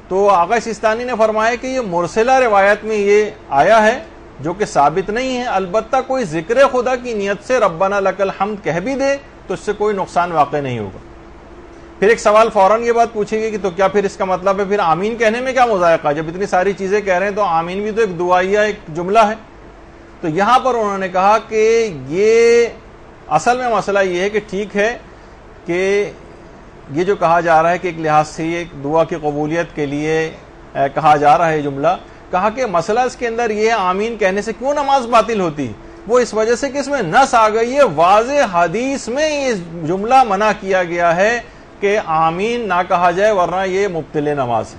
تو آقا سیستانی نے فرمایا کہ یہ مرسلہ روایت میں یہ آیا ہے جو کہ ثابت نہیں ہے، البتہ کوئی ذکر خدا کی نیت سے ربنا لک الحمد کہہ بھی دے تو اس سے کوئی نقصان واقع نہیں ہوگا۔ پھر ایک سوال فوراً یہ بات پوچھے گی کہ تو کیا پھر اس کا مطلب ہے پھر آمین کہنے میں کیا مذائقہ؟ جب اتنی ساری چیزیں کہہ رہے ہیں تو آمین بھی تو ایک دعائیہ ایک جملہ ہے۔ تو یہاں پر انہوں نے کہا کہ یہ اصل میں مسئلہ یہ ہے کہ ٹھیک ہے کہ یہ جو کہا جا رہا ہے کہ ایک لحاظ سے یہ دعا کی قبولیت کے لیے کہا جا رہا ہے جملہ، کہا کہ مسئلہ اس کے اندر یہ آمین کہنے سے کیوں نماز باطل ہوتی؟ وہ اس وجہ سے کہ اس میں نص آ گئی ہے، واضح حدیث میں یہ جملہ منع کیا گیا ہے کہ آمین نہ کہا جائے ورنہ یہ مبطل نماز ہے۔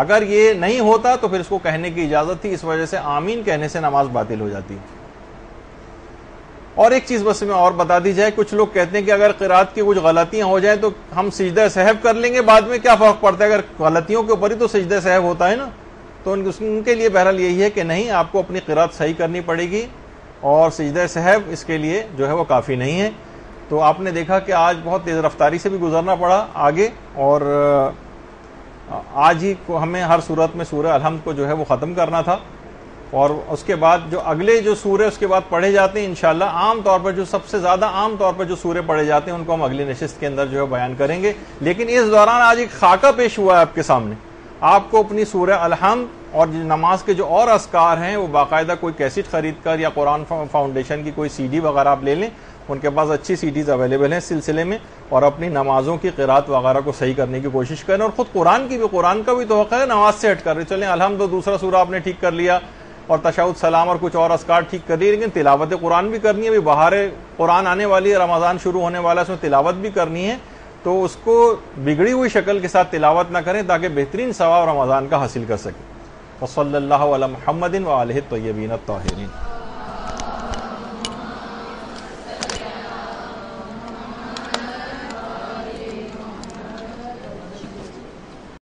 اگر یہ نہیں ہوتا تو پھر اس کو کہنے کی اجازت تھی، اس وجہ سے آمین کہنے سے نماز باطل ہو جاتی۔ اور ایک چیز بس میں اور بتا دی جائے، کچھ لوگ کہتے ہیں کہ اگر قرات کی کچھ غلطیاں ہو جائیں تو ہم سجدہ سہو کر لیں گے بعد میں، کیا فرق پڑتا ہے؟ اگر غلطیوں کے اوپر ہی تو سجدہ سہو ہوتا ہے نا، تو ان کے لیے بہرحال یہی ہے کہ نہیں، آپ کو اپنی قرات صحیح کرنی پڑے گی اور سجدہ سہو اس کے لیے جو ہے وہ کافی نہیں ہے۔ تو آپ نے دیکھا کہ آج بہت تیز رفتاری سے بھی گزرنا پڑا آگے، اور آج ہی ہمیں ہر صورت میں سورہ الحمد کو جو ہے وہ ختم کرنا تھا، اور اس کے بعد جو اگلے جو سورے اس کے بعد پڑھے جاتے ہیں انشاءاللہ عام طور پر جو سب سے زیادہ عام طور پر جو سورے پڑھے جاتے ہیں ان کو ہم اگلی نشست کے اندر جو ہے بیان کریں گے۔ لیکن اس دوران آج ایک خاکہ پیش ہوا ہے آپ کے سامنے، آپ کو اپنی سورہ الحمد اور نماز کے جو اور اذکار ہیں وہ باقاعدہ کوئی کیسٹ خرید کر یا قرآن فاؤنڈیشن کی کوئی سی ڈی وغیرہ آپ لے لیں، ان کے پاس اچھی سی ڈیز اویلیبل ہیں اس سلسلے میں، اور اپنی نمازوں کی قرات وغیرہ کو صحیح کرنے کی کوشش کریں، اور خود قرآن کا بھی توقع ہے نماز سے ہٹ کر چلیں الحمد دوسرا سورہ آپ نے ٹھیک کر لیا اور تشہد سلام اور کچھ اور اذکار ٹھیک کر لیے، لیکن تلاوت قرآن بھی کرنی ہے، ابھی بہار قرآن آنے والی ہے، رمضان شروع ہونے والا ہے، اس میں تلاوت بھی کرنی ہے، تو اس کو بگڑی ہوئی شکل کے ساتھ تلاوت نہ کریں تاکہ بہترین ثواب رمضان کا حاصل کر سکیں۔ وصلی اللہ علی محمد وآلہ الطیبین الطاہرین۔